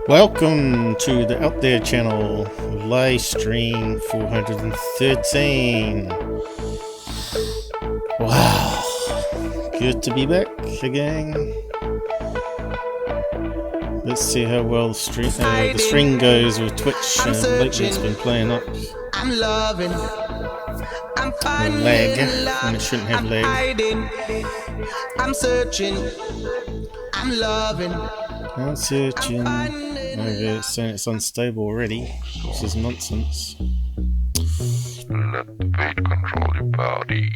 Welcome to the Out There channel, live stream 413. Wow, good to be back again. Let's see how well the string goes with Twitch. Lately it's been playing up. I'm loving. I'm finding lag when it shouldn't have lag. I'm searching. I'm loving. I'm searching. Okay, it's saying it's unstable already, which is nonsense. Let the fate control your body.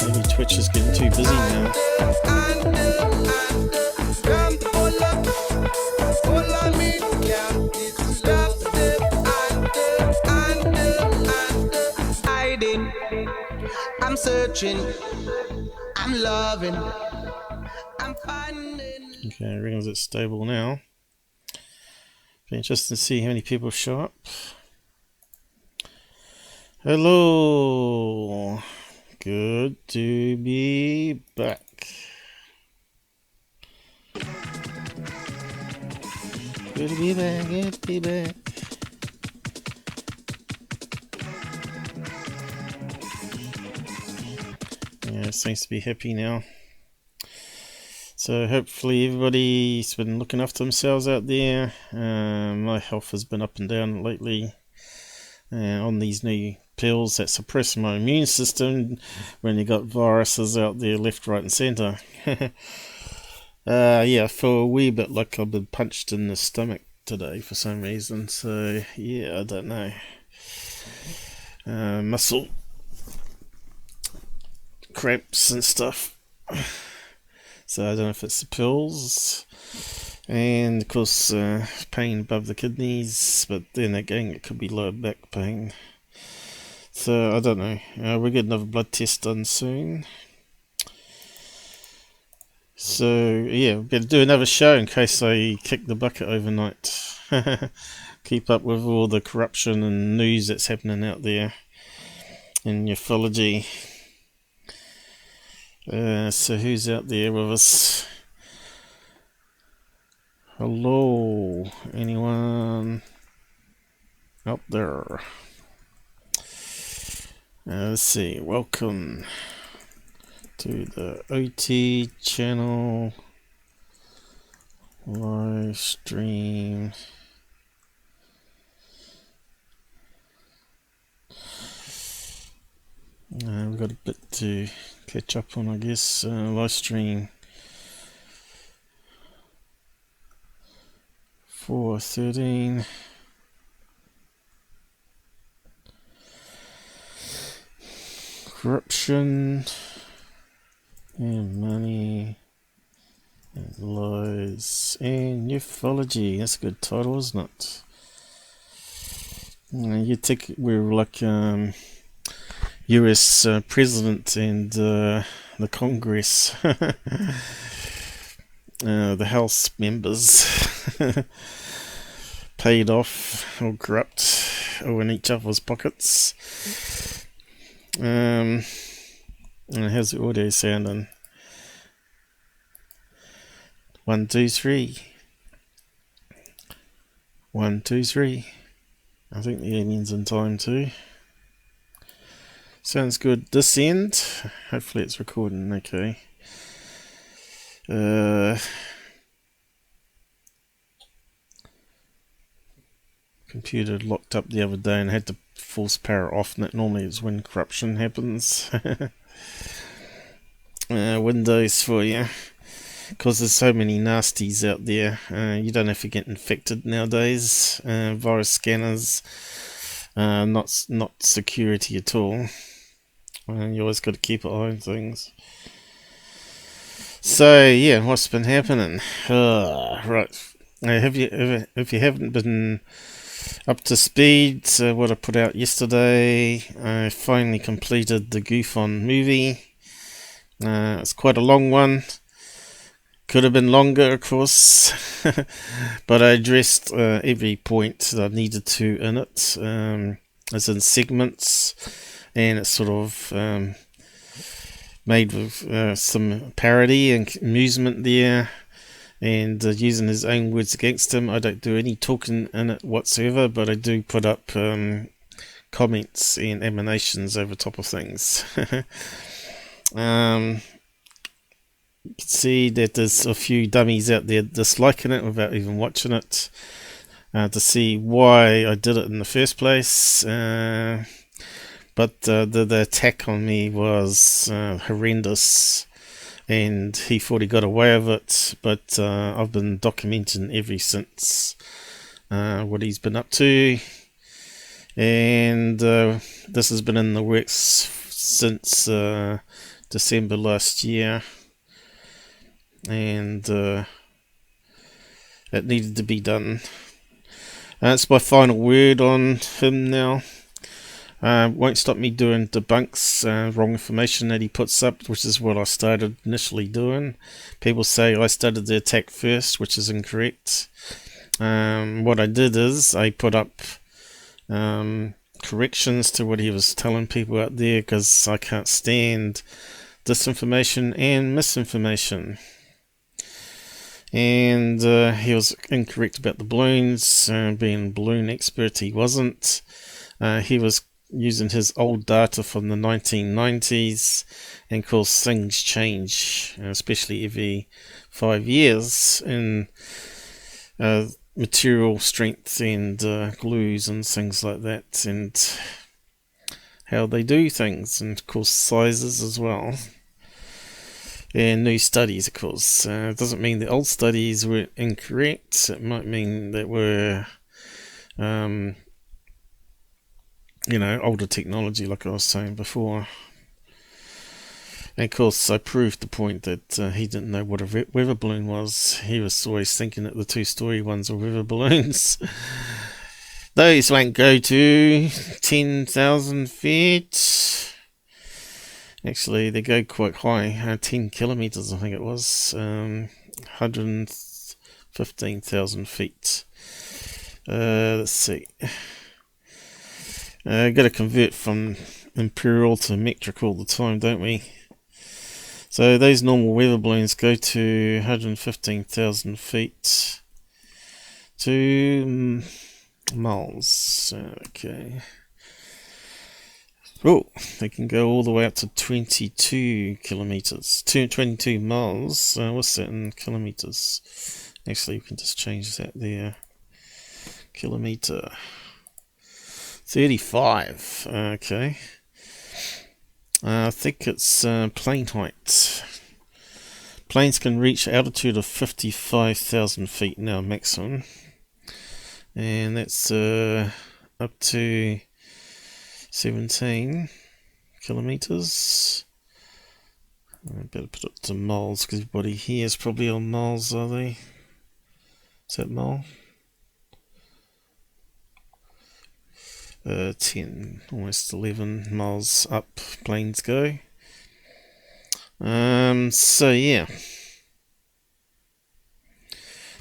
Maybe Twitch is getting too busy now. I'm searching, I'm loving, I'm finding. Okay, I reckon it's stable now. Be interesting to see how many people show up. Hello, good to be back. Good to be back, good to be back. Yeah, it seems to be happy now. So hopefully everybody's been looking after themselves out there. My health has been up and down lately on these new pills that suppress my immune system when you got viruses out there left, right and centre. Yeah, I feel a wee bit like I've been punched in the stomach today for some reason. So yeah, I don't know. Muscle cramps and stuff. So I don't know if it's the pills, and of course pain above the kidneys, but then again it could be lower back pain. So I don't know. We'll get another blood test done soon. So yeah, we're going to do another show in case I kick the bucket overnight. Keep up with all the corruption and news that's happening out there in ufology. So who's out there with us? Hello, anyone out there? Let's see, welcome to the OT channel live stream. We've got a bit to catch up on, I guess. Live stream 413. Corruption and money and lies and ufology. That's a good title, isn't it? You think we're like US President and the Congress, the House members, paid off, all corrupt, all in each other's pockets. And how's the audio sounding? 1, 2, 3. 1, 2, 3. I think the alien's in time too. Sounds good this end. Hopefully it's recording okay. Computer locked up the other day and had to force power off, and that normally is when corruption happens. Windows for you. Because there's so many nasties out there. You don't have to get infected nowadays. Virus scanners. Not security at all. You always got to keep an eye on things. So yeah, what's been happening? Right, if you haven't been up to speed, what I put out yesterday, I finally completed the GUFON movie. It's quite a long one. Could have been longer, of course, but I addressed every point that I needed to in it, as in segments, and it sort of made with some parody and amusement there, and using his own words against him. I don't do any talking in it whatsoever, but I do put up comments and emanations over top of things. You can see that there's a few dummies out there disliking it without even watching it, to see why I did it in the first place. But the attack on me was horrendous, and he thought he got away with it, but I've been documenting ever since what he's been up to, and this has been in the works since December last year, and it needed to be done. It's my final word on him now. Won't stop me doing debunks, wrong information that he puts up, which is what I started initially doing. People say I started the attack first, which is incorrect. What I did is I put up corrections to what he was telling people out there, because I can't stand disinformation and misinformation. And he was incorrect about the balloons. Being a balloon expert, he wasn't. He was using his old data from the 1990s, and of course things change, especially every 5 years in material strength and glues and things like that, and how they do things, and of course sizes as well. And new studies, of course. It doesn't mean the old studies were incorrect. It might mean that were, older technology, like I was saying before. And of course, I proved the point that he didn't know what a weather balloon was. He was always thinking that the two-story ones were weather balloons. Those won't go to 10,000 feet. Actually, they go quite high, 10 kilometers, I think it was, 115,000 feet. Let's see. Got to convert from imperial to metric all the time, don't we? So those normal weather balloons go to 115,000 feet to miles. Okay. Oh, they can go all the way up to 22 kilometers, 22 miles. What's that in kilometers? Actually, we can just change that there. Kilometer. 35. Okay. I think it's plane height. Planes can reach altitude of 55,000 feet now, maximum. And that's up to 17 kilometers. I better put it to miles, because everybody here is probably on miles, are they? Is that mile? 10, almost 11 miles up planes go. So yeah.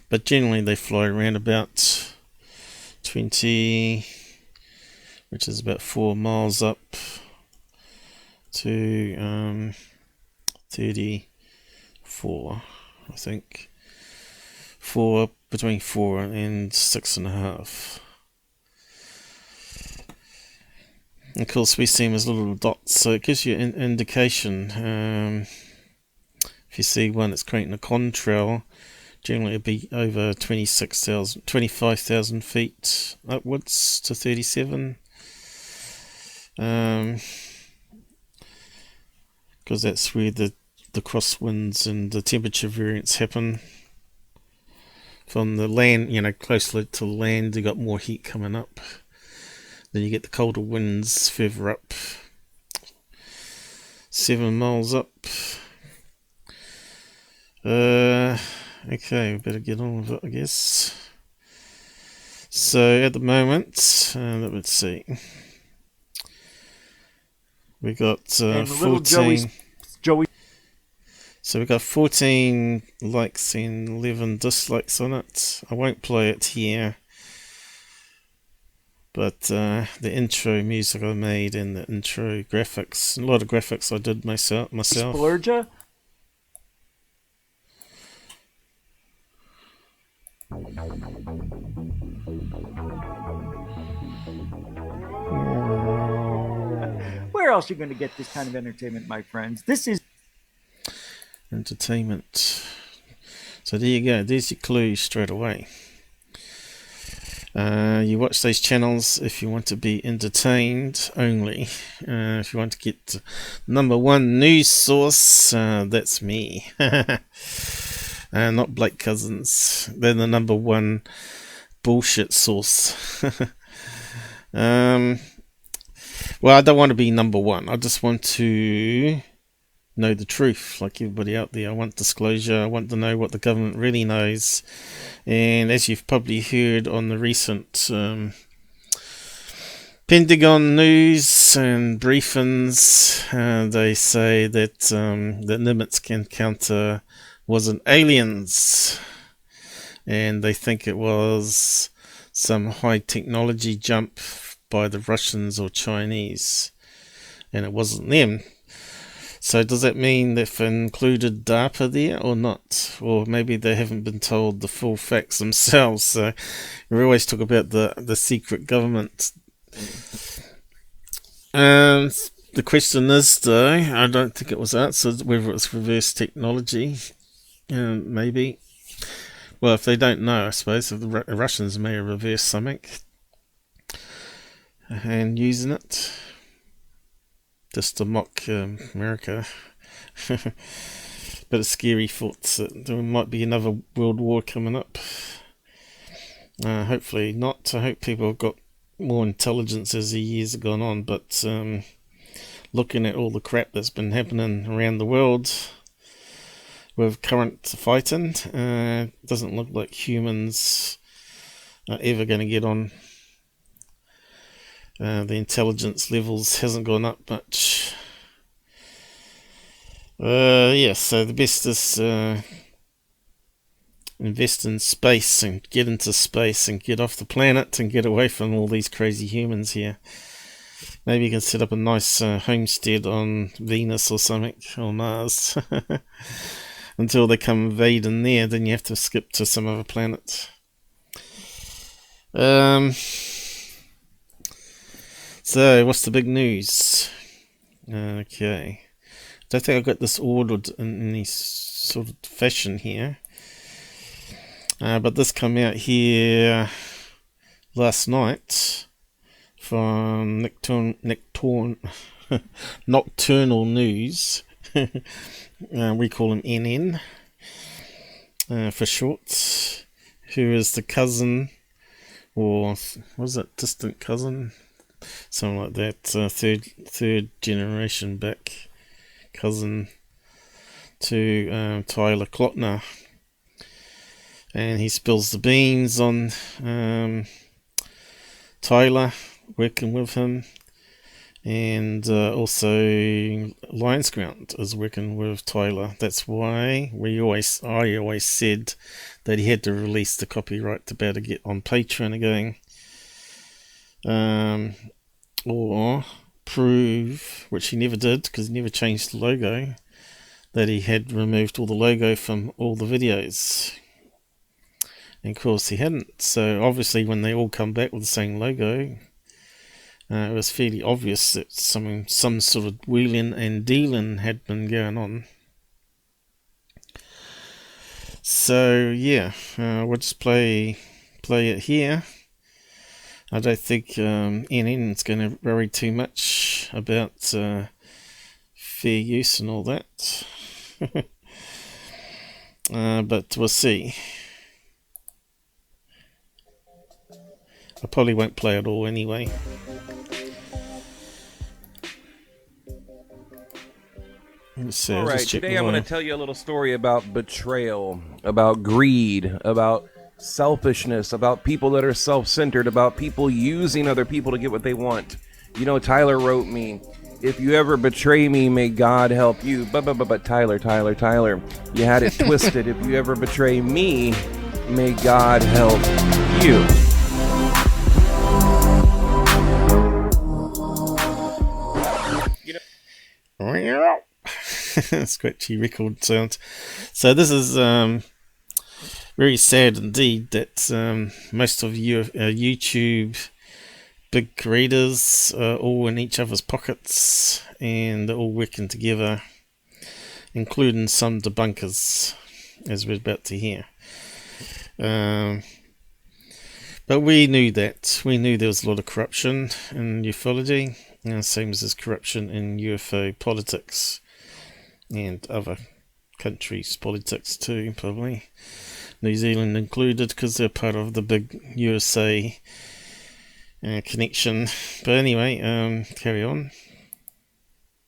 But generally they fly around about 20, which is about 4 miles up, to 34, I think. Between 4 and 6.5. Of course, we see them as little dots, so it gives you an indication. If you see one that's creating a contrail, generally it'll be over 25,000 feet upwards to 37. Because that's where the crosswinds and the temperature variance happen. From the land, closer to the land, you got more heat coming up. Then you get the colder winds further up. 7 miles up. Okay, we better get on with it, I guess. So at the moment, let's see. We got 14. Joey. So we got 14 likes and 11 dislikes on it. I won't play it here. But the intro music I made and the intro graphics, a lot of graphics I did myself. Splurgia? Where else are you going to get this kind of entertainment, my friends? This is entertainment. So there you go. There's your clue straight away. You watch those channels if you want to be entertained only. If you want to get number one news source, that's me. Not Blake Cousins. They're the number one bullshit source. Well, I don't want to be number one. I just want to know the truth, like everybody out there. I want disclosure. I want to know what the government really knows. And as you've probably heard on the recent Pentagon news and briefings, they say that the Nimitz encounter wasn't aliens, and they think it was some high technology jump by the Russians or Chinese, and it wasn't them. So does that mean they've included DARPA there or not? Or maybe they haven't been told the full facts themselves. So we always talk about the secret government. The question is, though, I don't think it was answered, whether it's reverse technology. Maybe. Well, if they don't know, I suppose, if the Russians may have reversed something and using it just to mock America. But it's scary thoughts that there might be another world war coming up. Hopefully not. I hope people have got more intelligence as the years have gone on, but looking at all the crap that's been happening around the world with current fighting, doesn't look like humans are ever going to get on. The intelligence levels hasn't gone up much. So the best is invest in space and get into space and get off the planet and get away from all these crazy humans here. Maybe you can set up a nice homestead on Venus or something, or Mars. Until they come invading there, then you have to skip to some other planet. So, what's the big news? Okay. I don't think I've got this ordered in any sort of fashion here. But this came out here last night from Nocturnal News. We call him NN for short. Who is the cousin, or was it distant cousin? Something like that, third generation back cousin to Tyler Glockner, and he spills the beans on Tyler working with him, and also Lionsground is working with Tyler. That's why I always said that he had to release the copyright to be able to get on Patreon again. Or prove, which he never did because he never changed the logo, that he had removed all the logo from all the videos. And of course he hadn't. So obviously when they all come back with the same logo, it was fairly obvious that some sort of wheeling and dealing had been going on. So yeah, we'll just play it here. I don't think NN is going to worry too much about fair use and all that. But we'll see. I probably won't play it all anyway. Alright, today I'm going to tell you a little story about betrayal, about greed, about selfishness, about people that are self-centered, about people using other people to get what they want. You know, Tyler wrote me, if you ever betray me, may God help you. But Tyler, you had it twisted. If you ever betray me, may God help you. scratchy record sounds. So this is very sad indeed that most of YouTube big creators are all in each other's pockets and they're all working together, including some debunkers, as we're about to hear. But we knew that. We knew there was a lot of corruption in ufology, same as there's corruption in UFO politics and other countries' politics too, probably. New Zealand included, because they're part of the big USA connection. But anyway, carry on.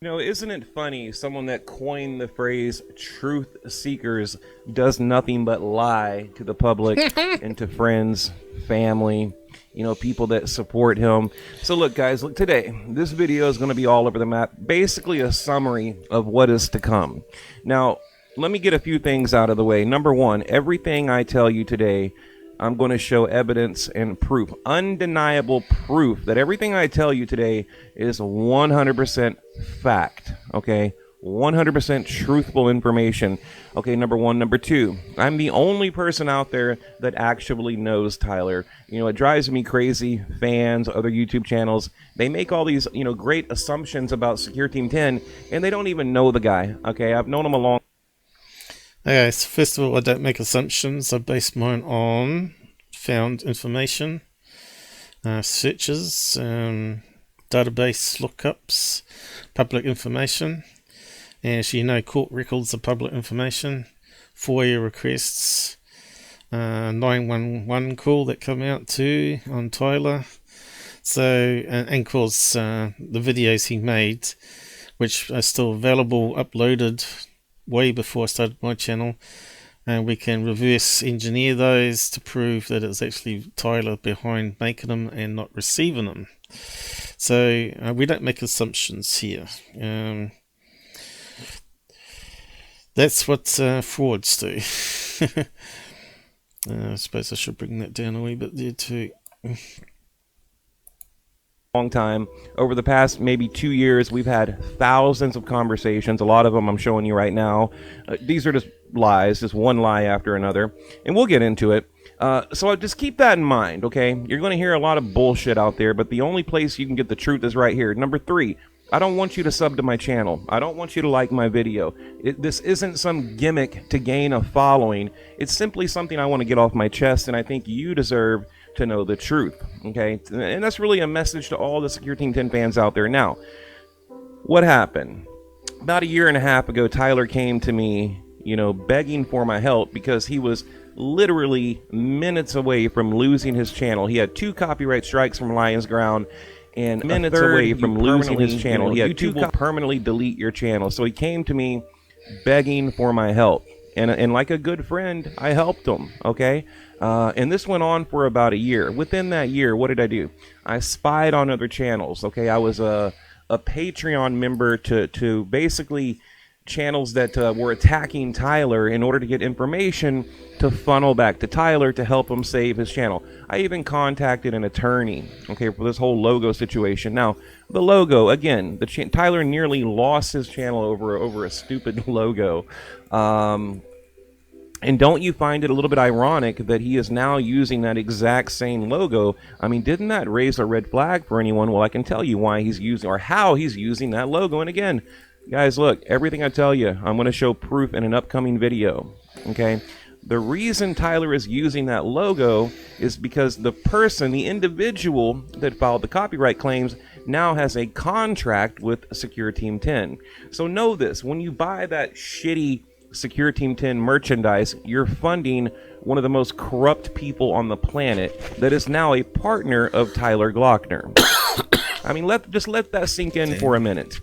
You know, isn't it funny, someone that coined the phrase truth seekers does nothing but lie to the public and to friends, family, you know, people that support him. So look, guys, look, today, this video is going to be all over the map, basically a summary of what is to come. Now, let me get a few things out of the way. Number one, everything I tell you today, I'm going to show evidence and proof, undeniable proof that everything I tell you today is 100% fact, okay? 100% truthful information. Okay, number one. Number two, I'm the only person out there that actually knows Tyler. You know, it drives me crazy. Fans, other YouTube channels, they make all these, you know, great assumptions about Secureteam 10, and they don't even know the guy, okay? I've known him a long. Okay, so first of all, I don't make assumptions. I base mine on found information, searches, database lookups, public information. As you know, court records are public information, FOIA requests, 911 call that come out too on Tyler. So, and of course, the videos he made, which are still available, uploaded way before I started my channel, and we can reverse engineer those to prove that it's actually Tyler behind making them and not receiving them. So we don't make assumptions here. That's what frauds do. I suppose I should bring that down a wee bit there too. Long time. Over the past maybe 2 years, we've had thousands of conversations. A lot of them I'm showing you right now. These are just lies, just one lie after another, and we'll get into it. So just keep that in mind, okay? You're going to hear a lot of bullshit out there, but the only place you can get the truth is right here. Number three, I don't want you to sub to my channel. I don't want you to like my video. This isn't some gimmick to gain a following. It's simply something I want to get off my chest, and I think you deserve to know the truth, okay? And that's really a message to all the Secureteam 10 fans out there. Now, what happened? About 1.5 years ago, Tyler came to me, you know, begging for my help because he was literally minutes away from losing his channel. He had 2 copyright strikes from Lions Ground, and minutes away from losing his channel. He had YouTube will permanently delete your channel. So he came to me begging for my help. And like a good friend, I helped him, okay? And this went on for about 1 year. Within that year, what did I do? I spied on other channels, okay? I was a Patreon member to basically channels that were attacking Tyler in order to get information to funnel back to Tyler to help him save his channel. I even contacted an attorney, okay, for this whole logo situation. Now, the logo, again, Tyler nearly lost his channel over a stupid logo. And don't you find it a little bit ironic that he is now using that exact same logo? I mean, didn't that raise a red flag for anyone? Well, I can tell you why he's using, or how he's using that logo. And again, guys, look, everything I tell you, I'm going to show proof in an upcoming video, okay? The reason Tyler is using that logo is because the person, the individual that filed the copyright claims now has a contract with Secureteam 10. So know this, when you buy that shitty Secureteam 10 merchandise, you're funding one of the most corrupt people on the planet that is now a partner of Tyler Glockner. I mean, just let that sink in for a minute.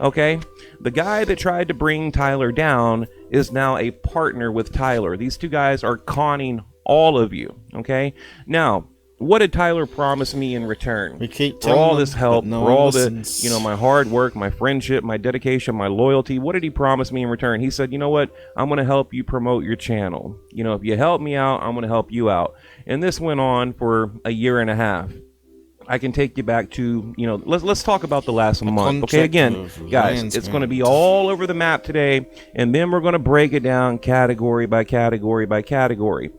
Okay? The guy that tried to bring Tyler down is now a partner with Tyler. These two guys are conning all of you. Okay? Now, what did Tyler promise me in return? We keep for all this help, no for all listens. the, you know, my hard work, my friendship, my dedication, my loyalty. What did he promise me in return? He said, you know what? I'm going to help you promote your channel. You know, if you help me out, I'm going to help you out. And this went on for 1.5 years. I can take you back to, you know, let's talk about the last month. Okay, again, guys, it's going to be all over the map today, and then we're going to break it down category by category by category.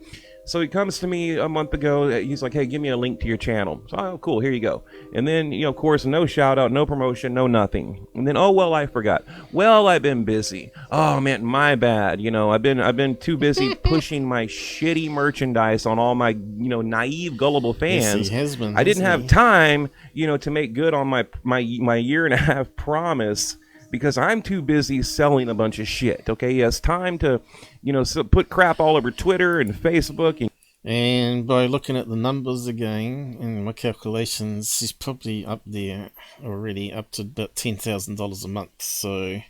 So he comes to me a month ago. He's like, hey, give me a link to your channel. So, oh, cool, here you go. And then, you know, of course, no shout out, no promotion, no nothing. And then, oh, well, I forgot. Well, I've been busy. Oh, man, my bad. You know, I've been too busy pushing my shitty merchandise on all my, you know, naive, gullible fans. Yes, I didn't have time, you know, to make good on my year and a half promise, because I'm too busy selling a bunch of shit. Okay, yes, time to, you know, put crap all over Twitter and Facebook. And by looking at the numbers again and my calculations, he's probably up there already, up to about $10,000 a month. So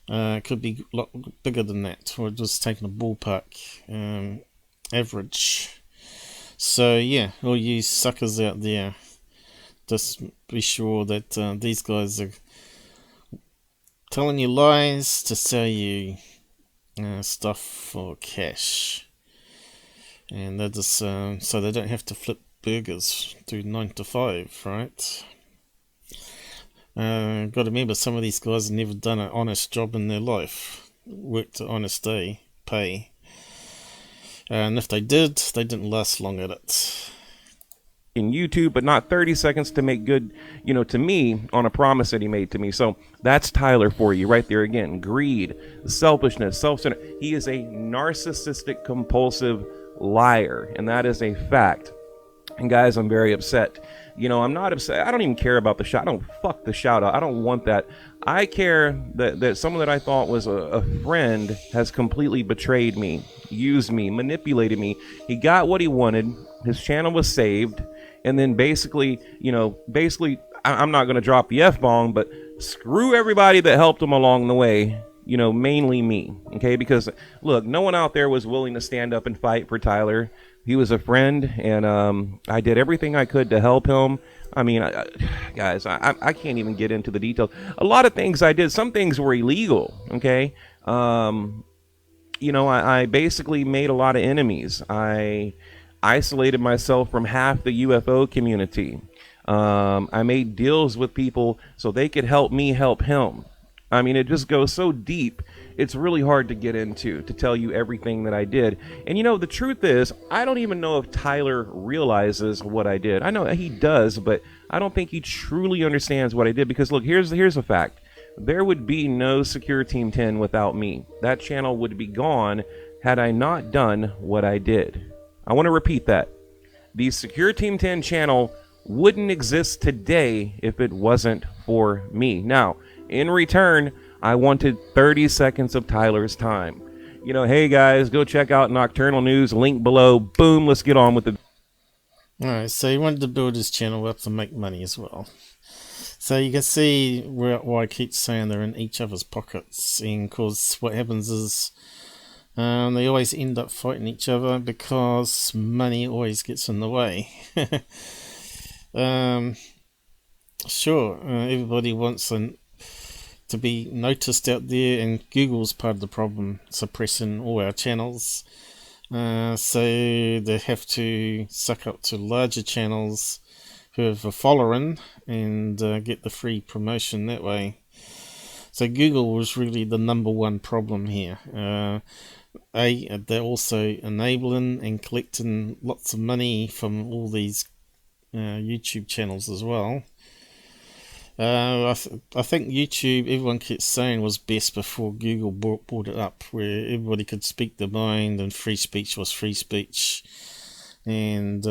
it could be a lot bigger than that. We're just taking a ballpark average. So yeah, all you suckers out there, just be sure that these guys are telling you lies to sell you stuff for cash, and they're just so they don't have to flip burgers, do 9 to 5, right? Got to remember, some of these guys have never done an honest job in their life, worked at honest pay, and if they did, they didn't last long at it. In YouTube, but not 30 seconds to make good, you know, to me on a promise that he made to me. So that's Tyler for you right there again. Greed, selfishness, self-centered. He is a narcissistic, compulsive liar, and that is a fact. And guys, I'm very upset. You know, I'm not upset. I don't even care about the shout. I don't fuck the shout out. I don't want that. I care that someone that I thought was a friend has completely betrayed me, used me, manipulated me. He got what he wanted. His channel was saved. And then basically, you know, I'm not going to drop the F-bomb, but screw everybody that helped him along the way, you know, mainly me, okay? Because, look, no one out there was willing to stand up and fight for Tyler. He was a friend, and I did everything I could to help him. I mean, guys, I can't even get into the details. A lot of things I did, some things were illegal, okay? You know, I basically made a lot of enemies. I isolated myself from half the UFO community. I made deals with people so they could help me help him. I mean, it just goes so deep, it's really hard to get into, to tell you everything that I did. And you know, the truth is, I don't even know if Tyler realizes what I did. I know he does, but I don't think he truly understands what I did, because look, here's a fact. There would be no Secureteam 10 without me. That channel would be gone had I not done what I did. I want to repeat that. The Secureteam 10 channel wouldn't exist today if it wasn't for me. Now, in return, I wanted 30 seconds of Tyler's time. You know, hey guys, go check out Nocturnal News, link below. Boom, let's get on with it. Alright, so he wanted to build his channel up to make money as well. So you can see why I keep saying they're in each other's pockets, and because what happens is they always end up fighting each other because money always gets in the way. Sure, everybody wants to be noticed out there, and Google's part of the problem, suppressing all our channels. So they have to suck up to larger channels who have a following and get the free promotion that way. So Google was really the #1 problem here. They're also enabling and collecting lots of money from all these YouTube channels as well. I think YouTube, everyone keeps saying, was best before Google brought it up, where everybody could speak their mind and free speech was free speech, and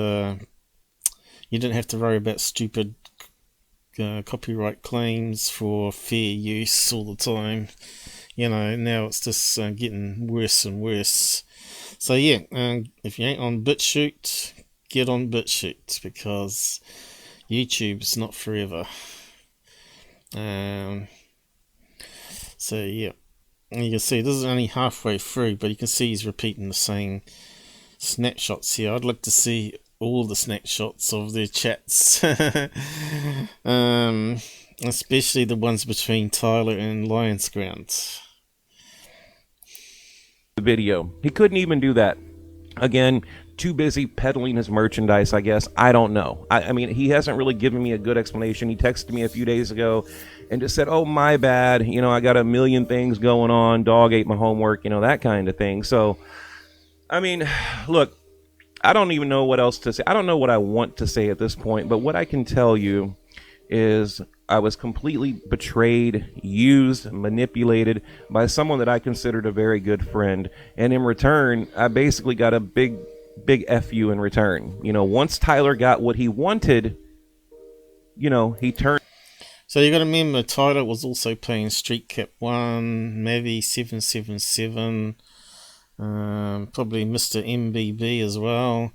you didn't have to worry about stupid copyright claims for fair use all the time. You know, now it's just getting worse and worse. So yeah, if you ain't on BitChute, get on BitChute, because YouTube's not forever. So yeah, and you can see this is only halfway through, but you can see he's repeating the same snapshots here. I'd like to see all the snapshots of their chats, especially the ones between Tyler and Lion's Ground. The video, he couldn't even do that. Again, too busy peddling his merchandise, I guess. I don't know. I mean, he hasn't really given me a good explanation. He texted me a few days ago and just said, oh, my bad. You know, I got a million things going on. Dog ate my homework, you know, that kind of thing. So, I mean, look, I don't even know what else to say. I don't know what I want to say at this point, but what I can tell you is I was completely betrayed, used, manipulated by someone that I considered a very good friend. And in return, I basically got a big F you in return. You know, once Tyler got what he wanted, you know, he turned. So you got to remember, Tyler was also playing Street Cap 1, Mavi 777, probably Mr. MBB as well,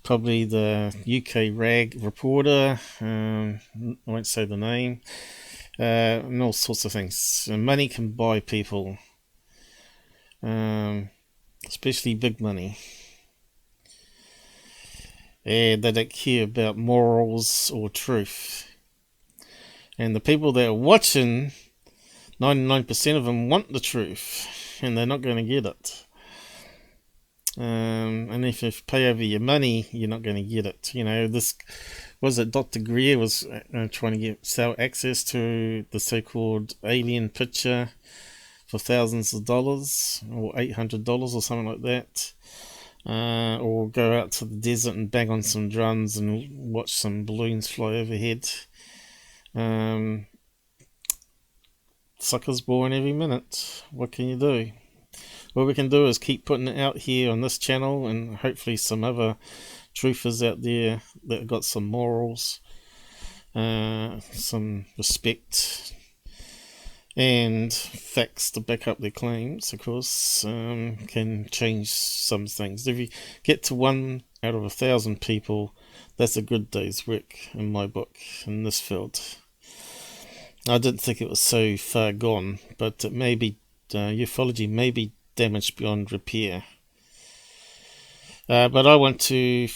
probably the UK rag reporter, I won't say the name, and all sorts of things. And money can buy people, especially big money. And they don't care about morals or truth. And the people that are watching, 99% of them want the truth, and they're not going to get it. And if you pay over your money, you're not going to get it. You know, this was it. Dr. Greer was trying to sell access to the so-called alien picture for thousands of dollars, or $800 or something like that. Or go out to the desert and bang on some drums and watch some balloons fly overhead. Suckers born every minute. What can you do? What we can do is keep putting it out here on this channel, and hopefully some other truthers out there that got some morals, some respect, and facts to back up their claims, of course, can change some things. If you get to 1 out of 1,000 people, that's a good day's work in my book in this field. I didn't think it was so far gone, but it may be, ufology may be damaged beyond repair. But I want to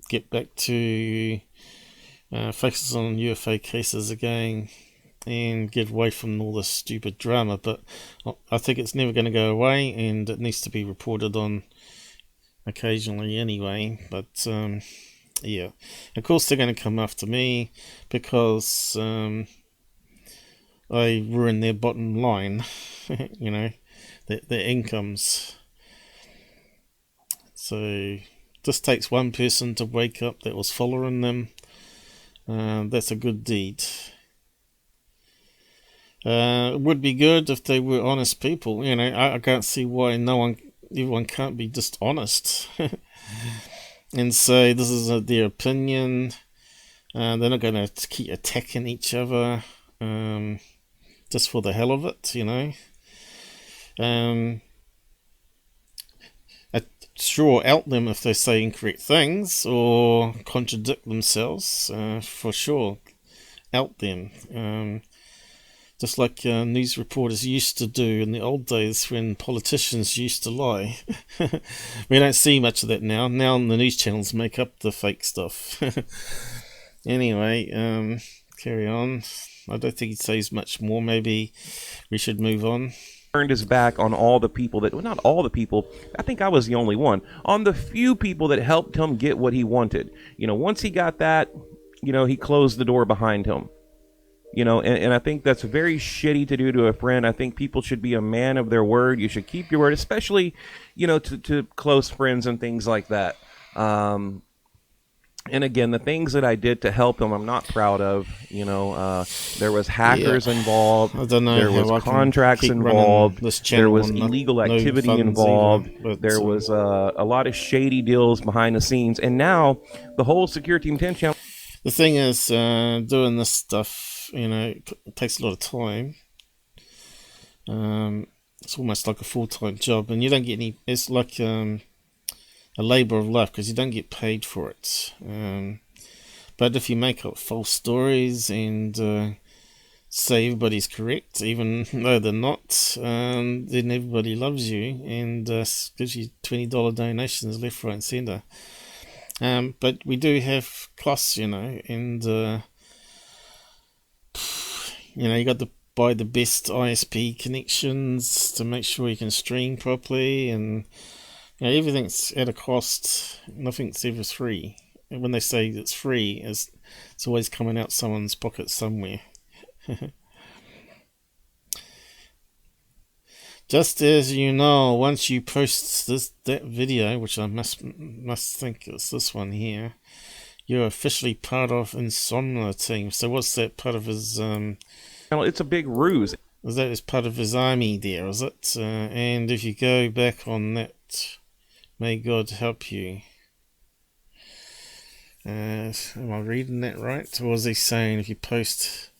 get back to focus on UFO cases again and get away from all this stupid drama. But I think it's never going to go away, and it needs to be reported on occasionally anyway. But yeah, of course they're going to come after me because I ruin their bottom line, you know, their incomes. So this takes one person to wake up that was following them. That's a good deed. It would be good if they were honest people. You know, I can't see why everyone can't be just honest and say this is their opinion. They're not going to keep attacking each other just for the hell of it, you know. Sure, out them if they say incorrect things or contradict themselves, for sure, out them. Just like news reporters used to do in the old days when politicians used to lie. We don't see much of that now. Now the news channels make up the fake stuff. Anyway, carry on. I don't think he says much more. Maybe we should move on. Turned his back on all the people that, well, not all the people, I think I was the only one, on the few people that helped him get what he wanted. You know, once he got that, you know, he closed the door behind him. You know, and I think that's very shitty to do to a friend. I think people should be a man of their word. You should keep your word, especially, you know, to close friends and things like that. And again, the things that I did to help him, I'm not proud of. You know, there was hackers involved. I don't know. There was contracts involved. There was illegal activity involved. Either, there was a lot of shady deals behind the scenes. And now the whole Secureteam 10 channel. The thing is, doing this stuff, you know, it takes a lot of time. It's almost like a full-time job, and you don't get any. It's like a labour of love because you don't get paid for it. But if you make up false stories and say everybody's correct, even though they're not, then everybody loves you and gives you $20 donations left, right, and centre. But we do have costs, you know, and you know, you got to buy the best ISP connections to make sure you can stream properly, and Yeah, everything's at a cost. Nothing's ever free. And when they say it's free, it's always coming out someone's pocket somewhere. Just as you know, once you post that video, which I must think is this one here, you're officially part of Secureteam+UFO. So what's that part of his? It's a big ruse. Is that as part of his army there? Is it? And if you go back on that, may God help you. Am I reading that right? Or was he saying if you post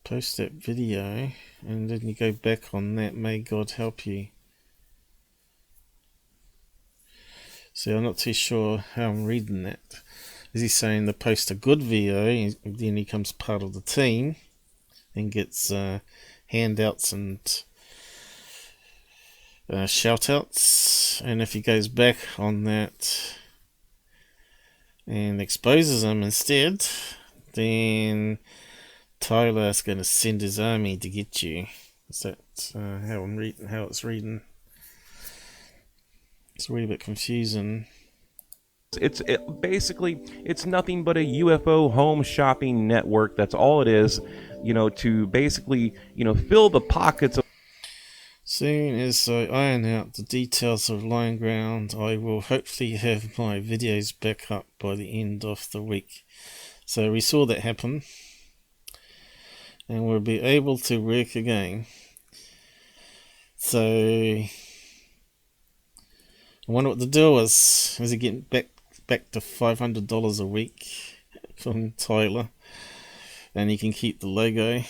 that video and then you go back on that, may God help you? So I'm not too sure how I'm reading that. Is he saying to post a good video and then he becomes part of the team and gets handouts and shout-outs, and if he goes back on that and exposes him instead, then Tyler's going to send his army to get you. Is that how I'm reading? How it's reading? It's a wee bit confusing. Basically it's nothing but a UFO home shopping network. That's all it is. To basically fill the pockets of. Soon as I iron out the details of Lying Ground, I will hopefully have my videos back up by the end of the week. So we saw that happen, and we'll be able to work again. So I wonder what the deal is. Is he getting back to $500 a week from Tyler, and he can keep the logo?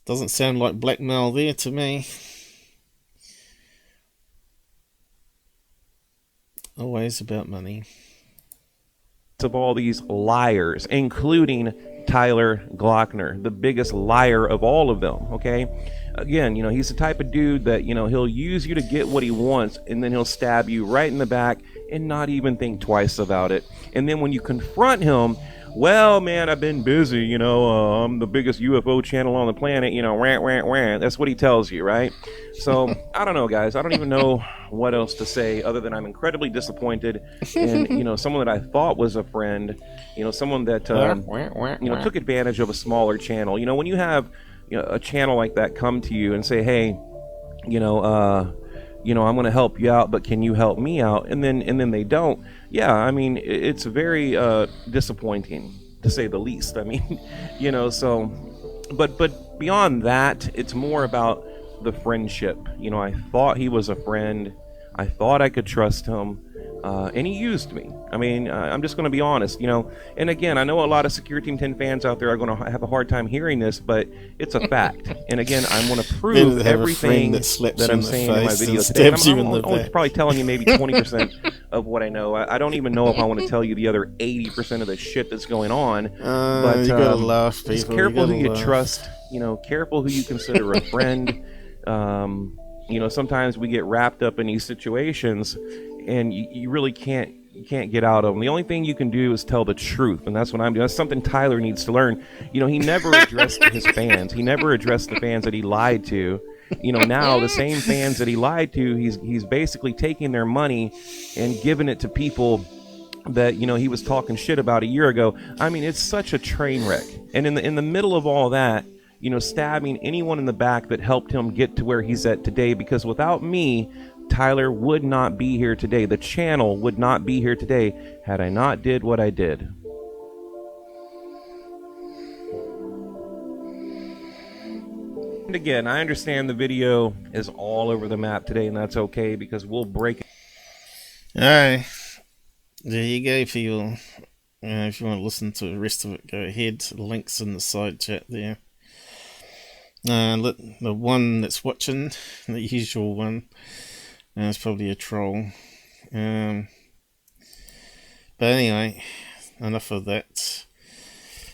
Doesn't sound like blackmail there to me. Always about money. Of all these liars, including Tyler Glockner, the biggest liar of all of them. Okay, again, he's the type of dude that he'll use you to get what he wants, and then he'll stab you right in the back and not even think twice about it. And then when you confront him, well, man, I've been busy, I'm the biggest UFO channel on the planet, rant, rant, rant. That's what he tells you, right? So, I don't know, guys. I don't even know what else to say other than I'm incredibly disappointed in, someone that I thought was a friend, someone that, took advantage of a smaller channel. When you have a channel like that come to you and say, hey, I'm going to help you out, but can you help me out? And then they don't. Yeah, I mean, it's very disappointing, to say the least. I mean, so, but beyond that, it's more about the friendship. I thought he was a friend. I thought I could trust him. And he used me. I mean, I'm just going to be honest, and again, I know a lot of Secureteam 10 fans out there are going to have a hard time hearing this, but it's a fact. And again, I'm going to prove everything that I'm saying in my video today. I'm only probably telling you maybe 20% of what I know. I don't even know if I want to tell you the other 80% of the shit that's going on. But you gotta laugh, people. Just careful who you trust, careful who you consider a friend. Sometimes we get wrapped up in these situations and you really can't get out of them. The only thing you can do is tell the truth, and that's what I'm doing. That's something Tyler needs to learn. He never addressed his fans. He never addressed the fans that he lied to. Now the same fans that he lied to, he's basically taking their money and giving it to people that he was talking shit about a year ago. I mean, it's such a train wreck. And in the middle of all that, stabbing anyone in the back that helped him get to where he's at today, because without me, Tyler would not be here today. The channel would not be here today had I not did what I did. And again, I understand the video is all over the map today, and that's okay because we'll break it. Alright. There you go, people. If you want to listen to the rest of it, go ahead. The link's in the side chat there. The one that's watching, the usual one, it's probably a troll. But anyway, enough of that.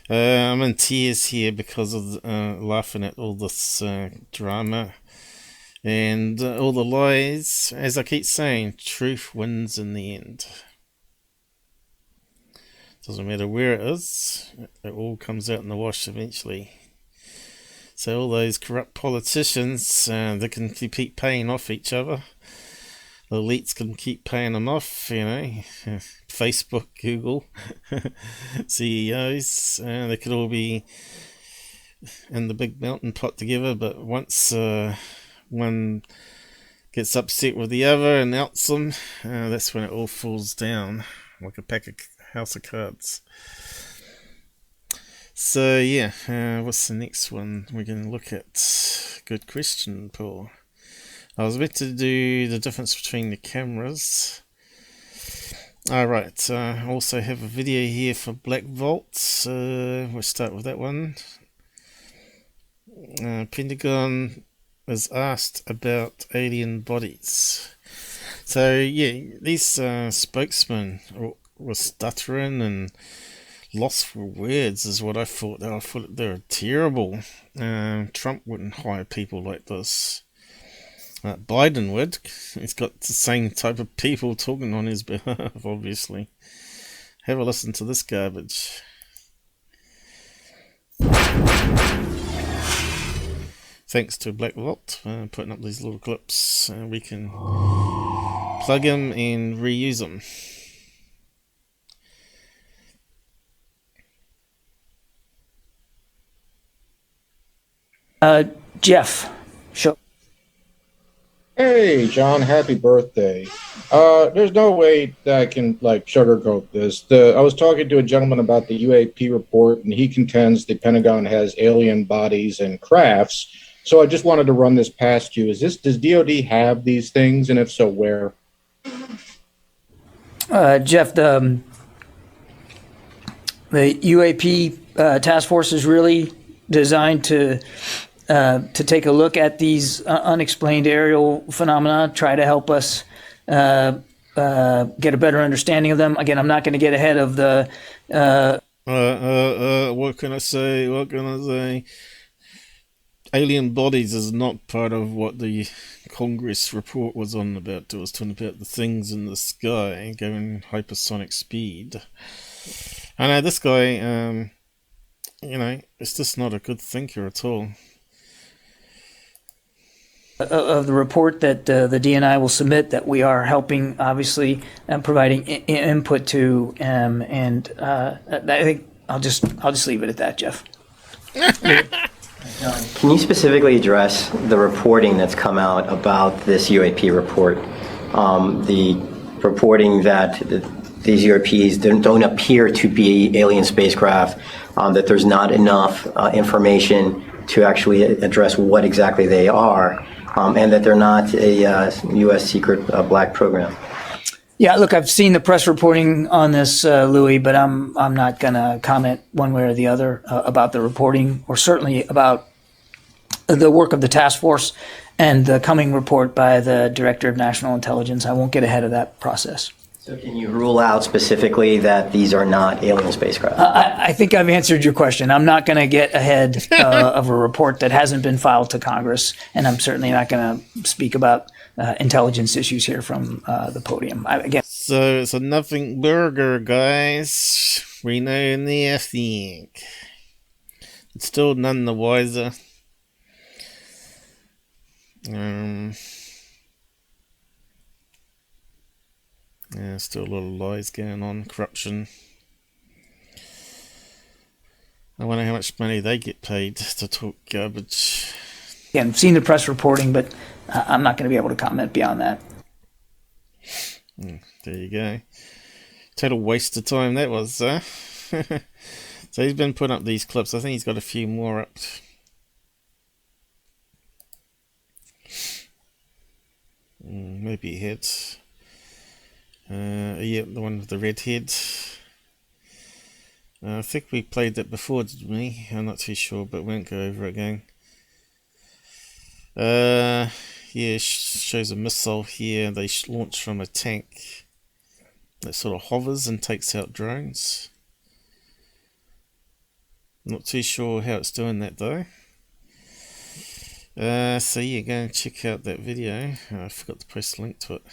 I'm in tears here because of laughing at all this drama and all the lies. As I keep saying, truth wins in the end. Doesn't matter where it is, it all comes out in the wash eventually. So all those corrupt politicians, they can keep paying off each other. The elites can keep paying them off, you know. Facebook, Google, CEOs, they could all be in the big mountain pot together, but once one gets upset with the other and outs them, that's when it all falls down like a pack of house of cards. So yeah, what's the next one we're going to look at? Good question, Paul. I was meant to do the difference between the cameras. Alright, I also have a video here for BlackVault. We'll start with that one. Pentagon is asked about alien bodies. So yeah, these spokesmen were stuttering and lost for words is what I thought. I thought they were terrible. Trump wouldn't hire people like this. Biden would. He's got the same type of people talking on his behalf, obviously. Have a listen to this garbage. Thanks to BlackVault putting up these little clips. We can plug them and reuse them. Jeff, show. Hey, John, happy birthday. There's no way that I can, sugarcoat this. I was talking to a gentleman about the UAP report, and he contends the Pentagon has alien bodies and crafts. So I just wanted to run this past you. Does DOD have these things, and if so, where? Jeff, the UAP task force is really designed to take a look at these unexplained aerial phenomena, try to help us get a better understanding of them. Again, I'm not going to get ahead of the... What can I say? Alien bodies is not part of what the Congress report was on about. It was talking about the things in the sky going hypersonic speed. I know this guy, it's just not a good thinker at all. Of the report that the DNI will submit, that we are helping, obviously, and providing input to, and I think I'll just leave it at that, Jeff. Can you specifically address the reporting that's come out about this UAP report? The reporting that these UAPs don't appear to be alien spacecraft, that there's not enough information to actually address what exactly they are, and that they're not a U.S. secret black program. Yeah, look, I've seen the press reporting on this, Louis, but I'm not going to comment one way or the other about the reporting, or certainly about the work of the task force and the coming report by the Director of National Intelligence. I won't get ahead of that process. So can you rule out specifically that these are not alien spacecraft? I think I've answered your question. I'm not going to get ahead of a report that hasn't been filed to Congress, and I'm certainly not going to speak about intelligence issues here from the podium. So it's a nothing burger, guys. We know nothing. It's still none the wiser. Yeah, still a lot of lies going on, corruption. I wonder how much money they get paid to talk garbage. Again, I've seen the press reporting, but I'm not going to be able to comment beyond that. There you go. Total waste of time that was, So he's been putting up these clips. I think he's got a few more up. Maybe he had. Yeah, the one with the red head. I think we played that before, didn't we? I'm not too sure, but we won't go over it again. Yeah, shows a missile here. They launch from a tank that sort of hovers and takes out drones. Not too sure how it's doing that though. So yeah, go and check out that video. I forgot to post a link to it.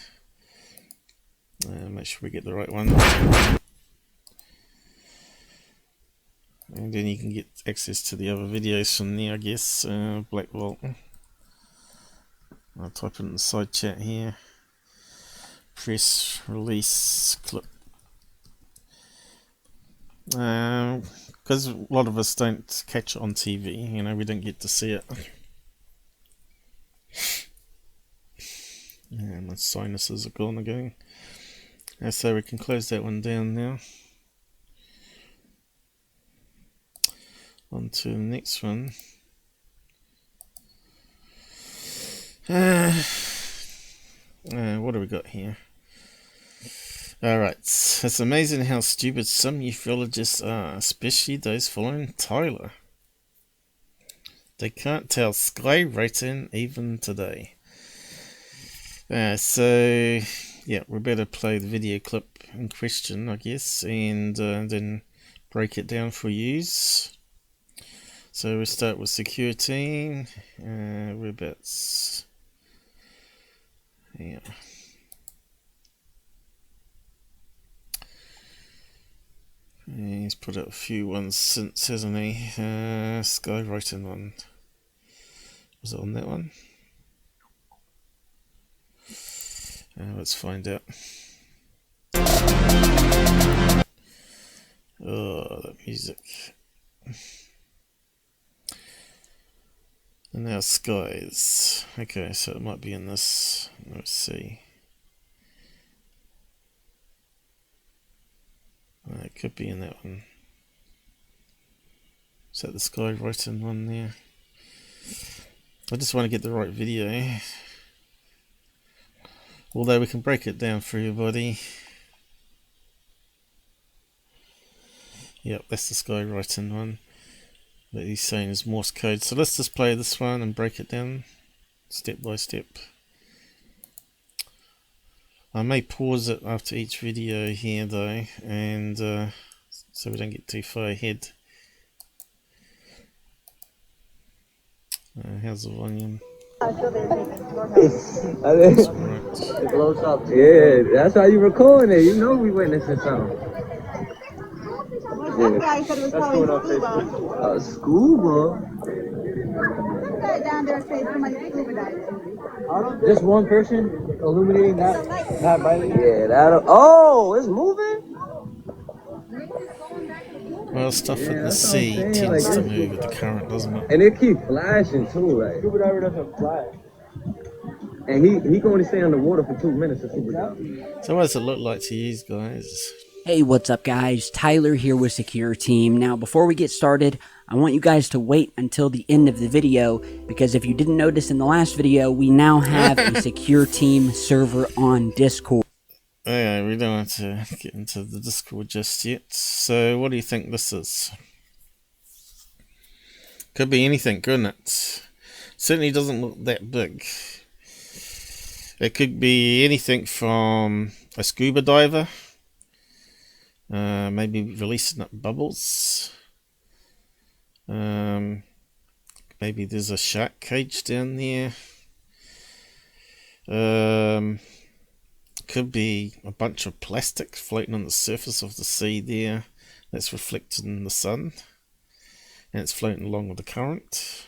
Make sure we get the right one. And then you can get access to the other videos from there, I guess. BlackVault. I'll type it in the side chat here. Press release clip. Because a lot of us don't catch it on TV, you know, we don't get to see it. Yeah, my sinuses are gone again. So we can close that one down now. On to the next one. What do we got here? Alright, it's amazing how stupid some ufologists are, especially those following Tyler. They can't tell sky rating even today. So, yeah, we better play the video clip in question, I guess, and then break it down for use. So we start with Secureteam. Whereabouts? Yeah. He's put out a few ones since, hasn't he? Skywriting one. Was it on that one? Let's find out. Oh, that music. And now skies. Okay, so it might be in this. Let's see. It could be in that one. Is that the skywriting one there? I just want to get the right video. Although we can break it down for everybody. Yep, that's the skywriting one that he's saying is Morse code. So let's just play this one and break it down step by step. I may pause it after each video here though, and so we don't get too far ahead. How's the volume? It blows up. Yeah, that's how you recording it. You know we witnessing something. Yeah. That's going on Facebook. Scuba? Down there say somebody scuba diving. Just one person illuminating that brightly? Yeah, that'll. Oh, it's moving? Well, stuff in the sea tends to move with the current, doesn't it? And it keep flashing too, right? Scuba diver doesn't flash. And he can only stay underwater for 2 minutes to scuba dive. So what does it look like to you guys? Hey, what's up guys? Tyler here with Secureteam. Now, before we get started, I want you guys to wait until the end of the video, because if you didn't notice in the last video, we now have a Secureteam server on Discord. Okay, we don't want to get into the Discord just yet. So what do you think this is? Could be anything, couldn't it? Certainly doesn't look that big. It could be anything from a scuba diver, maybe releasing up bubbles. Maybe there's a shark cage down there. Could be a bunch of plastic floating on the surface of the sea there that's reflected in the sun, and it's floating along with the current.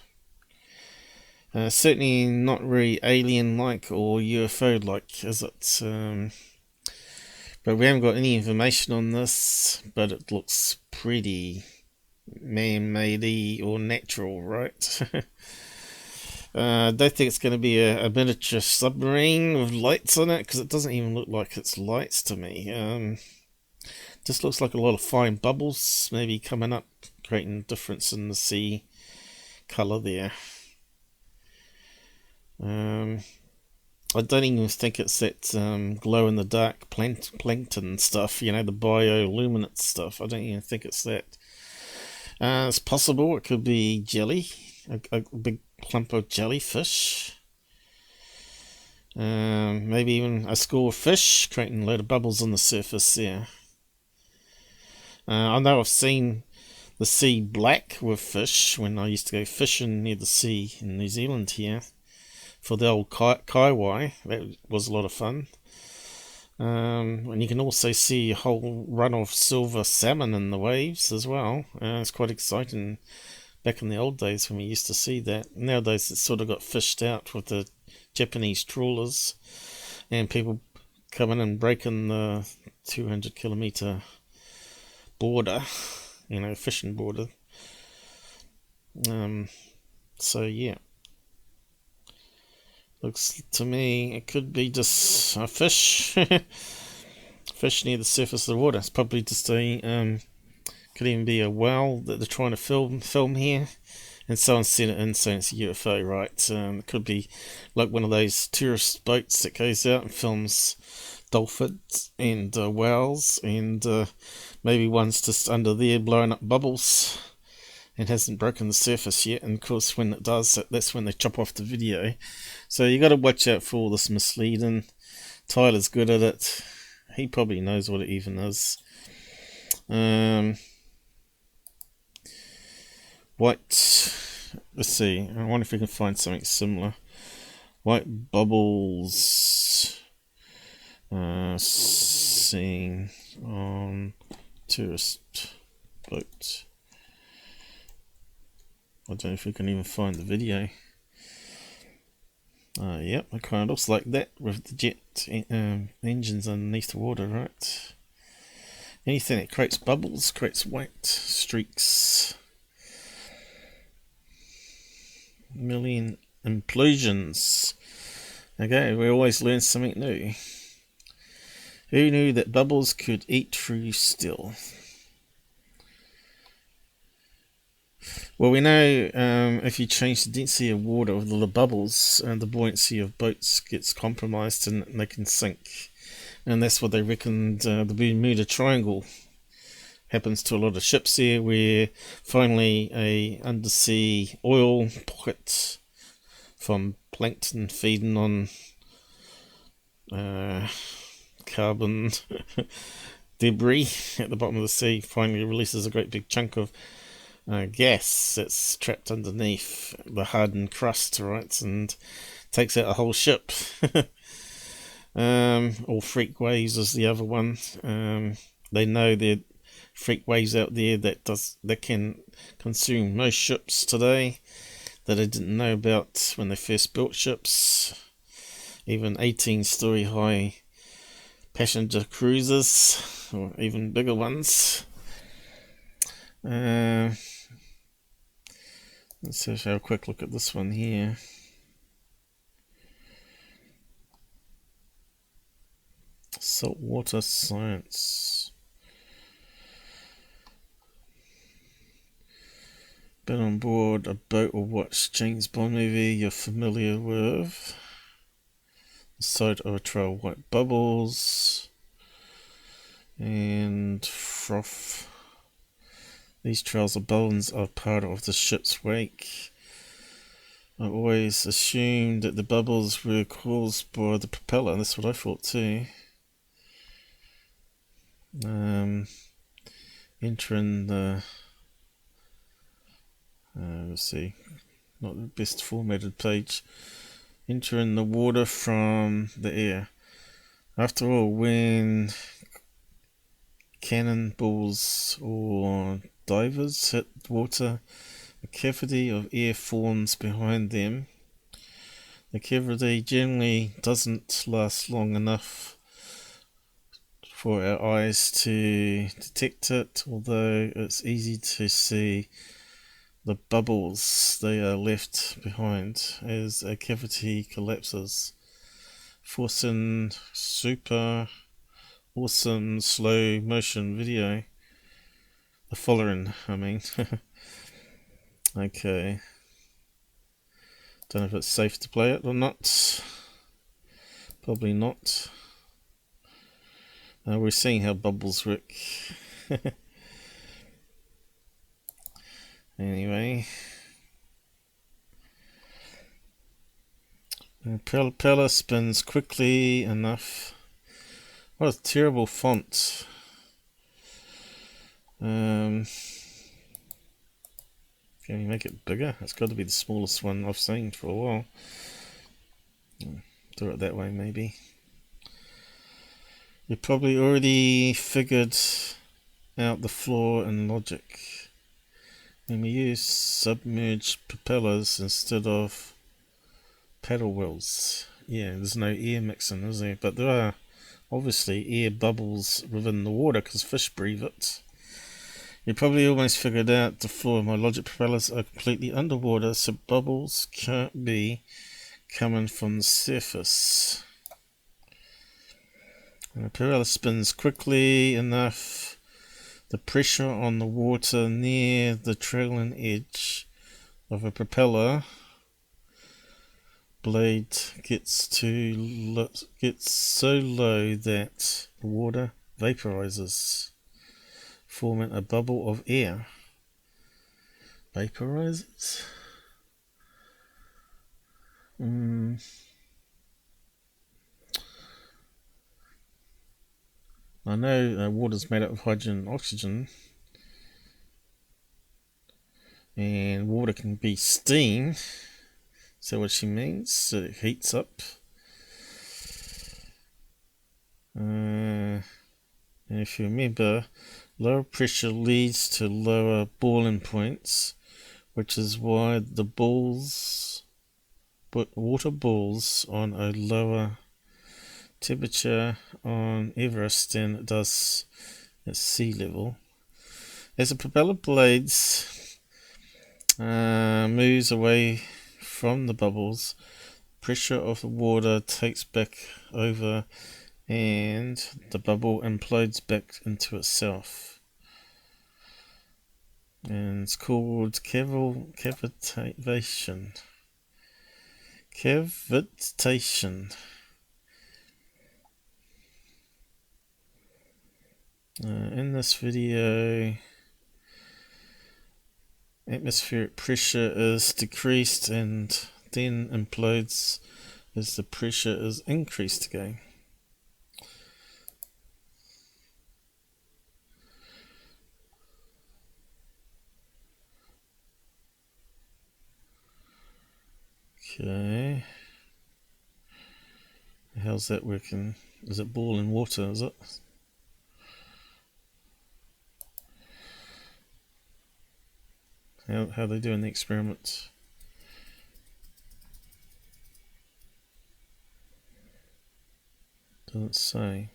Certainly not very alien-like or UFO-like, is it? But we haven't got any information on this, but it looks pretty man-made or natural, right? I don't think it's going to be a miniature submarine with lights on it, because it doesn't even look like it's lights to me. Just looks like a lot of fine bubbles maybe coming up, creating a difference in the sea colour there. I don't even think it's that glow-in-the-dark plankton stuff, you know, the bioluminescent stuff. I don't even think it's that. It's possible it could be jelly, a big clump of jellyfish. Maybe even a school of fish creating a load of bubbles on the surface there. I know I've seen the sea black with fish when I used to go fishing near the sea in New Zealand here for the old kaiwai. That was a lot of fun. And you can also see a whole run of silver salmon in the waves as well. It's quite exciting. Back in the old days when we used to see that. Nowadays it's sort of got fished out with the Japanese trawlers and people coming and breaking the 200-kilometer border, fishing border. So yeah, looks to me it could be just a fish fish near the surface of the water. It's probably just a could even be a whale that they're trying to film here, and someone seen it and saying it's a UFO, right? It could be like one of those tourist boats that goes out and films dolphins and whales, and maybe one's just under there blowing up bubbles and hasn't broken the surface yet, and of course when it does, that's when they chop off the video. So you got to watch out for all this misleading. Tyler's good at it. He probably knows what it even is. Let's see, I wonder if we can find something similar. White bubbles seen on tourist boat. I don't know if we can even find the video. Yep, it kind of looks like that with the jet engines underneath the water, right? Anything that creates bubbles creates white streaks. Million implosions. Okay, we always learn something new. Who knew that bubbles could eat through steel? Well, we know if you change the density of water with the bubbles, the buoyancy of boats gets compromised and they can sink. And that's what they reckoned the Bermuda Triangle happens to a lot of ships here, where finally a undersea oil pocket from plankton feeding on carbon debris at the bottom of the sea finally releases a great big chunk of gas that's trapped underneath the hardened crust, right, and takes out a whole ship. Or freak waves is the other one. They know there are freak waves out there that can consume most ships today that they didn't know about when they first built ships. Even 18-story high passenger cruisers, or even bigger ones. Let's have a quick look at this one here. Saltwater science. Been on board a boat or watched James Bond movie you're familiar with. The sight of a trail of white bubbles and froth. These trails of bubbles are part of the ship's wake. I always assumed that the bubbles were caused by the propeller. That's what I thought too. Entering the let's see, not the best formatted page. Entering the water from the air. After all, when cannonballs or divers hit water, a cavity of air forms behind them. The cavity generally doesn't last long enough for our eyes to detect it, although it's easy to see the bubbles they are left behind as a cavity collapses, forcing super awesome slow motion video. The following, I mean. Okay. Don't know if it's safe to play it or not. Probably not. We're seeing how bubbles work. Anyway. The propeller spins quickly enough. What a terrible font. Can you make it bigger? It's got to be the smallest one I've seen for a while. Do it that way maybe. You probably already figured out the flaw in logic. When we use submerged propellers instead of paddle wheels. Yeah, there's no air mixing, is there? But there are obviously air bubbles within the water because fish breathe it. You probably almost figured out the flaw of my logic. Propellers are completely underwater, so bubbles can't be coming from the surface. When a propeller spins quickly enough, the pressure on the water near the trailing edge of a propeller blade gets so low that the water vaporizes, forming a bubble of air. Vaporizes? I know water's made up of hydrogen and oxygen, and water can be steam. Is that what she means? So it heats up. And if you remember, lower pressure leads to lower boiling points, which is why the water boils on a lower temperature on Everest than it does at sea level. As the propeller blades moves away from the bubbles, pressure of the water takes back over and the bubble implodes back into itself. And it's called cavitation. Cavitation. In this video, atmospheric pressure is decreased and then implodes as the pressure is increased again. Okay. How's that working? Is it boiling water, is it? How are they doing the experiment? Doesn't say.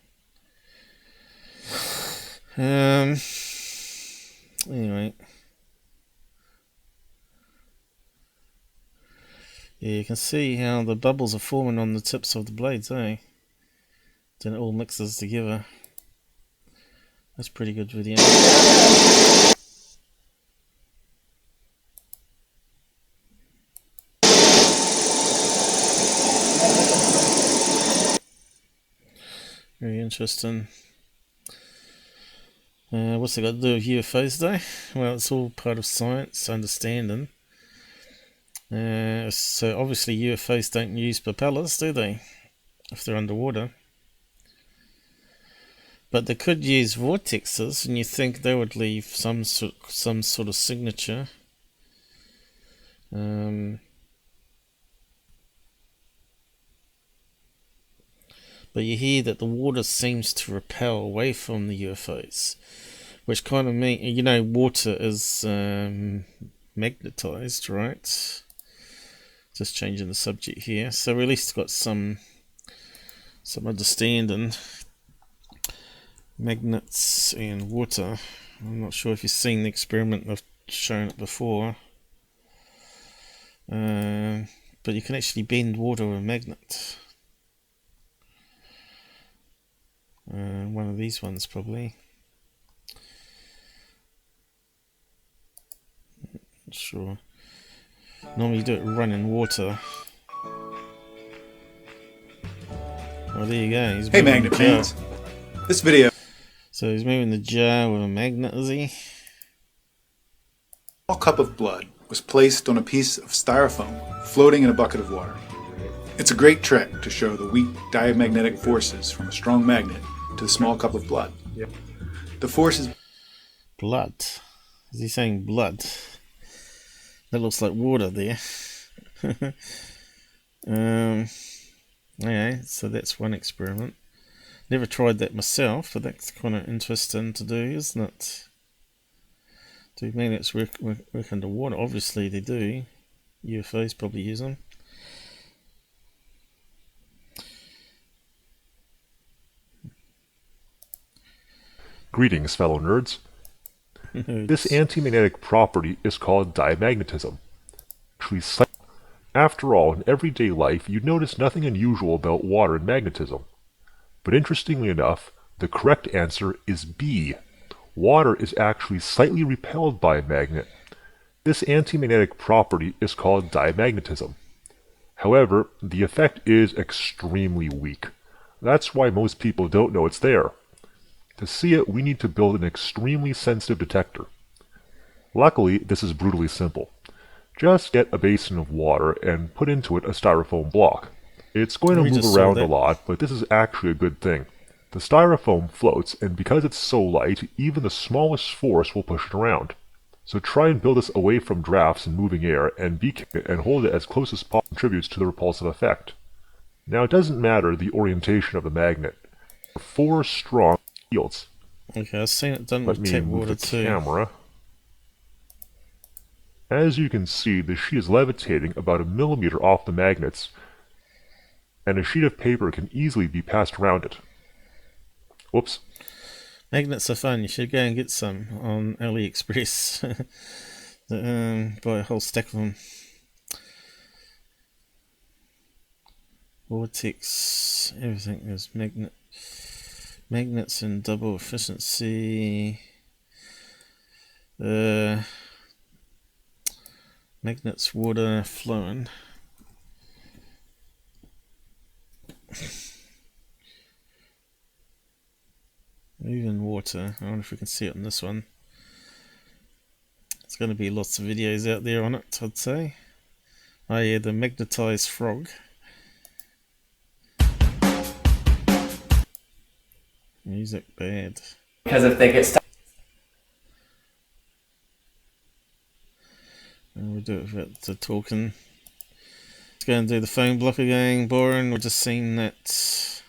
Anyway. Yeah, you can see how the bubbles are forming on the tips of the blades, eh? Then it all mixes together. That's pretty good video. Very interesting. What's it got to do with UFOs though? Well, it's all part of science, understanding. So obviously UFOs don't use propellers, do they? If they're underwater. But they could use vortexes, and you think they would leave some sort of signature. But you hear that the water seems to repel away from the UFOs, which kind of means, you know, water is magnetized, right? Just changing the subject here. So we at least got some understanding. Magnets and water. I'm not sure if you've seen the experiment. I've shown it before. But you can actually bend water with a magnet. One of these ones probably. Not sure. Normally you do it running water. Well, there you go. He's hey magnet fans. This video. So he's moving the jar with a magnet, is he? A small cup of blood was placed on a piece of styrofoam floating in a bucket of water. It's a great trick to show the weak diamagnetic forces from a strong magnet to the small cup of blood. Yep. The force is blood. Is he saying blood? That looks like water there. Okay, so that's one experiment. Never tried that myself, but that's kind of interesting to do, isn't it? Do magnets work underwater? Obviously they do. UFOs probably use them. Greetings, fellow nerds. This anti-magnetic property is called diamagnetism. After all, in everyday life, you'd notice nothing unusual about water and magnetism. But interestingly enough, the correct answer is B. Water is actually slightly repelled by a magnet. This anti-magnetic property is called diamagnetism. However, the effect is extremely weak. That's why most people don't know it's there. To see it, we need to build an extremely sensitive detector. Luckily, this is brutally simple. Just get a basin of water and put into it a styrofoam block. It's going to move around a lot, but this is actually a good thing. The styrofoam floats, and because it's so light, even the smallest force will push it around. So try and build this away from drafts and moving air, and hold it as close as possible contributes to the repulsive effect. Now it doesn't matter the orientation of the magnet. There are 4 strong fields. Okay, I've seen it done with tap water too. Camera. As you can see, the sheet is levitating about 1 millimeter off the magnets, and a sheet of paper can easily be passed around it. Whoops. Magnets are fun. You should go and get some on AliExpress. Buy a whole stack of them. Vortex. Everything is magnets in double efficiency. Magnets, water, flowing. Even water. I wonder if we can see it on this one. There's going to be lots of videos out there on it, I'd say. Oh yeah, the magnetized frog. Music bad. Because if they get stuck. We'll do it without the talking. Let's go and do the phone block again. Boring. We're just seeing that.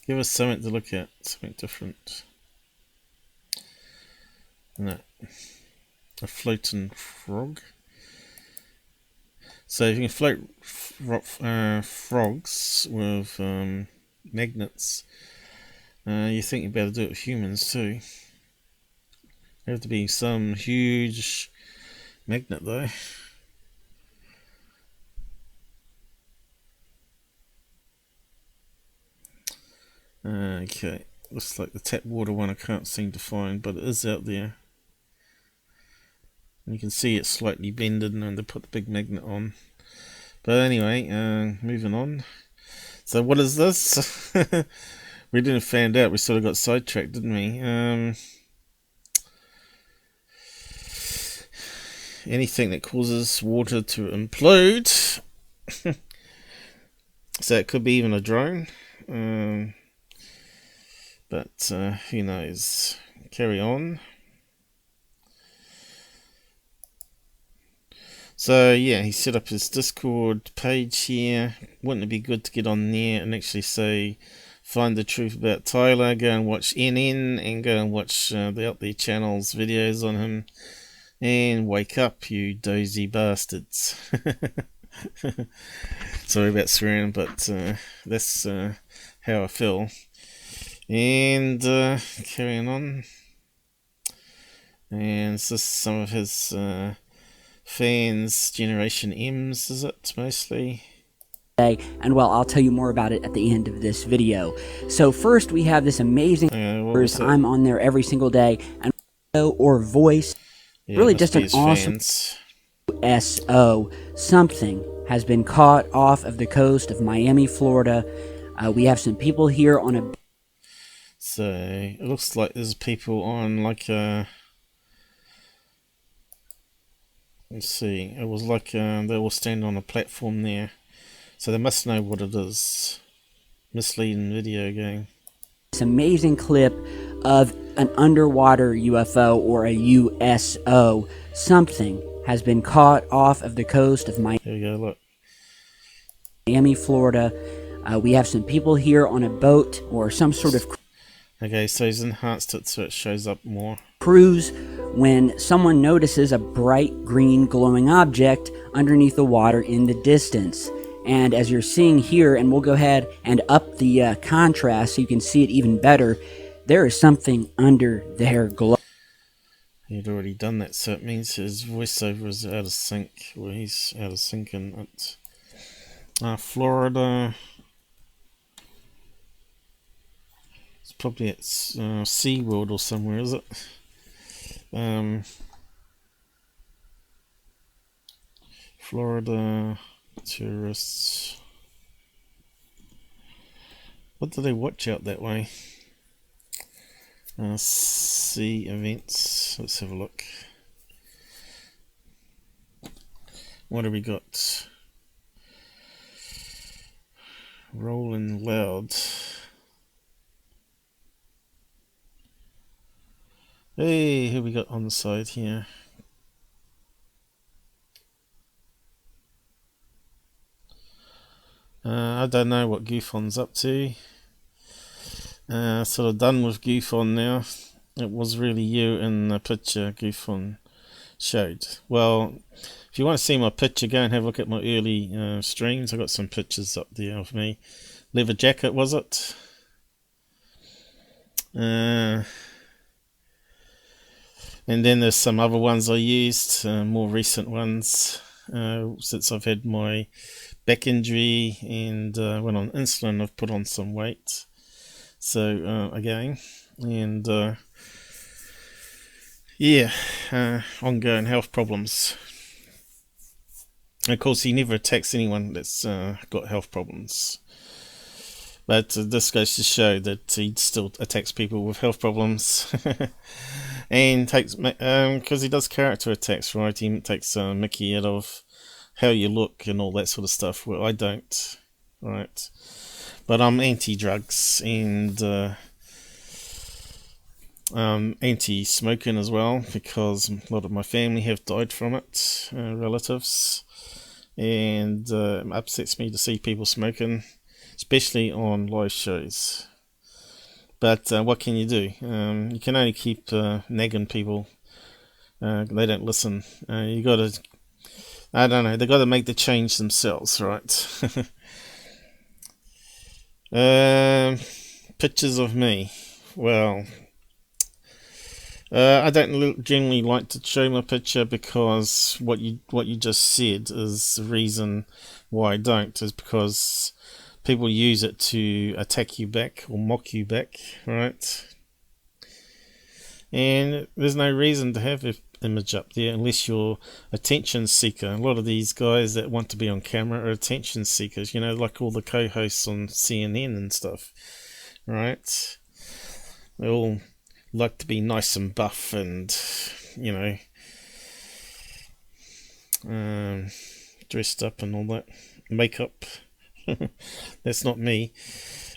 Give us something to look at. Something different. No. A floating frog. So if you can float frogs with magnets, you think you'd better do it with humans too. There have to be some huge magnet though. Okay, looks like the tap water one I can't seem to find, but it is out there. You can see it's slightly bended and they put the big magnet on. But anyway, moving on. So what is this? We didn't find out, we sort of got sidetracked, didn't we? Anything that causes water to implode. So it could be even a drone. But who knows? Carry on. So yeah, he set up his Discord page here. Wouldn't it be good to get on there and actually say, find the truth about Tyler, go and watch NN and go and watch the Out There channel's videos on him, and wake up, you dozy bastards. Sorry about swearing, but that's how I feel. And carrying on. And this is some of his fans, Generation M's, is it mostly? And well, I'll tell you more about it at the end of this video. So first we have this amazing I'm on there every single day, and or voice, yeah, really just an awesome SO. Something has been caught off of the coast of Miami, Florida. We have some people here on a. So it looks like there's people on like a. Let's see. It was like they all stand on a platform there. So they must know what it is. Misleading video game. This amazing clip of an underwater UFO or a USO. Something has been caught off of the coast of Miami. There you go, look. Miami, Florida. We have some people here on a boat or some sort of Okay, so he's enhanced it so it shows up more. Cruise when someone notices a bright green glowing object underneath the water in the distance. And as you're seeing here, and we'll go ahead and up the contrast so you can see it even better, there is something under there glowing. He'd already done that, so it means his voiceover is out of sync. Well, he's out of sync in it. Florida. It's probably at SeaWorld or somewhere, is it? Florida tourists. What do they watch out that way? Sea events. Let's have a look. What have we got? Rolling Loud. Hey, who we got on the side here? I don't know what GUFON's up to. Sort of done with GUFON now. It was really you in the picture GUFON showed. Well, if you want to see my picture, go and have a look at my early streams. I got some pictures up there of me. Leather jacket, was it? And then there's some other ones I used, more recent ones, since I've had my back injury and went on insulin. I've put on some weight. So again, and ongoing health problems. And of course, he never attacks anyone that's got health problems. But this goes to show that he still attacks people with health problems. And takes, because he does character attacks, right? He takes Mickey out of how you look and all that sort of stuff. Well, I don't, right? But I'm anti-drugs and anti-smoking as well, because a lot of my family have died from it, relatives. And it upsets me to see people smoking, especially on live shows. But what can you do? You can only keep nagging people. They don't listen. You got to, I don't know, they got to make the change themselves, right? Pictures of me. Well, I don't generally like to show my picture, because what you just said is the reason why I don't, is because people use it to attack you back or mock you back, right? And there's no reason to have an image up there unless you're attention seeker. A lot of these guys that want to be on camera are attention seekers, you know, like all the co-hosts on CNN and stuff, right? They all like to be nice and buff and, you know, dressed up and all that. Makeup. That's not me.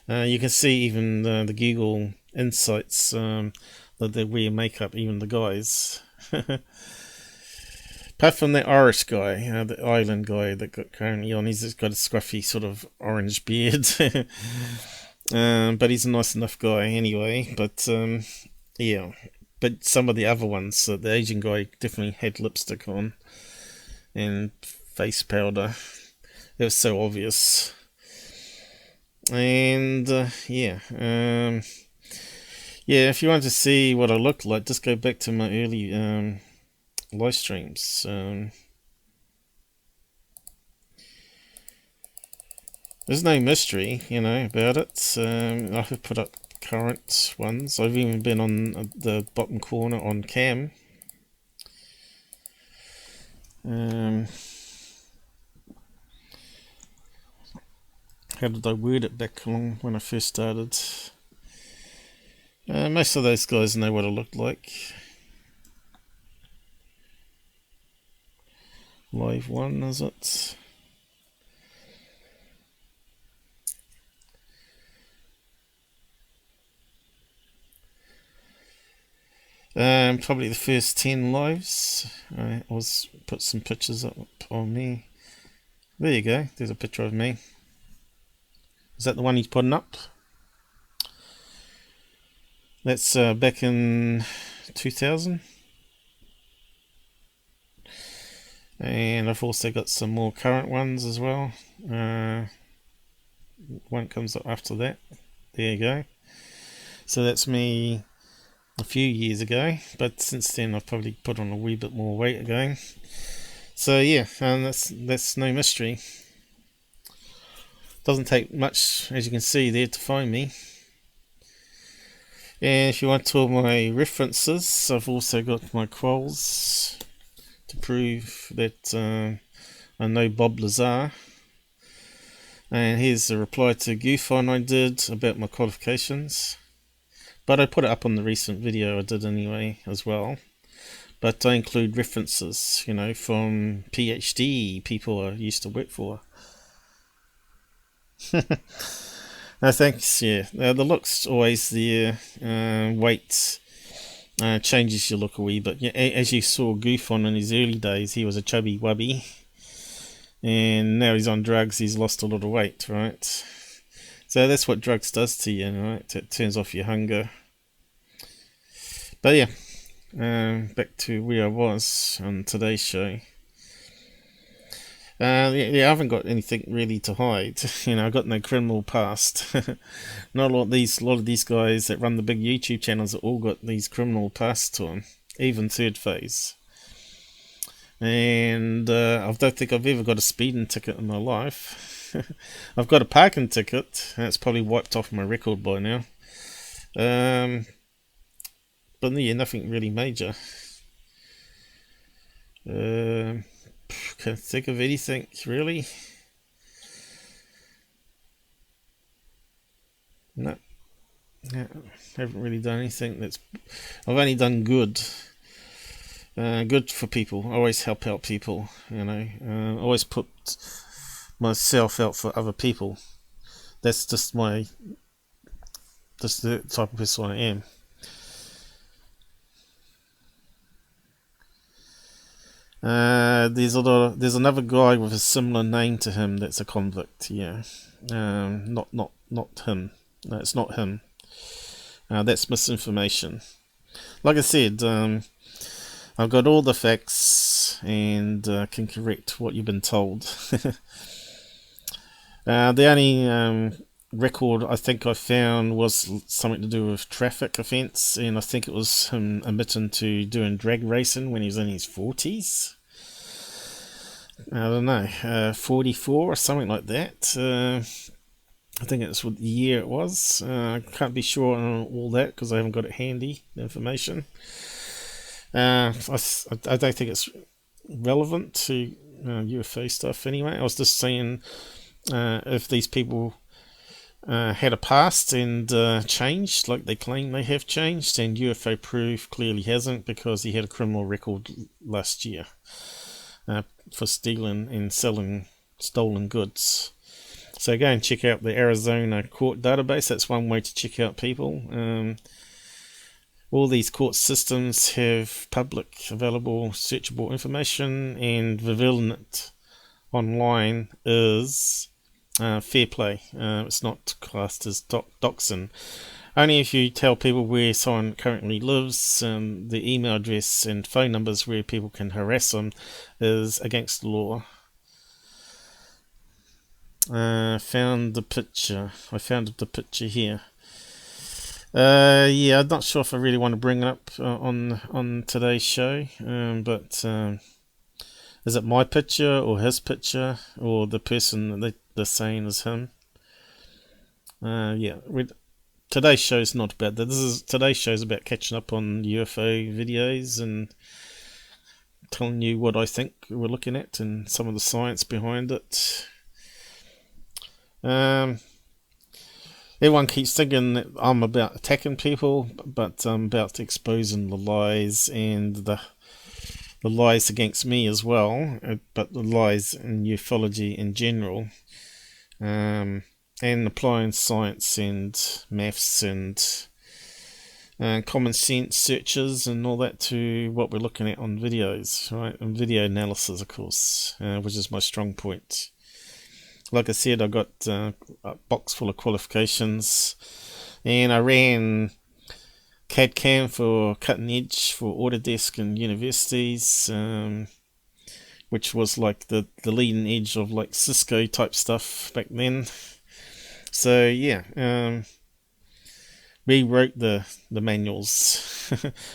You can see even the Google Insights that they wear makeup, even the guys. Apart from that Irish guy, the island guy that got currently on, he's got a scruffy sort of orange beard. But he's a nice enough guy anyway. But yeah, but some of the other ones, the Asian guy definitely had lipstick on and face powder. It was so obvious. And yeah, if you want to see what I looked like, just go back to my early live streams. There's no mystery, you know, about it. I have put up current ones. I've even been on the bottom corner on cam. How did I word it back along when I first started? Most of those guys know what I looked like. Live 1, is it? Probably the first 10 lives. I was put some pictures up on me. There you go. There's a picture of me. Is that the one he's putting up? That's back in 2000. And I've also got some more current ones as well. One comes up after that. There you go. So that's me a few years ago, but since then I've probably put on a wee bit more weight again. So yeah, and that's no mystery. Doesn't take much, as you can see there, to find me. And if you want all my references, I've also got my quals to prove that I know Bob Lazar. And here's a reply to GUFON I did about my qualifications. But I put it up on the recent video I did anyway as well. But I include references, you know, from PhD people I used to work for. No thanks, yeah. The look's always there. Weight changes your look a wee bit. Yeah, as you saw GUFON in his early days, he was a chubby wubby. And now he's on drugs, he's lost a lot of weight, right? So that's what drugs does to you, right? It turns off your hunger. But yeah, back to where I was on today's show. Yeah, I haven't got anything really to hide. You know, I've got no criminal past. Not a lot of these guys that run the big YouTube channels have all got these criminal pasts to them, even third phase. And I don't think I've ever got a speeding ticket in my life. I've got a parking ticket. That's probably wiped off my record by now. But yeah, nothing really major. Can't think of anything really. No, haven't really done anything that's. I've only done good. Good for people. Always help out people. You know, always put myself out for other people. That's just the type of person I am. There's another guy with a similar name to him that's a convict. Yeah, not him. No, it's not him. That's misinformation. Like I said, I've got all the facts and can correct what you've been told. The only record I think I found was something to do with traffic offence, and I think it was him admitting to doing drag racing when he was in his 40s. I don't know, 44 or something like that. I think it's what the year it was. I can't be sure on all that because I haven't got it handy, the information. I don't think it's relevant to UFO stuff anyway. I was just saying if these people had a past and changed like they claim they have changed, and UFO proof clearly hasn't, because he had a criminal record last year for stealing and selling stolen goods. So go and check out the Arizona court database. That's one way to check out people. All these court systems have public, available, searchable information, and revealing it online is fair play. It's not classed as doxing. Only if you tell people where someone currently lives, the email address and phone numbers where people can harass them is against the law. Found the picture. I found the picture here. Yeah, I'm not sure if I really want to bring it up on today's show, but is it my picture or his picture or the person that they're saying is him? Yeah, today's show is not about that. Today's show is about catching up on UFO videos and telling you what I think we're looking at and some of the science behind it. Everyone keeps thinking that I'm about attacking people, but I'm about exposing the lies and the lies against me as well, but the lies in ufology in general, and applying science and maths and common sense searches and all that to what we're looking at on videos, right? And video analysis, of course, which is my strong point. like I said, I got a box full of qualifications, and I ran CAD/CAM for cutting edge for Autodesk and universities, which was like the leading edge of like Cisco type stuff back then. So yeah, we wrote the manuals.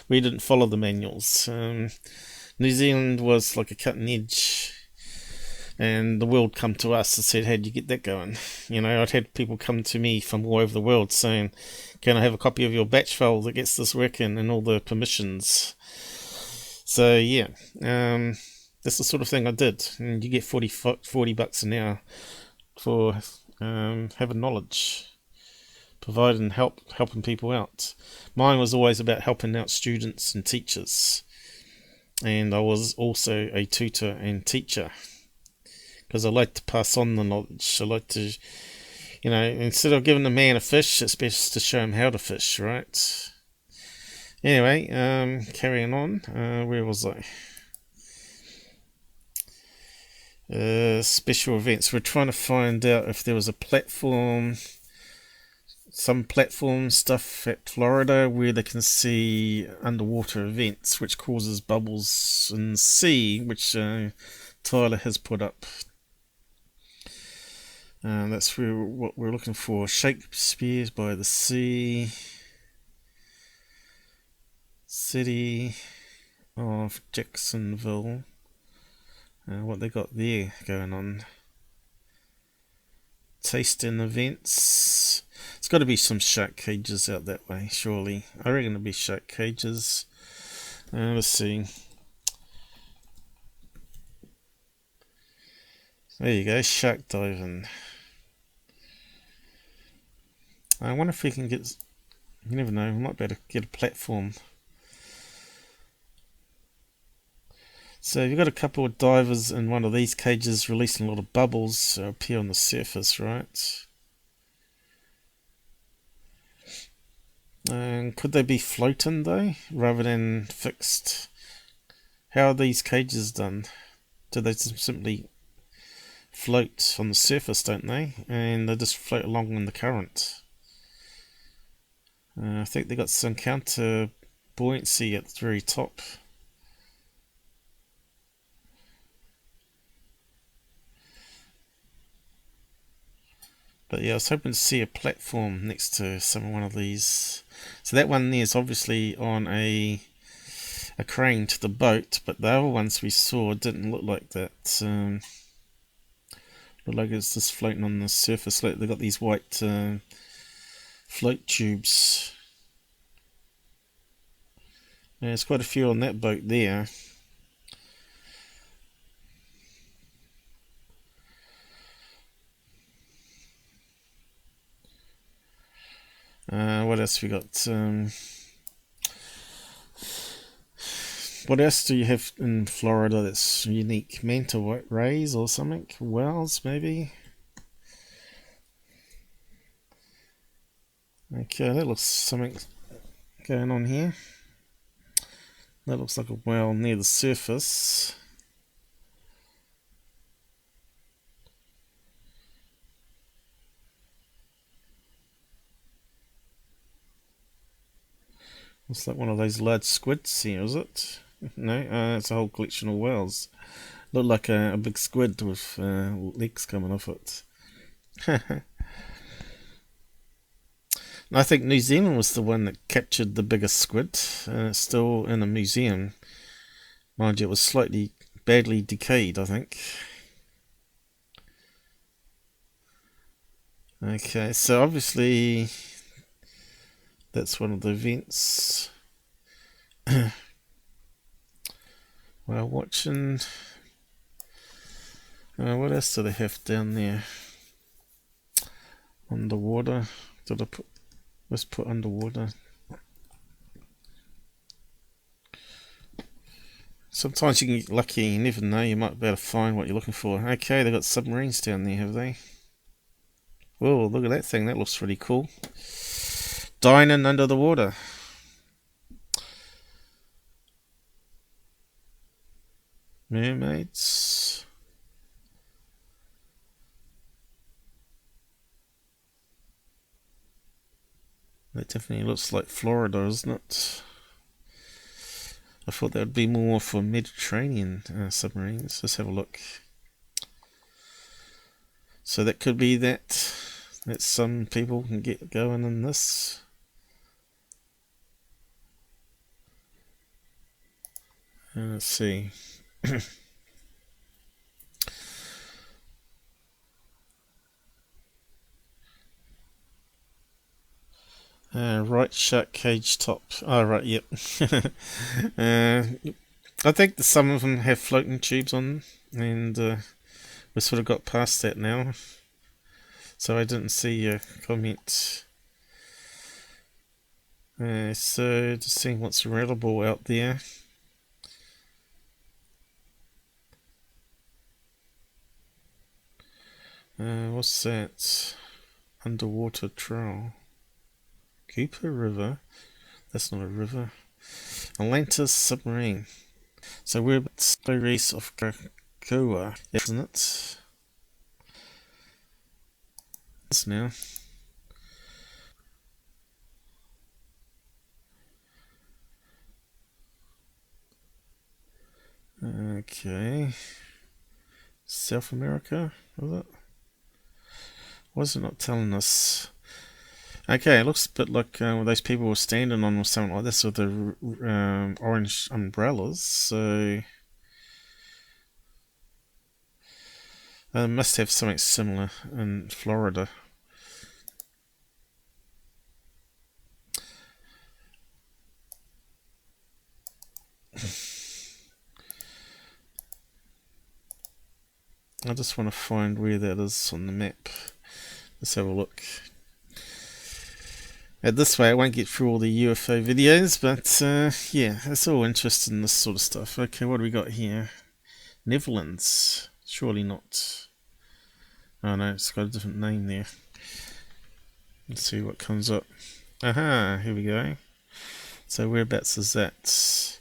We didn't follow the manuals. New Zealand was like a cutting edge, and the world come to us and said, how'd you get that going? You know, I'd had people come to me from all over the world saying, can I have a copy of your batch file that gets this working and all the permissions? So yeah, that's the sort of thing I did. And you get 40 bucks an hour for having knowledge, providing helping people out. Mine was always about helping out students and teachers. And I was also a tutor and teacher, because I like to pass on the knowledge. I like to, you know, instead of giving a man a fish, it's best to show him how to fish, right? Anyway, carrying on. Where was I? Special events. We're trying to find out if there was a platform, some platform stuff at Florida where they can see underwater events, which causes bubbles in the sea, which Tyler has put up. That's what we're looking for. Shakespeare's by the Sea, city of Jacksonville. What they got there going on? Tasting events. It's got to be some shark cages out that way, surely. I reckon it'll be shark cages. Let's see. There you go, shark diving. I wonder if we can get... You never know, we might be able to get a platform. So you've got a couple of divers in one of these cages releasing a lot of bubbles up here on the surface, right? And could they be floating though, rather than fixed? How are these cages done? Do they simply float on the surface, don't they? And they just float along in the current. I think they got some counter buoyancy at the very top. But yeah, I was hoping to see a platform next to one of these. So that one there is obviously on a crane to the boat, but the other ones we saw didn't look like that. Looked like it's just floating on the surface. Look, they've got these white float tubes. Yeah, there's quite a few on that boat there. What else we got? What else do you have in Florida that's unique? Manta rays or something? Wells, maybe? Okay, that looks something going on here. That looks like a well near the surface. Looks like one of those large squids here, is it? No, it's a whole collection of whales. Look like a big squid with legs coming off it. I think New Zealand was the one that captured the biggest squid. It's still in a museum. Mind you, it was slightly badly decayed, I think. Okay, so obviously that's one of the events. While watching, what else do they have down there? Underwater. Did I put? Let's put underwater. Sometimes you can get lucky. You never know. You might be able to find what you're looking for. Okay, they've got submarines down there, have they? Whoa! Look at that thing. That looks really cool. Dining under the water. Mermaids. That definitely looks like Florida, doesn't it? I thought that would be more for Mediterranean submarines. Let's have a look. So that could be that some people can get going in this. Let's see. Right shark cage top. Oh, right, yep. I think some of them have floating tubes on them, and we sort of got past that now. So I didn't see your comment. So just seeing what's available out there. What's that? Underwater trail. Cooper River. That's not a river. Atlantis submarine. So we're at the race of Krakoa, isn't it? This now. Okay. South America, was it? Why is it not telling us? Okay, it looks a bit like those people were standing on or something like this with the orange umbrellas, so they must have something similar in Florida. I just want to find where that is on the map. Let's have a look. This way I won't get through all the UFO videos, but yeah, it's all interested in this sort of stuff. Okay, what do we got here? Netherlands. Surely not. Oh no, it's got a different name there. Let's see what comes up. Aha, here we go. So whereabouts is that?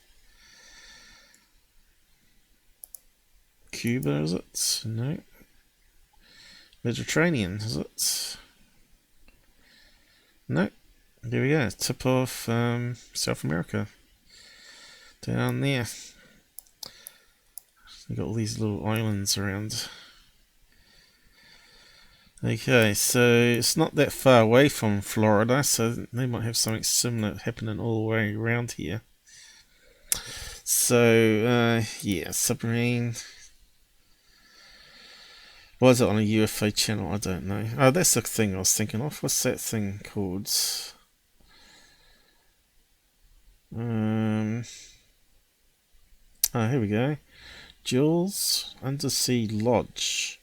Cuba, is it? No. Mediterranean, is it? No. There we go. Tip of South America. Down there. We've got all these little islands around. Okay, so it's not that far away from Florida, so they might have something similar happening all the way around here. So, yeah, submarine. Was it on a UFO channel? I don't know. Oh, that's the thing I was thinking of. What's that thing called? Oh, here we go. Jules Undersea Lodge.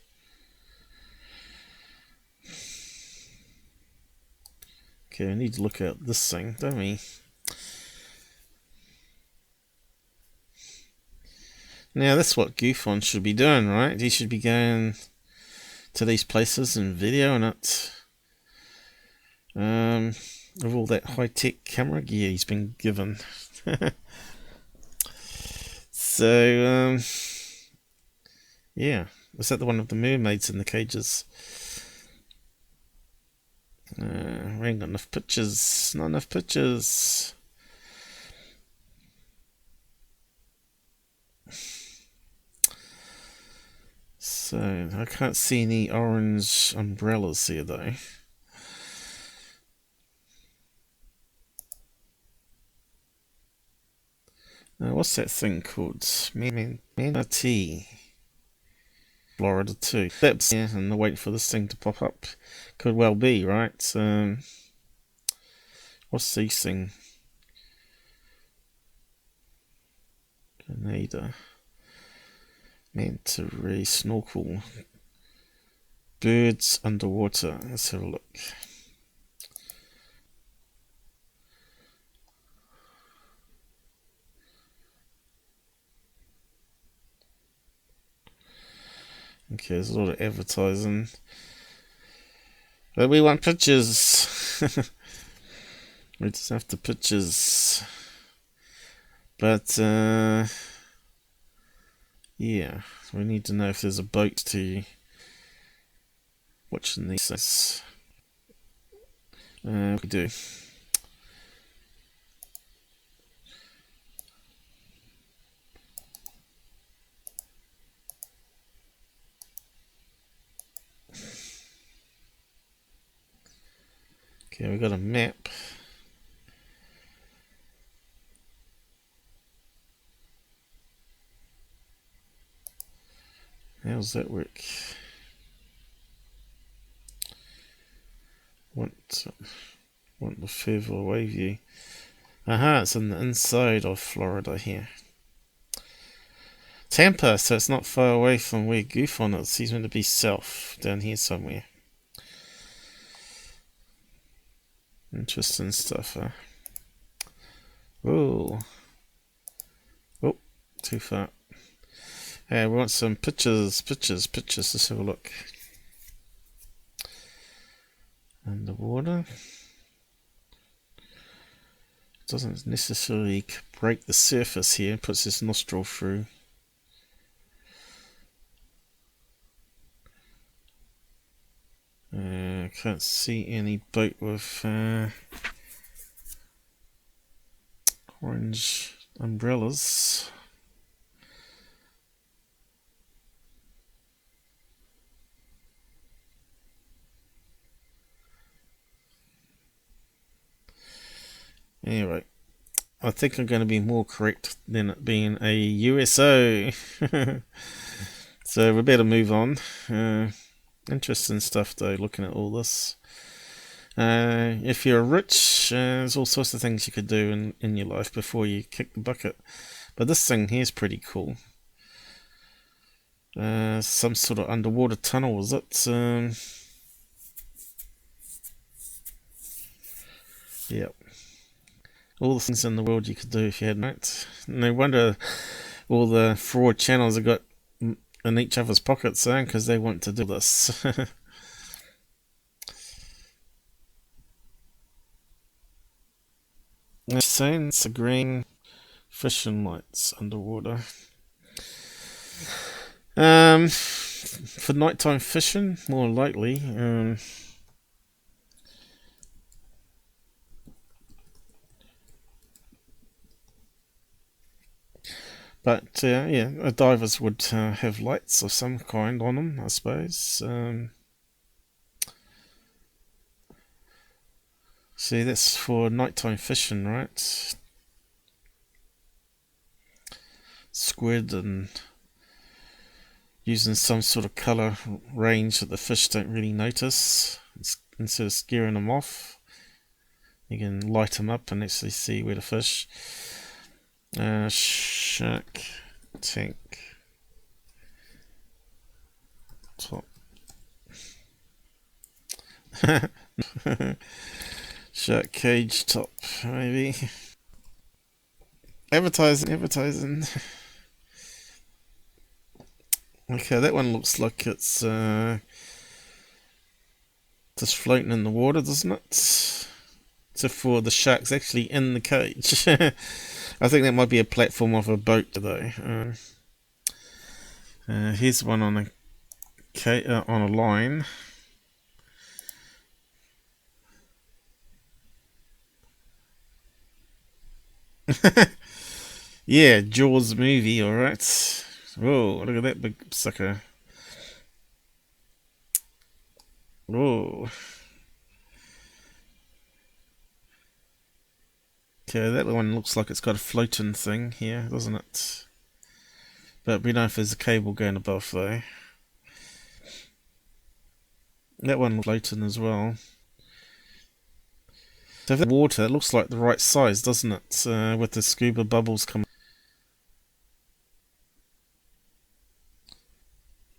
Okay, I need to look at this thing, don't we? Now, that's what GUFON should be doing, right? He should be going to these places and videoing it. With all that high-tech camera gear he's been given. So, yeah. Was that the one of the mermaids in the cages? We ain't got enough pictures. Not enough pictures. So, I can't see any orange umbrellas here though. What's that thing called? Manatee. Florida too. That's yeah, and they're waiting for this thing to pop up. Could well be, right? What's this thing? Grenada. Manta ray snorkel. Birds underwater. Let's have a look. Okay, there's a lot of advertising. But we want pictures. We just have the pictures. But, yeah. We need to know if there's a boat to watching these things. We do. Okay, we got a map. How does that work? Want the further away view. Aha, it's on the inside of Florida here. Tampa, so it's not far away from where GUFON is. He's meant to be south, down here somewhere. Interesting stuff, huh? Oh, too far. Hey, we want some pictures. Let's have a look. Underwater. Doesn't necessarily break the surface here. Puts his nostril through. Can't see any boat with orange umbrellas. Anyway, I think I'm going to be more correct than it being a USO. So we better move on. Interesting stuff though, looking at all this. If you're rich, there's all sorts of things you could do in your life before you kick the bucket. But this thing here is pretty cool. Some sort of underwater tunnel, is it? Yep. All the things in the world you could do if you had mates. No wonder all the fraud channels have got in each other's pockets, because they want to do this. Saying it's a green fishing lights underwater. For nighttime fishing, more likely. But yeah, divers would have lights of some kind on them, I suppose. See, that's for nighttime fishing, right? Squid and using some sort of colour range that the fish don't really notice. Instead of scaring them off, you can light them up and actually see where to fish. Shark tank top. Shark cage top, maybe. Advertising. Okay, that one looks like it's just floating in the water, doesn't it? Except for the shark's actually in the cage. I think that might be a platform of a boat, though. Here's one on a line. Yeah, Jaws movie, alright. Whoa, look at that big sucker. Whoa. Okay, that one looks like it's got a floating thing here, doesn't it? But we don't know if there's a cable going above though. That one floating as well. So if the water, it looks like the right size, doesn't it? With the scuba bubbles coming.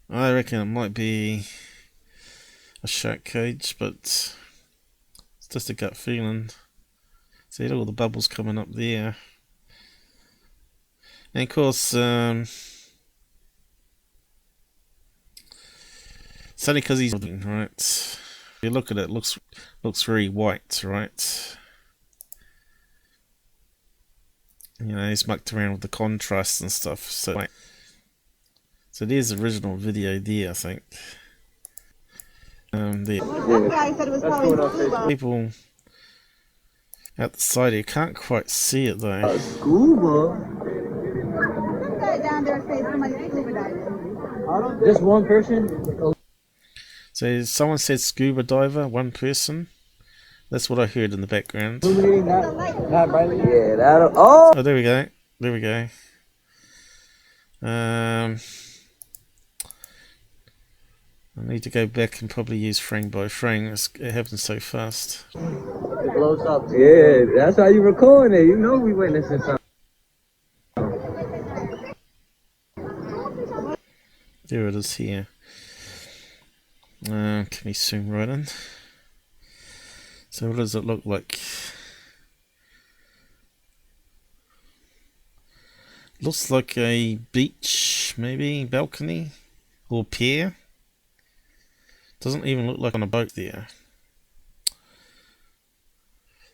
I reckon it might be a shark cage, but it's just a gut feeling. See all the bubbles coming up there. And of course, it's only because he's right. If you look at it, looks very white, right? You know, he's mucked around with the contrast and stuff. So there's the original video there, I think. People out the side here can't quite see it though. Scuba? Just one person? So someone said scuba diver, one person. That's what I heard in the background. Not brightly. Yeah, that'll. Oh! Oh, there we go. There we go. I need to go back and probably use frame by frame. It happens so fast. It blows up. Yeah, that's how you recording it. You know we witnessing something. There it is here. Can we zoom right in? So what does it look like? Looks like a beach, maybe balcony or pier. Doesn't even look like on a boat there.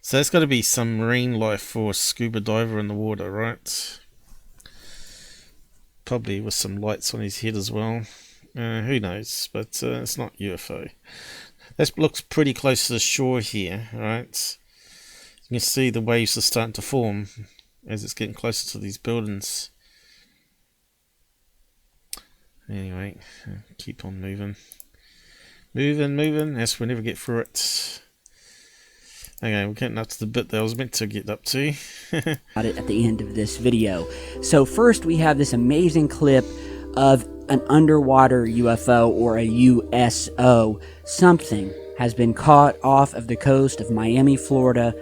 So it's got to be some marine life for a scuba diver in the water, right? Probably with some lights on his head as well. Who knows? But it's not UFO. That looks pretty close to the shore here, right? You can see the waves are starting to form as it's getting closer to these buildings. Anyway, keep on moving. Moving. Yes, we'll never get through it. Okay, we're getting up to the bit that I was meant to get up to. About it at the end of this video. So first we have this amazing clip of an underwater UFO or a USO. Something has been caught off of the coast of Miami, Florida.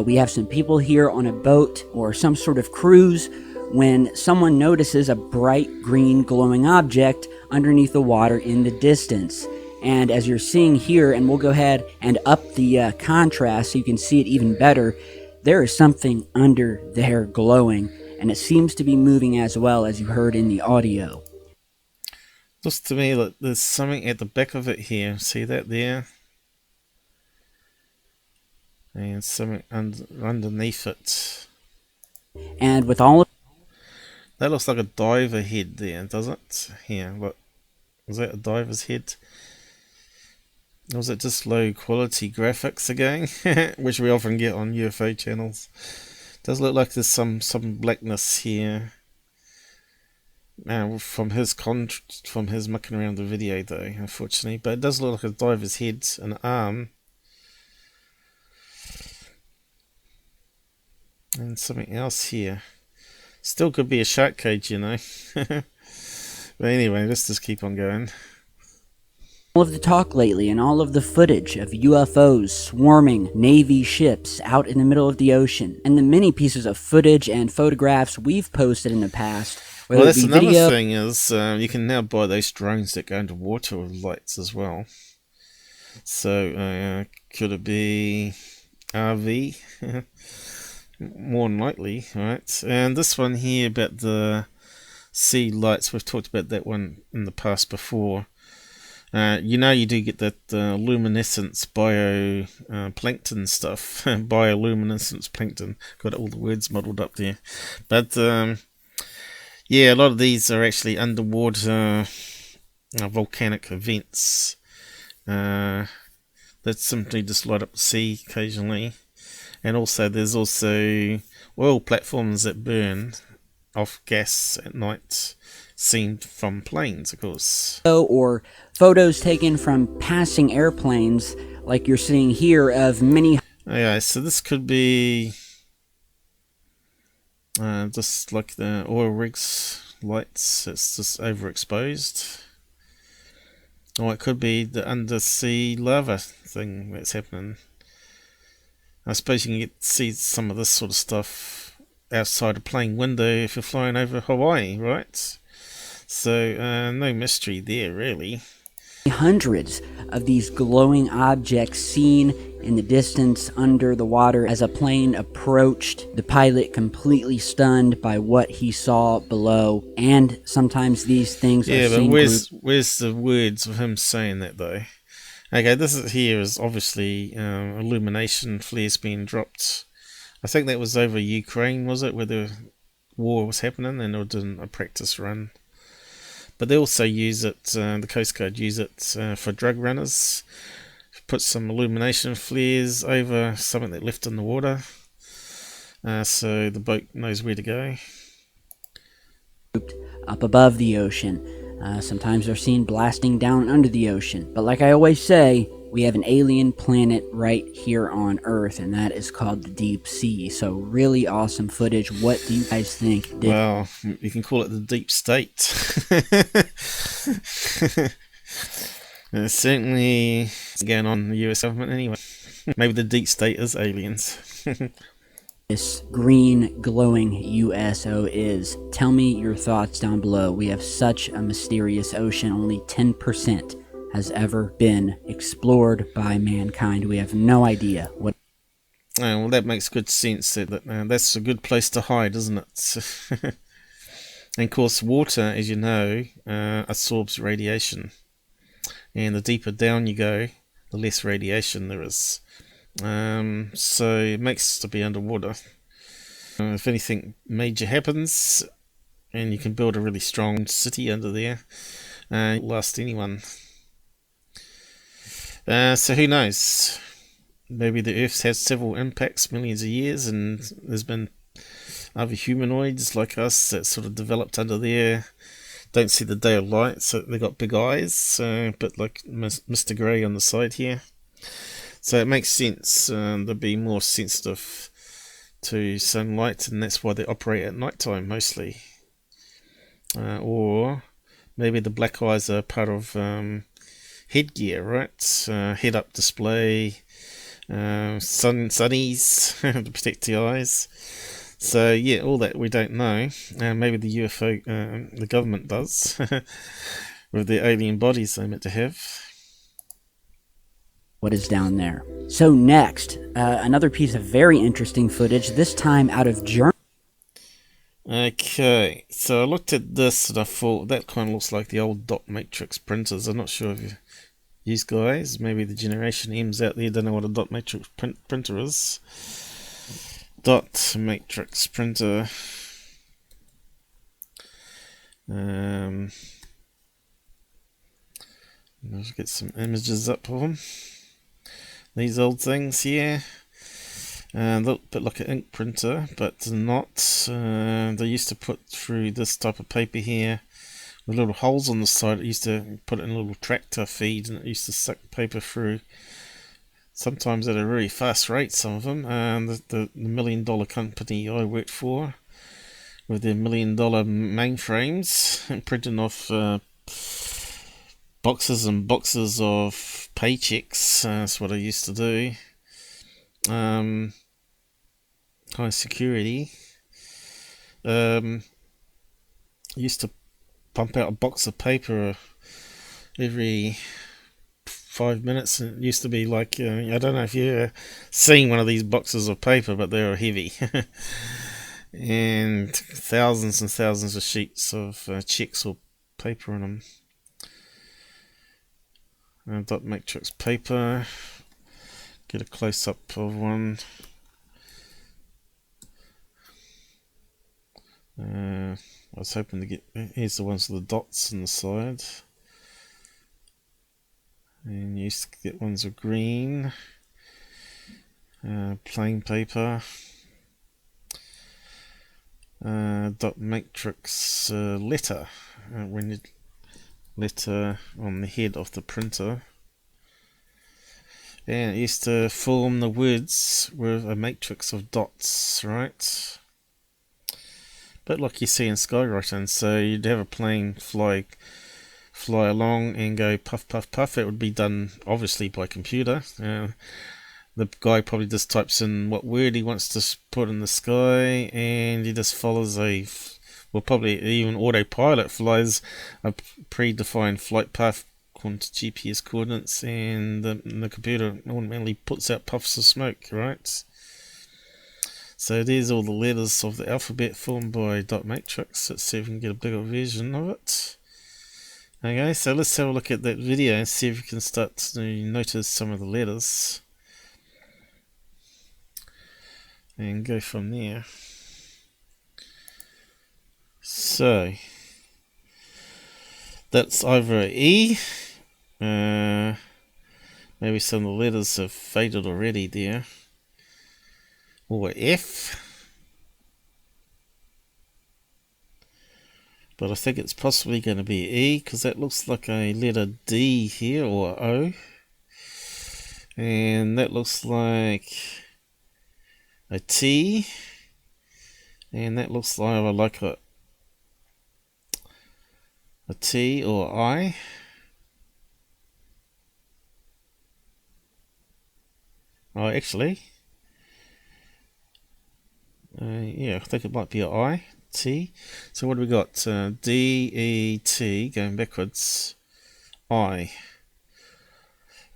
We have some people here on a boat or some sort of cruise when someone notices a bright green glowing object underneath the water in the distance. And as you're seeing here, and we'll go ahead and up the contrast so you can see it even better, there is something under there glowing, and it seems to be moving as well, as you heard in the audio. Looks to me like there's something at the back of it here. See that there? And something underneath it. And with all of that looks like a diver head there, does it? Here, look. Is that a diver's head? Or was it just low quality graphics again? Which we often get on UFO channels. Does look like there's some blackness here. From his mucking around the video though, unfortunately. But it does look like a diver's head, an arm. And something else here. Still could be a shark cage, you know. But anyway, let's just keep on going. All of the talk lately and all of the footage of UFOs swarming Navy ships out in the middle of the ocean, and the many pieces of footage and photographs we've posted in the past. Well, that's another thing is you can now buy those drones that go into water with lights as well. So could it be RV? More than likely, right? And this one here about the sea lights, we've talked about that one in the past before. You know, you do get that luminescence plankton stuff. Bioluminescence plankton. Got all the words muddled up there. But yeah, a lot of these are actually underwater volcanic events that simply just light up the sea occasionally. And also there's also oil platforms that burn off gas at night, seen from planes, of course. Or photos taken from passing airplanes, like you're seeing here, of many. Okay, so this could be just like the oil rigs lights. It's just overexposed. Or it could be the undersea lava thing that's happening. I suppose you can see some of this sort of stuff outside a plane window if you're flying over Hawaii, right? So no mystery there, really. Hundreds of these glowing objects seen in the distance under the water as a plane approached, the pilot completely stunned by what he saw below. And sometimes these things are seen. Yeah, but where's the words of him saying that though? Okay, this is obviously illumination flares being dropped. I think that was over Ukraine, was it, where the war was happening and they were doing a practice run. But they also use it, the Coast Guard use it for drug runners. Put some illumination flares over something that left in the water, so the boat knows where to go. Up above the ocean. Sometimes they're seen blasting down under the ocean. But like I always say, we have an alien planet right here on Earth, and that is called the deep sea. So really awesome footage. What do you guys think? Well, you can call it the deep state. Certainly going on in the US government anyway. Maybe the deep state is aliens. This green glowing USO is. Tell me your thoughts down below. We have such a mysterious ocean. Only 10% has ever been explored by mankind. We have no idea what. Well, that makes good sense. That's a good place to hide, isn't it? And of course, water, as you know, absorbs radiation. And the deeper down you go, the less radiation there is. So it makes to be underwater. If anything major happens, and you can build a really strong city under there, it won't last anyone. So who knows? Maybe the Earth's had several impacts millions of years, and there's been other humanoids like us that sort of developed under there. Don't see the day of light, so they got big eyes, but like Mr. Grey on the side here. So it makes sense. They'll be more sensitive to sunlight, and that's why they operate at night time mostly. Or maybe the black eyes are part of headgear, right? Head-up display, sunnies to protect the eyes. So yeah, all that we don't know. Maybe the UFO, the government does, with the alien bodies they meant to have. What is down there? So next, another piece of very interesting footage. This time out of Germany. Okay, so I looked at this and I thought that kind of looks like the old dot matrix printers. I'm not sure if you guys, maybe the Generation M's out there don't know what a dot matrix printer is. Dot matrix printer. Let's get some images up of them. These old things here. Look a bit like an ink printer, but not. They used to put through this type of paper here with little holes on the side. It used to put it in a little tractor feed, and it used to suck paper through. Sometimes at a really fast rate, some of them. The $1 million company I worked for, with their $1 million mainframes, and printing off boxes and boxes of paychecks. That's what I used to do. High security. Used to pump out a box of paper every 5 minutes. It used to be like, I don't know if you've seen one of these boxes of paper, but they were heavy. And thousands and thousands of sheets of checks or paper on them. Dot matrix paper. Get a close-up of one. I was hoping to get, here's the ones with the dots on the side. And you used to get ones with green. Plain paper. Dot matrix letter. When you letter on the head of the printer. And it used to form the words with a matrix of dots, right? But like you see in skywriting, so you'd have a plane fly along and go puff puff puff. It would be done obviously by computer. The guy probably just types in what word he wants to put in the sky, and he just follows well, probably even autopilot flies a predefined flight path according to GPS coordinates, and the computer automatically puts out puffs of smoke, right? So there's all the letters of the alphabet formed by dot matrix. Let's see if we can get a bigger version of it. Okay, so let's have a look at that video and see if we can start to notice some of the letters. And go from there. So that's either an E. Maybe some of the letters have faded already there. Or F. But I think it's possibly going to be E, because that looks like a letter D here, or O. And that looks like a T. And that looks like a T or I. Oh, actually, yeah, I think it might be a I, T. So what do we got? D, E, T, going backwards, I.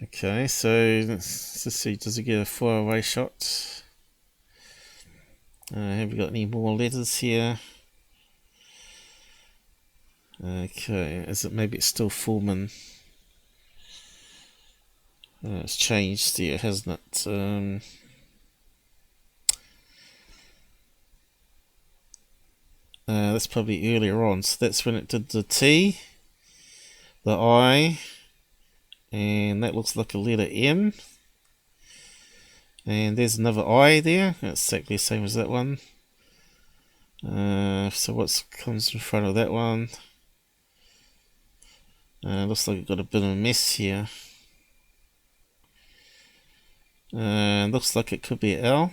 Okay, so let's see, does it get a far away shot? Have we got any more letters here? Okay, maybe it's still forming? It's changed here, hasn't it? That's probably earlier on, so that's when it did the T, the I, and that looks like a letter M, and there's another I there. That's exactly the same as that one. So what comes in front of that one? Looks like it got a bit of a mess here. Looks like it could be L.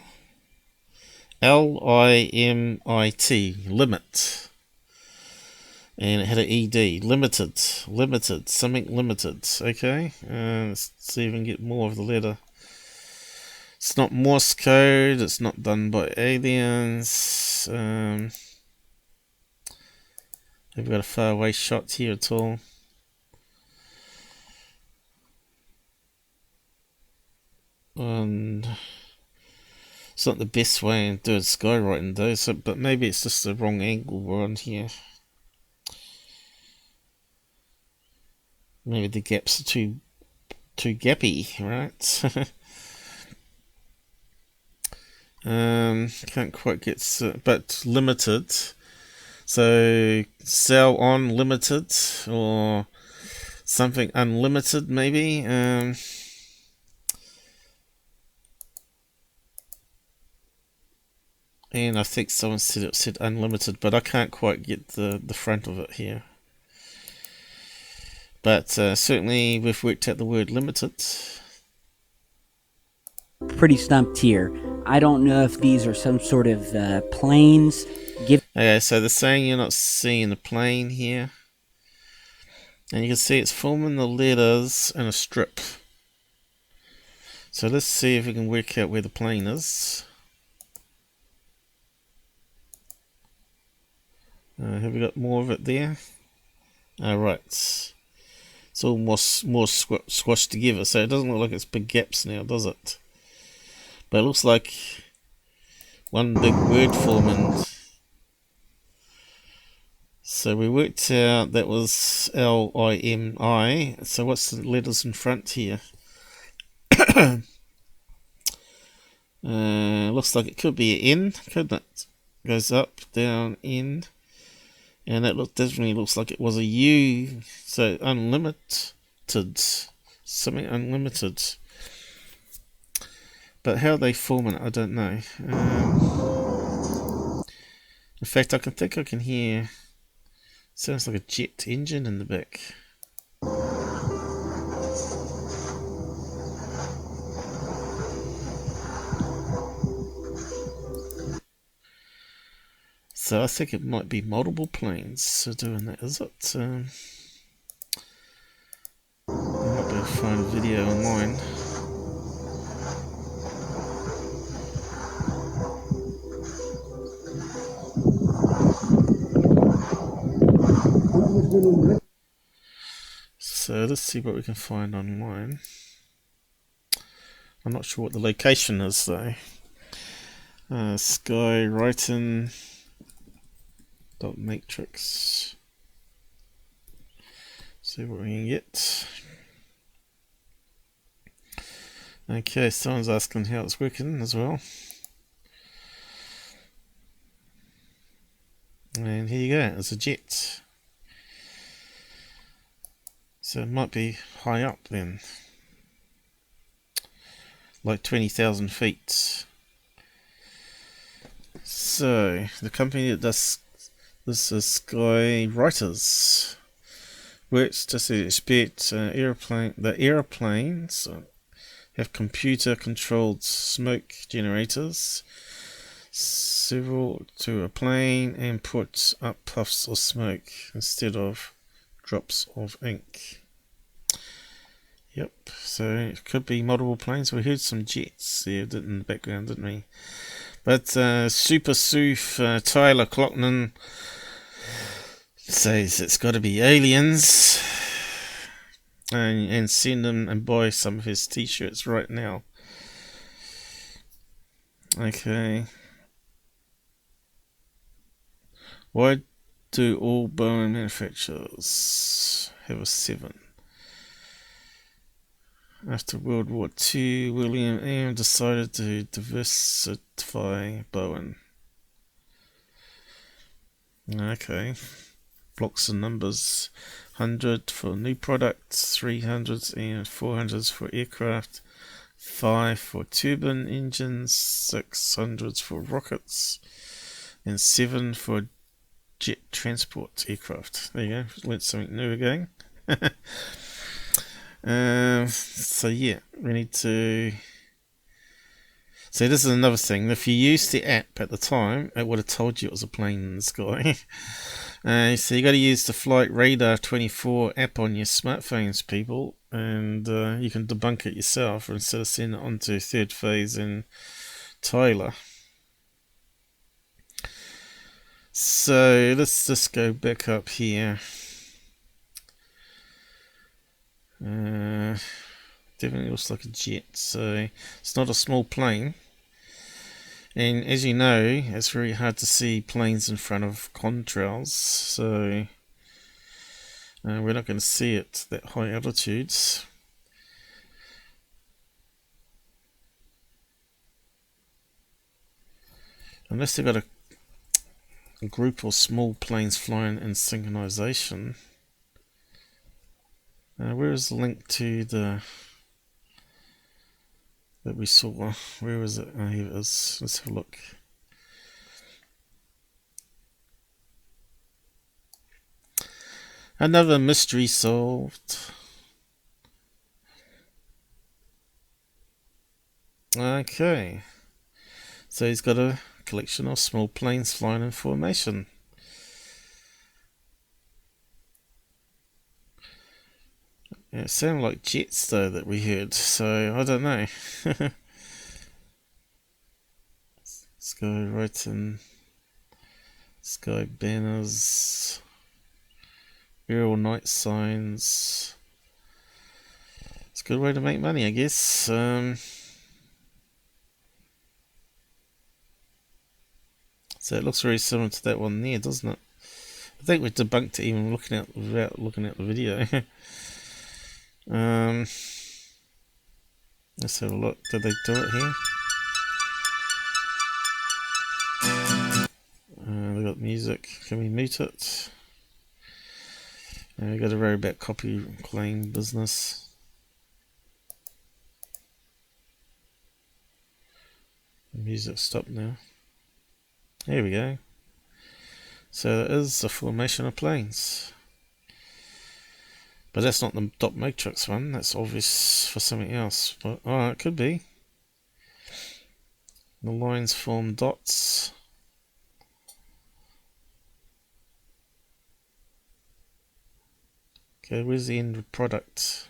L-I-M-I-T, limit. And it had an ED, limited, something limited. Okay, let's see if we can get more of the letter. It's not Morse code, it's not done by aliens. Have we got a far away shot here at all? And it's not the best way to do skywriting though, but maybe it's just the wrong angle we're on here. Maybe the gaps are too gappy, right? Can't quite get, but limited. So sell on limited, or something unlimited maybe. And I think someone said unlimited, but I can't quite get the front of it here. But certainly we've worked out the word limited. Pretty stumped here. I don't know if these are some sort of planes. Okay, so they're saying you're not seeing the plane here. And you can see it's forming the letters in a strip. So let's see if we can work out where the plane is. Have we got more of it there? Right. It's all more squashed together, so it doesn't look like it's big gaps now, does it? But it looks like one big word forming. So we worked out that was L-I-M-I. So what's the letters in front here? Looks like it could be an N, couldn't it? Goes up, down, N. And that definitely looks like it was a U. So unlimited. Something unlimited. But how they form it, I don't know. In fact, I can hear... Sounds like a jet engine in the back. So I think it might be multiple planes doing that, is it? I might be able to find a video online. So let's see what we can find online. I'm not sure what the location is though. Skywriting .matrix. See what we can get. Okay, someone's asking how it's working as well. And here you go, it's a jet. So it might be high up then. Like 20,000 feet. So, the company that does This is Sky Writers. Works just as you expect. The airplanes have computer-controlled smoke generators, several to a plane, and put up puffs of smoke instead of drops of ink. Yep, so it could be multiple planes. We heard some jets there in the background, didn't we? But Super Soof Tyler Glockner says it's got to be aliens, and send him and buy some of his t-shirts right now. Okay. Why do all Boeing manufacturers have a 7? After World War II, William M. decided to diversify Boeing. Okay. Blocks and numbers. 100 for new products, 300s and 400s for aircraft, 5 for turbine engines, 600s for rockets, and 7 for jet transport aircraft. There you go. Learned something new again. So yeah, we need to. So this is another thing. If you used the app at the time, it would have told you it was a plane in the sky. So you got to use the Flight Radar 24 app on your smartphones, people, and you can debunk it yourself instead of sending it on to Third Phase and Tyler. So let's just go back up here. Definitely looks like a jet, so it's not a small plane. And as you know, it's very hard to see planes in front of contrails, so we're not going to see it at high altitudes. Unless they've got a group of small planes flying in synchronization. Where is the link to the that we saw? Where is it? Oh, here it is. Let's have a look. Another mystery solved. Okay. So he's got a collection of small planes flying in formation. Yeah, it sounded like jets though that we heard, so I don't know. Let's go right in. Sky banners, aerial night signs. It's a good way to make money, I guess. So it looks very similar to that one there, doesn't it? I think we debunked it even without looking at the video. Let's have a look. Did they do it here? They got music. Can we mute it? We got to worry about copy claim business. The music stopped now. There we go. So it is a formation of planes. But that's not the dot matrix one. That's obvious for something else. But oh, it could be. The lines form dots. Okay, where's the end product?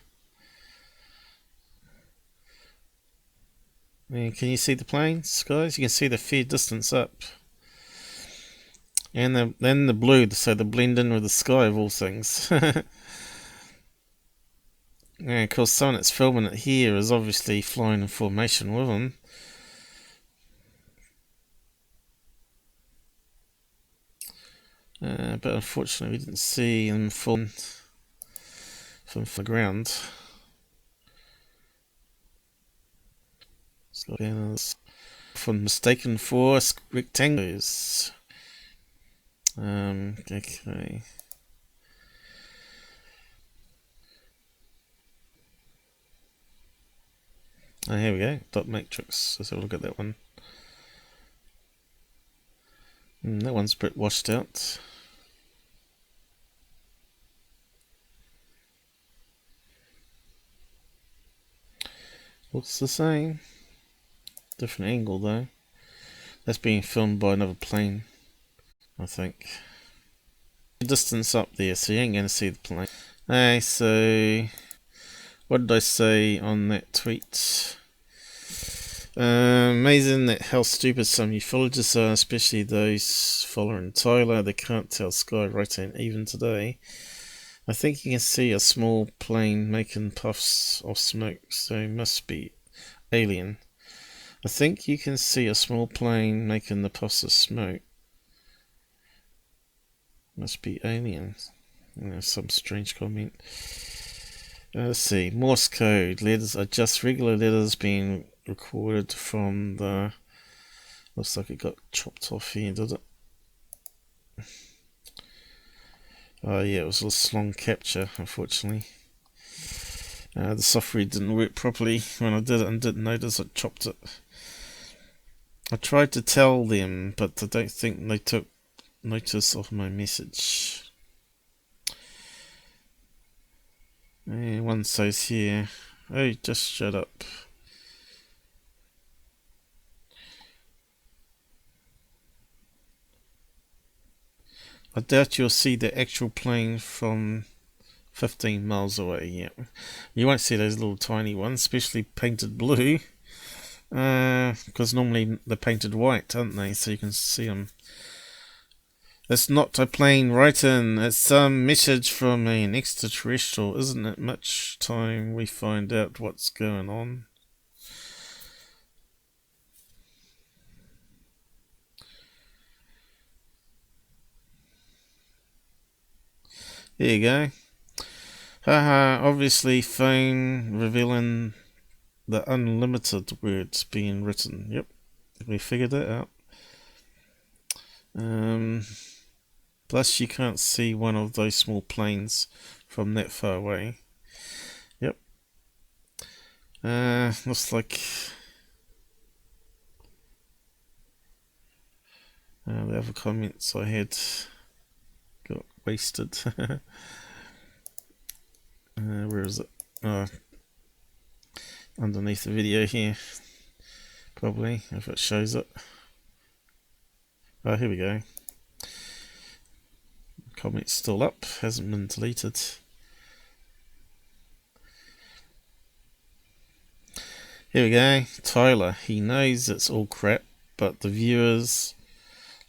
And can you see the planes, guys? You can see the fair distance up. And then the blue, so they blend in with the sky of all things. Yeah, of course, someone that's filming it here is obviously flying in formation with them. But unfortunately, we didn't see them from the ground. Banners from mistaken for rectangles. Okay. Oh, here we go. Dot matrix. Let's have a look at that one. That one's a bit washed out. Looks the same. Different angle though. That's being filmed by another plane, I think. Distance up there, so you ain't gonna see the plane. Hey, so what did I say on that tweet? Amazing that how stupid some ufologists are, especially those following Tyler. They can't tell sky right and even today. I think you can see a small plane making puffs of smoke, so it must be alien. I think you can see a small plane making the puffs of smoke. Must be aliens. Some strange comment. Let's see. Morse code. Letters are just regular letters being recorded from the... Looks like it got chopped off here, did it? Oh yeah, it was a slong capture, unfortunately. The software didn't work properly when I did it and didn't notice I chopped it. I tried to tell them, but I don't think they took notice of my message. One says here, oh, just shut up. I doubt you'll see the actual plane from 15 miles away. Yeah, you won't see those little tiny ones, especially painted blue, because normally they're painted white, aren't they? So you can see them. It's not a plane writing, it's some message from an extraterrestrial. Isn't it much time we find out what's going on? There you go. Haha, obviously phone revealing the unlimited words being written. Yep, we figured that out. Plus you can't see one of those small planes from that far away. Yep. Looks like the other comments I had got wasted. Where is it? Underneath the video here, probably, if it shows it. Oh, here we go. Comment's still up, hasn't been deleted. Here we go. Tyler, he knows it's all crap, but the viewers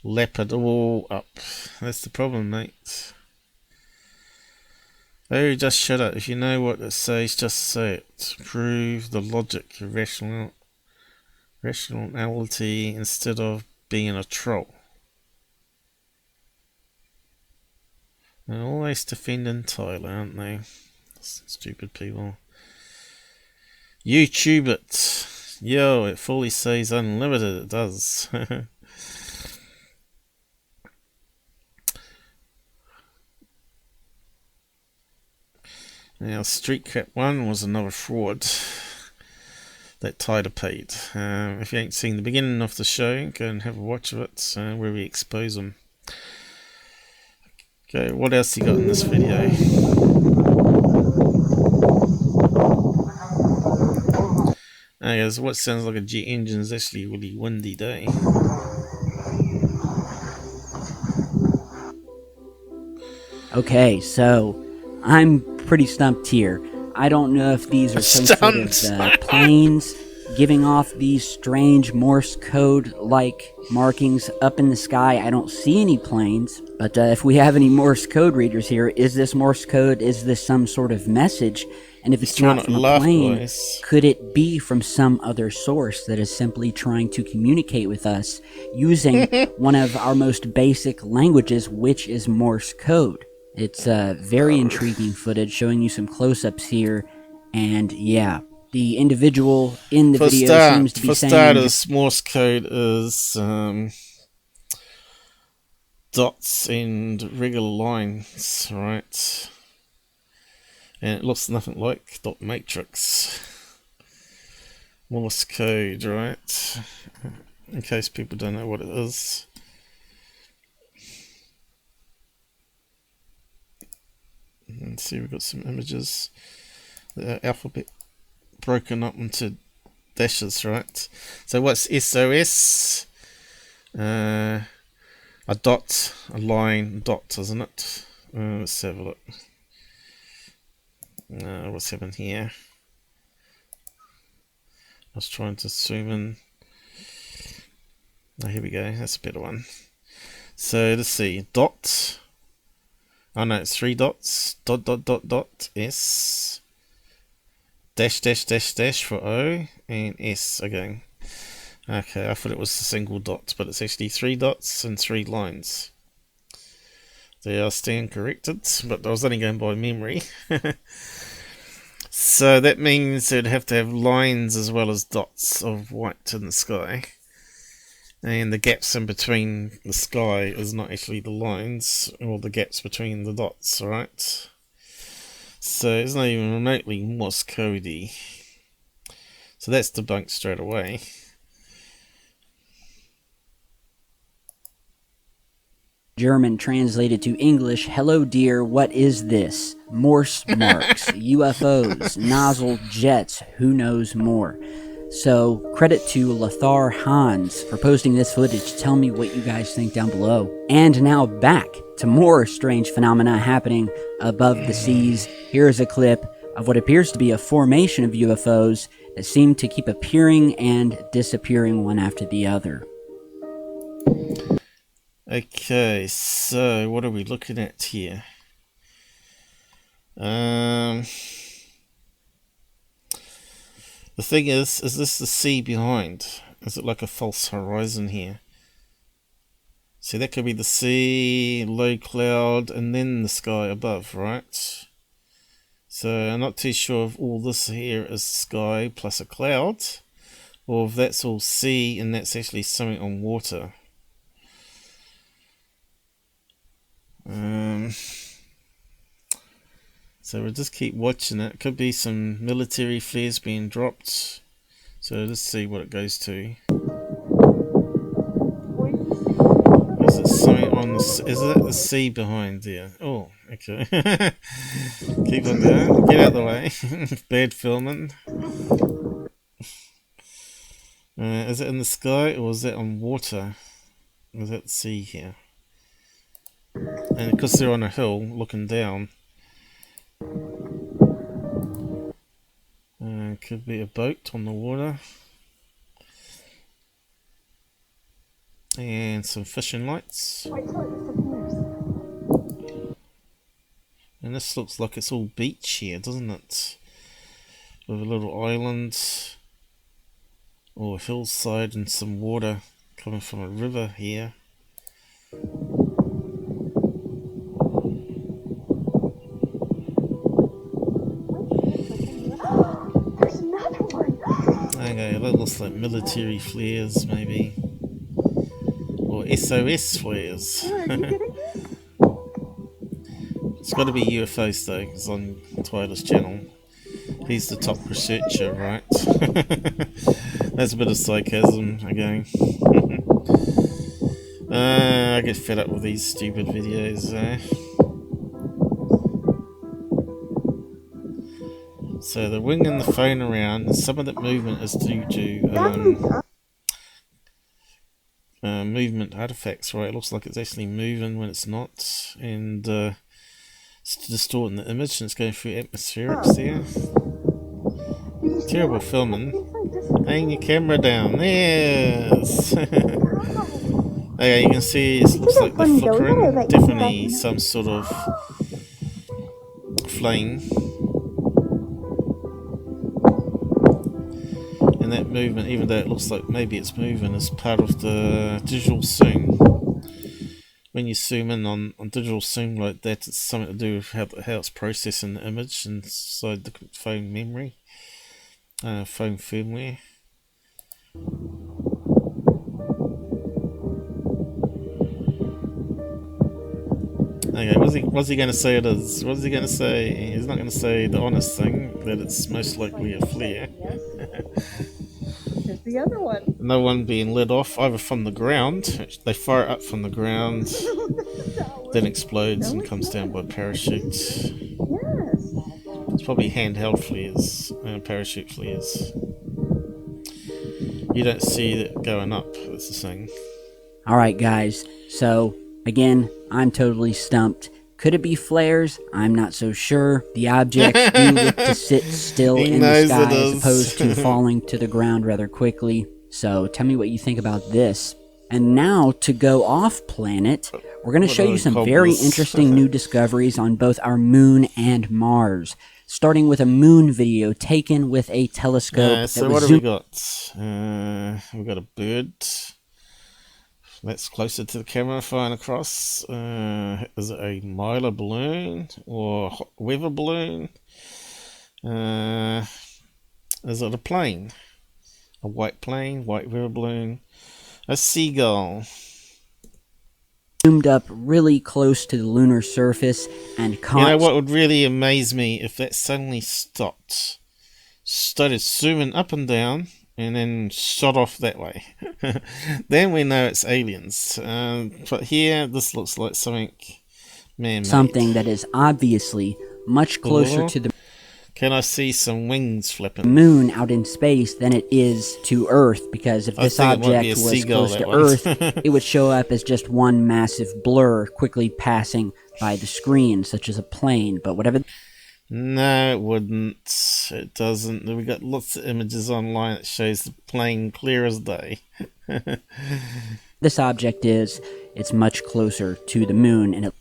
lap it all up. That's the problem, mate. Oh, just shut up. If you know what it says, just say it. Prove the logic, rationality, instead of being a troll. They're always defending Tyler, aren't they? Stupid people. YouTube it. Yo, it fully says unlimited, it does. Now, Street Crap 1 was another fraud that Tyler paid. If you ain't seen the beginning of the show, go and have a watch of it, where we expose them. Okay, what else you got in this video? I guess what sounds like a jet engine is actually a really windy day. Okay, so I'm pretty stumped here. I don't know if these are some sort of planes giving off these strange Morse code-like markings up in the sky. I don't see any planes, but if we have any Morse code readers here, is this Morse code? Is this some sort of message? And if it's not from a plane, could it be from some other source that is simply trying to communicate with us using one of our most basic languages, which is Morse code? It's very intriguing footage, showing you some close-ups here, and yeah, the individual in the video seems to be saying... For starters, Morse code is dots and regular lines, right? And it looks nothing like dot matrix. Morse code, right? In case people don't know what it is. And see, we've got some images. The alphabet broken up into dashes, right? So what's SOS? A dot, a line, dot, isn't it? Let's have a look. What's happened here? I was trying to zoom in. Oh, here we go. That's a better one. So let's see. Dot. Oh no, it's 3 dots. Dot, dot, dot, dot. S. Dash, dash, dash, dash for O. And S again. Okay, I thought it was a single dot, but it's actually 3 dots and 3 lines. They are stand corrected, but I was only going by memory. So that means it'd have to have lines as well as dots of white in the sky. And the gaps in between the sky is not actually the lines, or the gaps between the dots, right? So it's not even remotely Morse codey. So that's debunked straight away. German translated to English, hello dear, what is this? Morse marks, UFOs, nozzle jets, who knows more. So, credit to Lothar Hans for posting this footage. Tell me what you guys think down below. And now back to more strange phenomena happening above the seas. Here is a clip of what appears to be a formation of UFOs that seem to keep appearing and disappearing one after the other. Okay, so what are we looking at here? The thing is this the sea behind? Is it like a false horizon here? See, that could be the sea, low cloud, and then the sky above, right? So I'm not too sure if all this here is sky plus a cloud, or if that's all sea and that's actually something on water. So we'll just keep watching it. Could be some military flares being dropped. So let's see what it goes to. Is it something on the? Is it the sea behind there? Oh, okay. Keep on going. Get out of the way. Bad filming. Is it in the sky or is it on water? Is that the sea here? And because they're on a hill looking down, could be a boat on the water and some fishing lights. And this looks like it's all beach here, doesn't it? With a little island or a hillside and some water coming from a river here. Okay, that looks like military flares, maybe. Or SOS flares. It's got to be UFOs, though, because on Tyler's channel, he's the top researcher, right? That's a bit of sarcasm again. I get fed up with these stupid videos, So they're winging the phone around, and some of that movement is due to movement artifacts, right? It looks like it's actually moving when it's not, and it's distorting the image, and it's going through atmospherics there. Terrible filming. Hang your camera down. Yes! Okay, you can see it looks like they're flickering. Definitely some sort of flame. And that movement, even though it looks like maybe it's moving, is part of the digital zoom. When you zoom in on digital zoom like that, it's something to do with how it's processing the image inside the phone memory, phone firmware. Okay, what's he going to say it is? What's he going to say? He's not going to say the honest thing, that it's most likely a flare. Here's the other one. No one being lit off, either from the ground. They fire it up from the ground, then explodes and comes down by parachute. Yes. It's probably handheld flares, parachute flares. You don't see it going up, that's the thing. Alright guys, so again, I'm totally stumped. Could it be flares? I'm not so sure. The objects do look to sit still in the sky as opposed to falling to the ground rather quickly. So tell me what you think about this. And now to go off planet, we're going to show you some very interesting new discoveries on both our moon and Mars. Starting with a moon video taken with a telescope. So what have we got? We've got a bird. That's closer to the camera, flying across. Is it a Mylar balloon or weather balloon? Is it a plane? A white plane, white weather balloon? A seagull. Zoomed up really close to the lunar surface and caught... You know what would really amaze me if that suddenly stopped, started zooming up and down, and then shot off that way. Then we know it's aliens. But here, this looks like something man-made. Something that is obviously much closer to the... Can I see some wings flipping? Moon out in space than it is to Earth, because if this object was close to Earth, it would show up as just one massive blur quickly passing by the screen, such as a plane. But whatever... No, it wouldn't. It doesn't. We've got lots of images online that shows the plane clear as day. This object is, it's much closer to the moon, and it...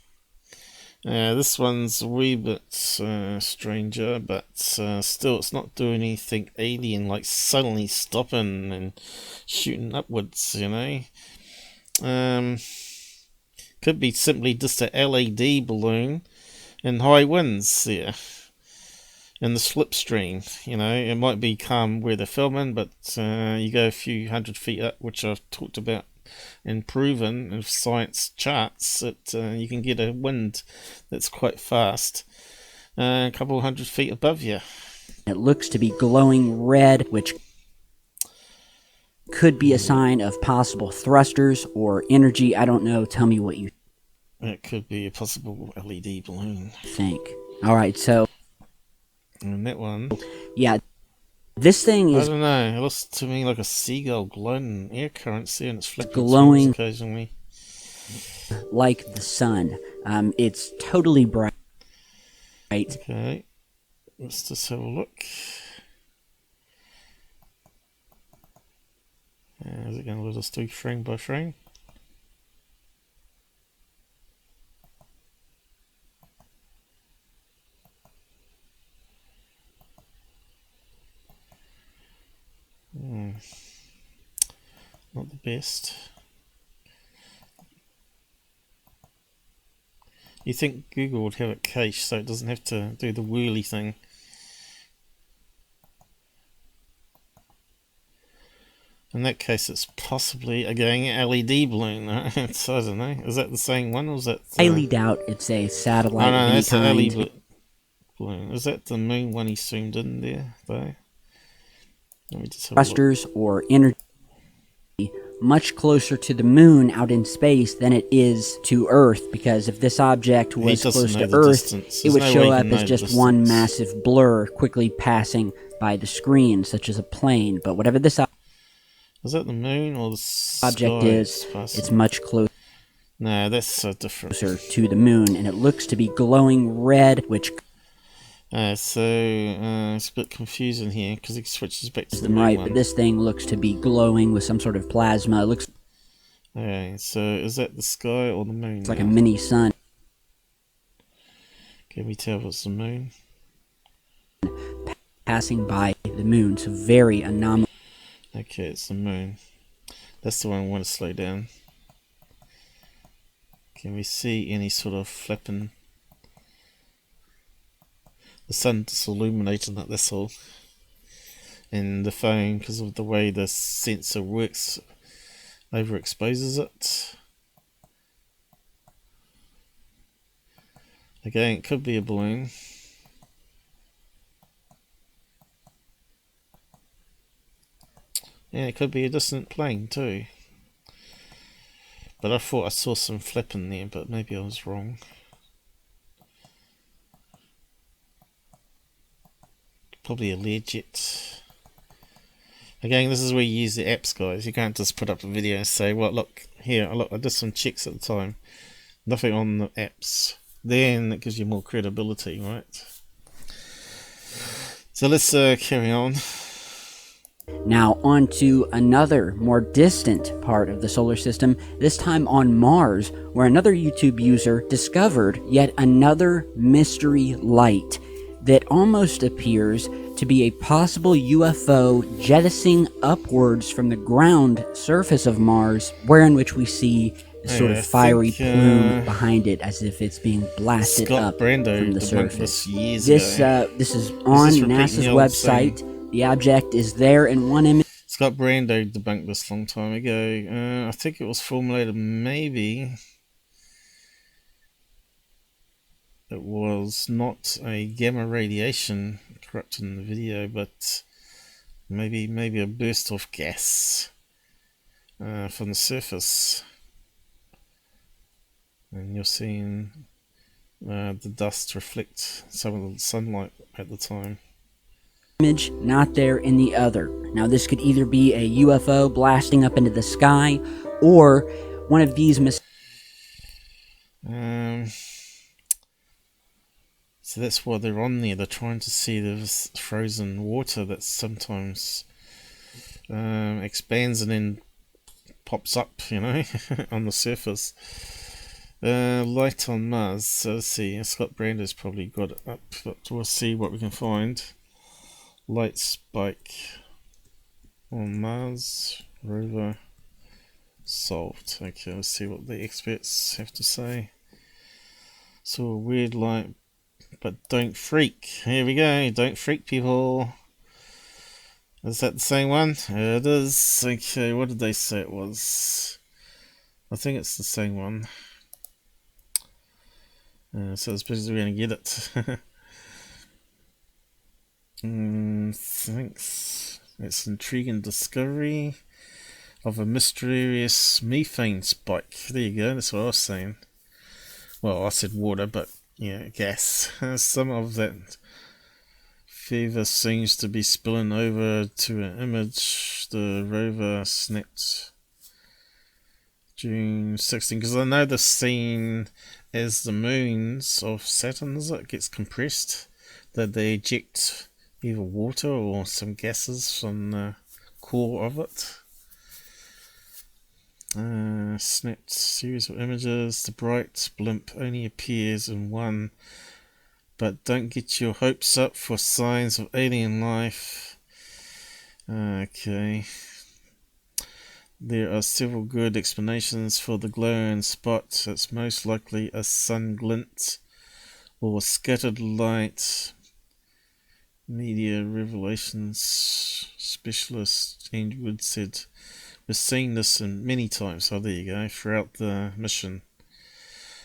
this one's a wee bit stranger, but still it's not doing anything alien, like suddenly stopping and shooting upwards, you know. Could be simply just a LED balloon and high winds there. In the slipstream, you know, it might be calm where they're filming, but you go a few 100 feet up, which I've talked about and proven in science charts, that you can get a wind that's quite fast, a couple 100 feet above you. It looks to be glowing red, which could be a sign of possible thrusters or energy. I don't know. Tell me what you It could be a possible LED balloon. think. All right, so... And that one... Yeah, this thing is... I don't know, it looks to me like a seagull glowing in air currency, and it's flipping glowing occasionally. Like the sun. It's totally bright. Okay, let's just have a look. Is it going to let us do frame by frame? Not the best. You think Google would have it cached so it doesn't have to do the whirly thing. In that case, it's possibly again an LED balloon. It's, I don't know. Is that the same one, or is that? I highly doubt it's a satellite. Oh, no, of any that's an kind. LED balloon. Is that the moon one he zoomed in there, though? Let me just have a look. Thrusters or energy much closer to the moon out in space than it is to Earth, because if this object was close to Earth, it would show up as just one massive blur quickly passing by the screen, such as a plane. But whatever this is that the moon or the object is, it's much closer. No, that's so different. Closer to the moon, and it looks to be glowing red, which... it's a bit confusing here because it switches back to the moon right, one. but this thing looks to be glowing with some sort of plasma. It looks... Okay, so is that the sky or the moon? It's like a mini sun. Can we tell if it's the moon? Passing by the moon, so very anomalous. Okay, it's the moon. That's the one I want to slow down. Can we see any sort of flapping? The sun just illuminating it, that's all. And the phone, because of the way the sensor works, overexposes it. Again, it could be a balloon. Yeah, it could be a distant plane too. But I thought I saw some flapping there, but maybe I was wrong. Probably a Learjet. Again, this is where you use the apps, guys. You can't just put up a video and say, well, look, here, look, I did some checks at the time. Nothing on the apps. Then it gives you more credibility, right? So let's carry on. Now on to another more distant part of the solar system, this time on Mars, where another YouTube user discovered yet another mystery light that almost appears to be a possible UFO jettisoning upwards from the ground surface of Mars, wherein which we see a sort of fiery plume behind it, as if it's being blasted up from the surface. This is on NASA's website. The object is there in one image. Scott Brando debunked this a long time ago. I think it was formulated, maybe it was not a gamma radiation corrupted in the video, but maybe a burst of gas from the surface. And you're seeing the dust reflect some of the sunlight at the time. Image, not there in the other. Now this could either be a UFO blasting up into the sky, or one of these so that's why they're on there. They're trying to see this frozen water that sometimes expands and then pops up, you know, on the surface. Light on Mars. So let's see. Scott Brando's probably got it up, but we'll see what we can find. Light spike on Mars. Rover solved. Okay, let's see what the experts have to say. So a weird light, but don't freak. Here we go. Don't freak, people. Is that the same one? It is. Okay, what did they say it was? I think it's the same one. So I suppose we're going to get it. Thanks. It's an intriguing discovery of a mysterious methane spike. There you go, that's what I was saying. Well, I said water, but yeah, gas. Some of that fever seems to be spilling over to an image the rover snapped June 16, because I know the scene as the moons of Saturn, is it, gets compressed, that they eject either water or some gases from the core of it. Snapped series of images. The bright blimp only appears in one, but don't get your hopes up for signs of alien life. Okay. There are several good explanations for the glowing spot. It's most likely a sun glint or scattered light. Media Revelations specialist James Wood said, we're seeing this in many times, there you go, throughout the mission.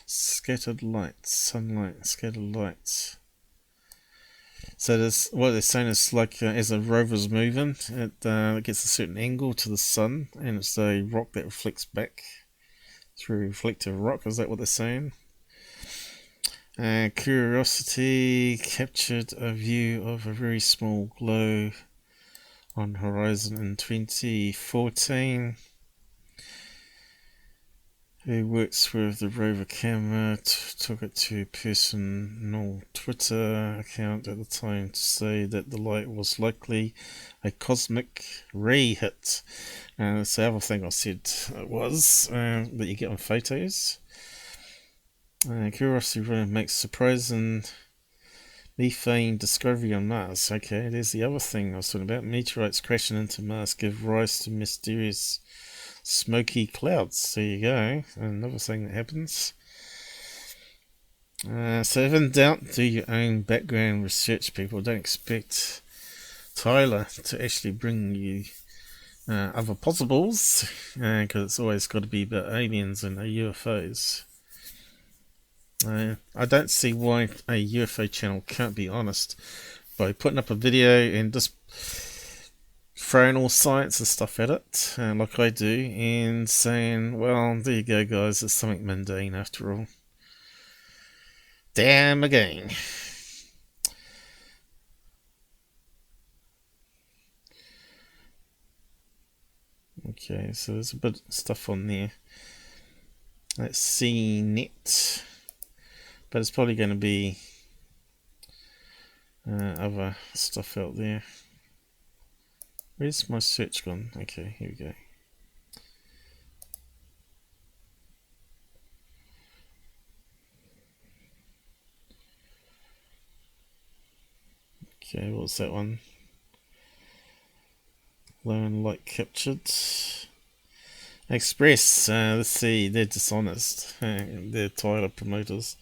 Scattered light, sunlight, scattered lights. So this, what they're saying is like as a rover's moving, it gets a certain angle to the sun, and it's a rock that reflects back through reflective rock. Is that what they're saying? Curiosity captured a view of a very small glow on horizon in 2014. Who works with the rover camera took it to a personal Twitter account at the time to say that the light was likely a cosmic ray hit. That's the other thing I said it was, that you get on photos. Curiosity really makes surprising methane discovery on Mars. Okay, there's the other thing I was talking about. Meteorites crashing into Mars give rise to mysterious smoky clouds. There you go. Another thing that happens. So if in doubt, do your own background research, people. Don't expect Tyler to actually bring you other possibles, because it's always got to be about aliens and UFOs. I don't see why a UFO channel can't be honest by putting up a video and just throwing all science and stuff at it, like I do, and saying, well, there you go, guys, it's something mundane after all. Damn again. Okay, so there's a bit of stuff on there. Let's see, net. But it's probably going to be other stuff out there. Where's my search gone? Okay, here we go. Okay, what's that one? Low and light captured. Express, let's see, they're dishonest. They're Tyler promoters.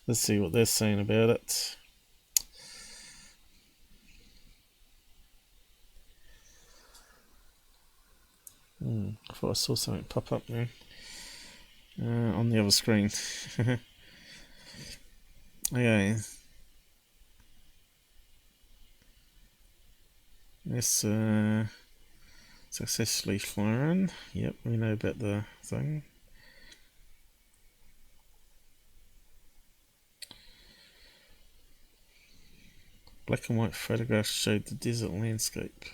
Let's see what they're saying about it. I thought I saw something pop up there on the other screen. Okay. This successfully flown. Yep, we know about the thing. Black and white photographs showed the desert landscape.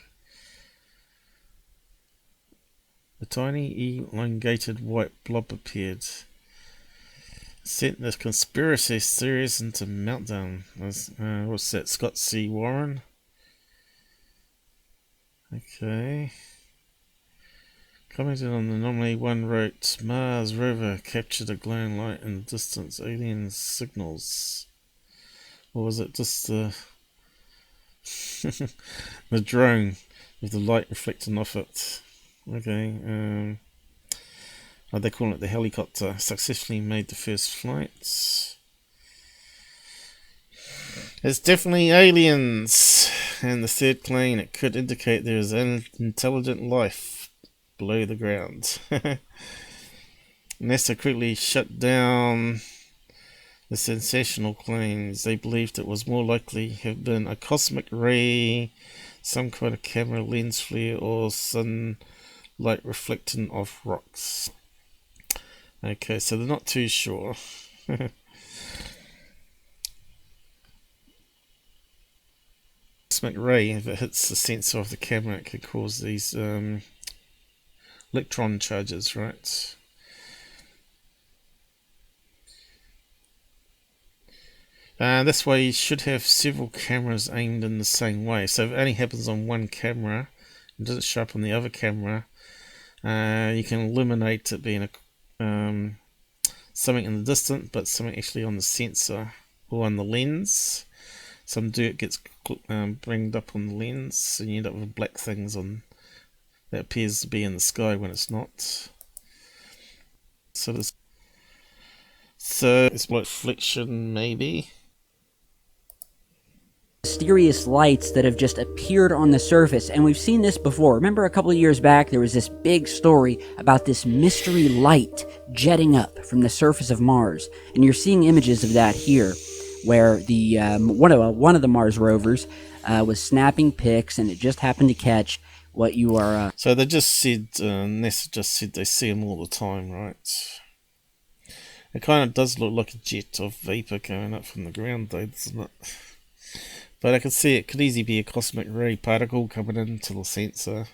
A tiny elongated white blob appeared. Sent the conspiracy theories into meltdown. What's that? Scott C. Warren? Okay. Commented on the anomaly, one wrote, Mars rover captured a glowing light in the distance, alien signals. Or was it just the the drone with the light reflecting off it? Okay, they call it the helicopter. Successfully made the first flights. It's definitely aliens. And the third claim, it could indicate there is an intelligent life below the ground. NASA quickly shut down the sensational claims. They believed it was more likely to have been a cosmic ray, some kind of camera lens flare, or sunlight reflecting off rocks. Okay, so they're not too sure. Cosmic ray, if it hits the sensor of the camera, it could cause these electron charges, right? This way you should have several cameras aimed in the same way. So if it only happens on one camera and doesn't show up on the other camera, you can eliminate it being something in the distance, but something actually on the sensor or on the lens. Some dirt gets bringed up on the lens, and you end up with black things on that appears to be in the sky when it's not. So it's like reflection, maybe. Mysterious lights that have just appeared on the surface, and we've seen this before. Remember a couple of years back there was this big story about this mystery light jetting up from the surface of Mars, and you're seeing images of that here, where the one of the Mars rovers was snapping pics, and it just happened to catch what you are. So they just said, NASA just said they see them all the time, right? It kind of does look like a jet of vapor going up from the ground, though, doesn't it? But I can see it could easily be a cosmic ray particle coming into the sensor.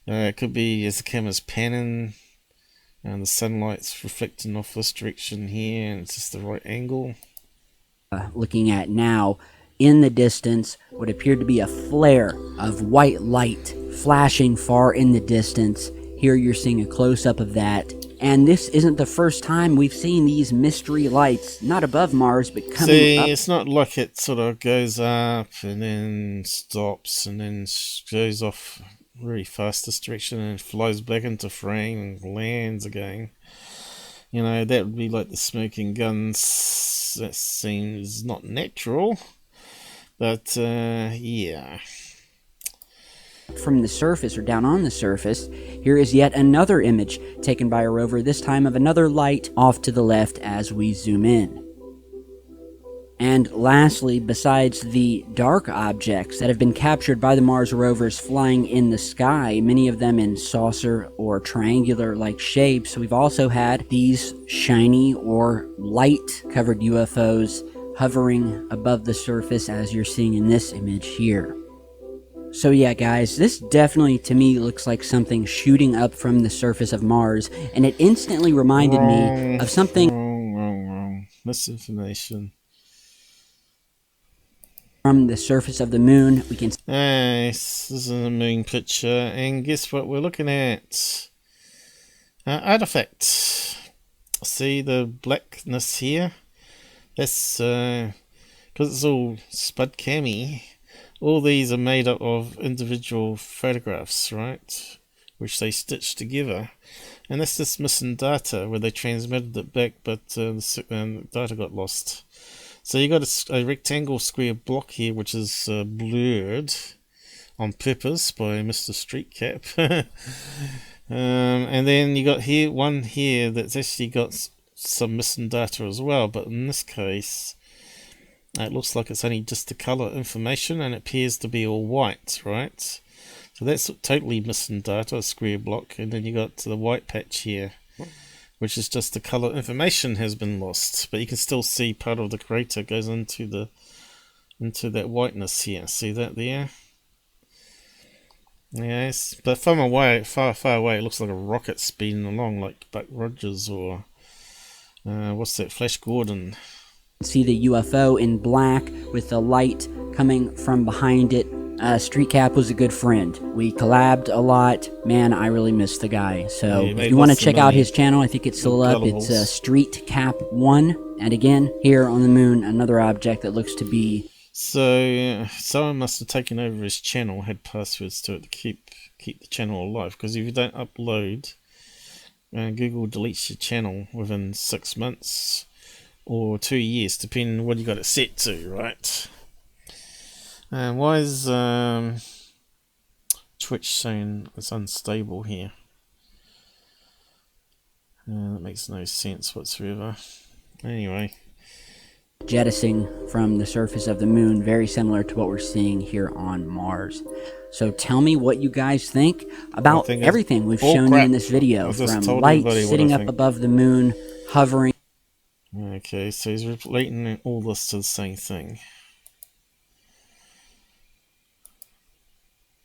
It could be as the camera's panning and the sunlight's reflecting off this direction here, and it's just the right angle. Looking at now, in the distance, what appeared to be a flare of white light flashing far in the distance. Here you're seeing a close-up of that. And this isn't the first time we've seen these mystery lights, not above Mars, but coming up. It's not like it sort of goes up and then stops and then goes off really fast this direction and flies back into frame and lands again. You know, that would be like the smoking guns. That seems not natural. But, yeah. From the surface, or down on the surface, here is yet another image taken by a rover, this time of another light off to the left as we zoom in. And lastly, besides the dark objects that have been captured by the Mars rovers flying in the sky, many of them in saucer or triangular-like shapes, we've also had these shiny or light-covered UFOs hovering above the surface, as you're seeing in this image here. So yeah, guys, this definitely to me looks like something shooting up from the surface of Mars, and it instantly reminded me of something. Wrong. Misinformation. From the surface of the moon, we can. This is a moon picture, and guess what we're looking at? Artifact. See the blackness here? That's because it's all spud cammy. All these are made up of individual photographs, right? Which they stitched together, and that's just missing data where they transmitted it back, but the data got lost. So you got a rectangle square block here, which is blurred on purpose by Mr. Streetcap. And then you got one here that's actually got some missing data as well, but in this case it looks like it's only just the color information, and it appears to be all white, right? So that's totally missing data, a square block, and then you got the white patch here, which is just the color information has been lost, but you can still see part of the crater goes into that whiteness here. See that there? Yes, but from away, far away, it looks like a rocket speeding along, like Buck Rogers or what's that, Flash Gordon. See the UFO in black with the light coming from behind it. Streetcap was a good friend. We collabed a lot. Man, I really miss the guy. So if you want to check out his channel, I think it's still up. It's Streetcap1. And again, here on the moon, another object that looks to be. So someone must have taken over his channel, had passwords to it to keep the channel alive. Because if you don't upload, Google deletes your channel within 6 months or 2 years, depending on what you got it set to, right? Why is Twitch saying it's unstable here? That makes no sense whatsoever. Anyway. Jettisoning from the surface of the moon, very similar to what we're seeing here on Mars. So tell me what you guys think about everything we've shown you in this video, from lights sitting up above the moon, hovering. Okay, so he's relating all this to the same thing.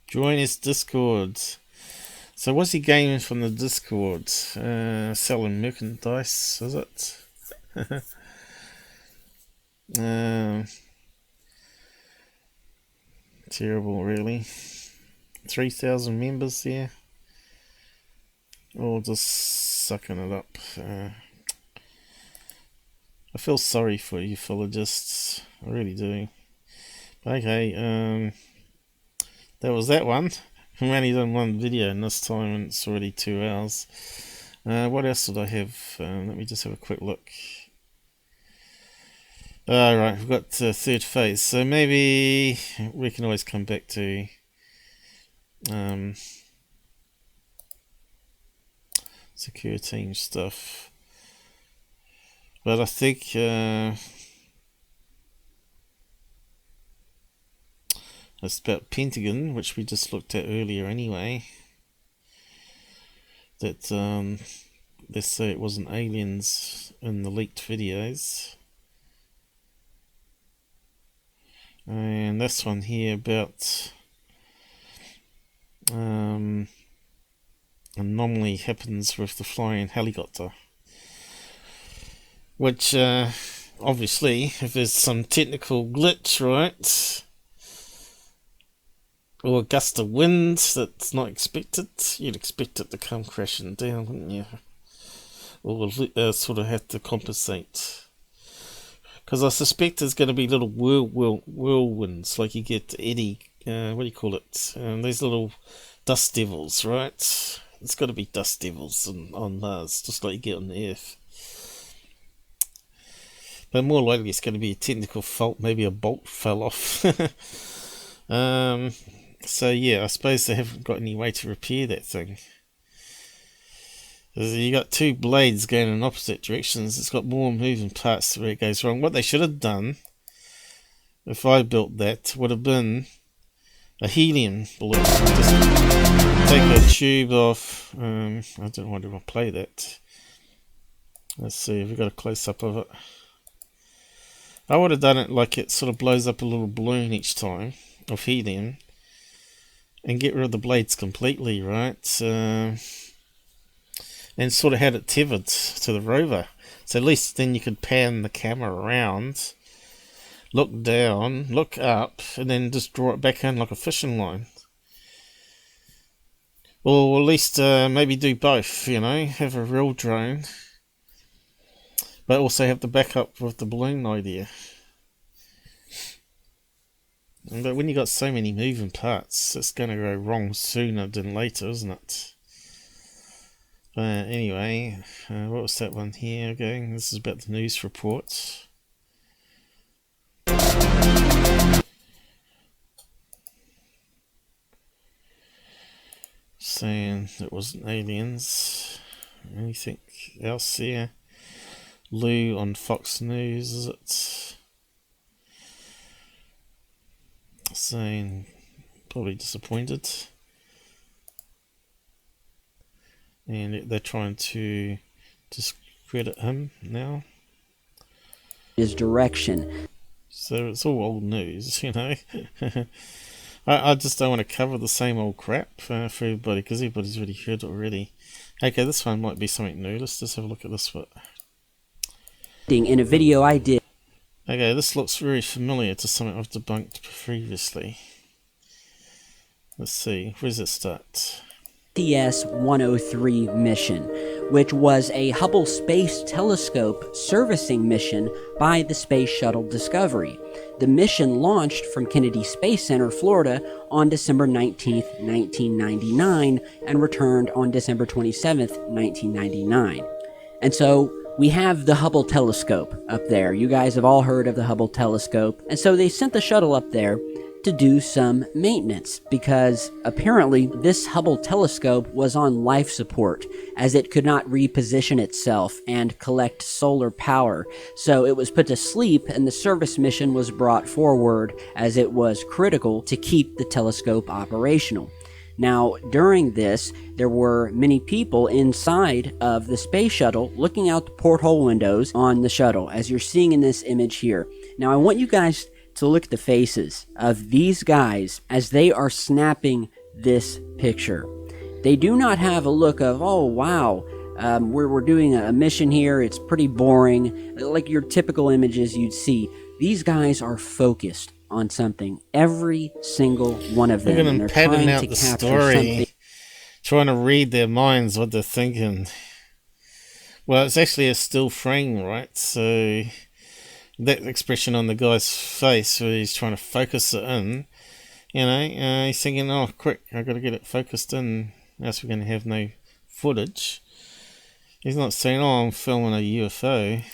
Join his Discord. So what's he gaining from the Discord? Selling merchandise, is it? Terrible, really. 3,000 members there. All just sucking it up. I feel sorry for you ufologists. I really do. Okay, that was that one. I've only done one video in this time, and it's already 2 hours. What else did I have? Let me just have a quick look. Alright, we've got third phase, so maybe we can always come back to Secureteam stuff. But I think it's about Pentagon, which we just looked at earlier anyway. That they say it wasn't aliens in the leaked videos. And this one here about anomaly happens with the flying helicopter. Which obviously, if there's some technical glitch, right? Or a gust of wind that's not expected, you'd expect it to come crashing down, wouldn't you? Or sort of have to compensate. Because I suspect there's going to be little whirlwinds, like you get eddy, what do you call it? These little dust devils, right? It's got to be dust devils on Mars, just like you get on the Earth. But more likely it's going to be a technical fault, maybe a bolt fell off. So yeah, I suppose they haven't got any way to repair that thing. You got two blades going in opposite directions. It's got more moving parts where it goes wrong. What they should have done, if I built that, would have been a helium balloon. Just take a tube off. I don't know why to play that. Let's see if we got a close up of it. I would have done it like it sort of blows up a little balloon each time of helium. and get rid of the blades completely, right? And sort of had it tethered to the rover. So at least then you could pan the camera around, look down, look up, and then just draw it back in like a fishing line. Or at least maybe do both, you know, have a real drone, but also have the backup with the balloon idea. But when you got so many moving parts, it's going to go wrong sooner than later, isn't it? Anyway, what was that one here again? This is about the news reports. Saying it wasn't aliens. Anything else here? Lou on Fox News, is it? Saying probably disappointed. And they're trying to discredit him now. His direction. So it's all old news, you know. I just don't want to cover the same old crap for everybody, because everybody's already heard it already. Okay, this one might be something new. Let's just have a look at this one. In a video I did. Okay, this looks very familiar to something I've debunked previously. Let's see, where does it start? TS-103 mission, which was a Hubble Space Telescope servicing mission by the Space Shuttle Discovery. The mission launched from Kennedy Space Center, Florida on December 19, 1999, and returned on December 27, 1999. And so we have the Hubble telescope up there. You guys have all heard of the Hubble telescope. And so they sent the shuttle up there to do some maintenance, because apparently this Hubble telescope was on life support, as it could not reposition itself and collect solar power. So it was put to sleep, and the service mission was brought forward, as it was critical to keep the telescope operational. Now, during this, there were many people inside of the space shuttle looking out the porthole windows on the shuttle, as you're seeing in this image here. Now, I want you guys to look at the faces of these guys as they are snapping this picture. They do not have a look of, oh wow, we're doing a mission here, it's pretty boring, like your typical images you'd see. These guys are focused on something, every single one of them. Look at and them they're padding trying out to the capture story, something. trying to read their minds, what they're thinking. Well, it's actually a still frame, right? So that expression on the guy's face where he's trying to focus it in, you know, he's thinking, oh, quick, I've got to get it focused in, else we're going to have no footage. He's not saying, oh, I'm filming a UFO.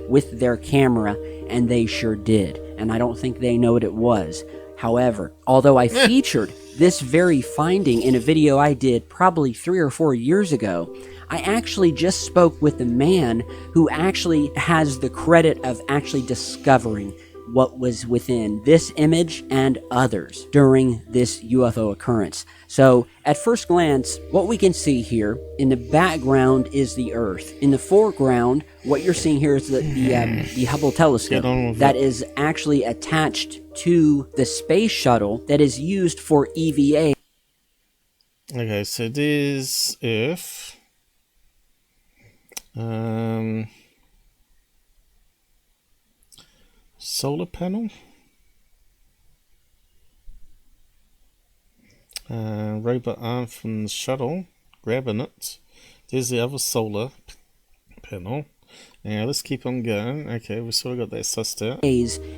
With their camera, and they sure did. And I don't think they know what it was. However, although I featured this very finding in a video I did probably 3 or 4 years ago, I actually just spoke with the man who actually has the credit of actually discovering what was within this image and others during this UFO occurrence. So at first glance, what we can see here in the background is the Earth. In the foreground, what you're seeing here is the Hubble telescope that is actually attached to the space shuttle that is used for EVA. Okay, so there's Earth. Solar panel. Robot arm from the shuttle, grabbing it. There's the other solar panel. Now let's keep on going. Okay, we sort of got that sussed out.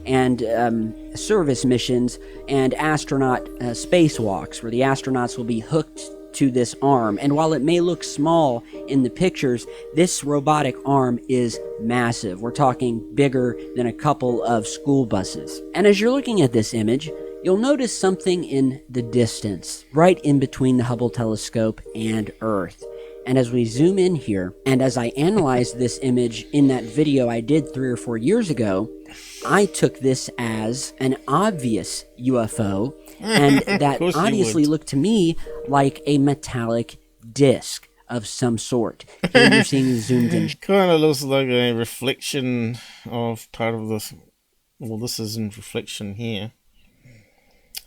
And service missions and astronaut spacewalks, where the astronauts will be hooked to this arm. And while it may look small in the pictures, this robotic arm is massive. We're talking bigger than a couple of school buses. And as you're looking at this image, you'll notice something in the distance, right in between the Hubble telescope and Earth. And as we zoom in here, and as I analyzed this image in that video I did 3 or 4 years ago, I took this as an obvious UFO, and that obviously looked to me like a metallic disc of some sort. Here you're seeing zoomed in. Kind of looks like a reflection of part of this. Well, this is in reflection here.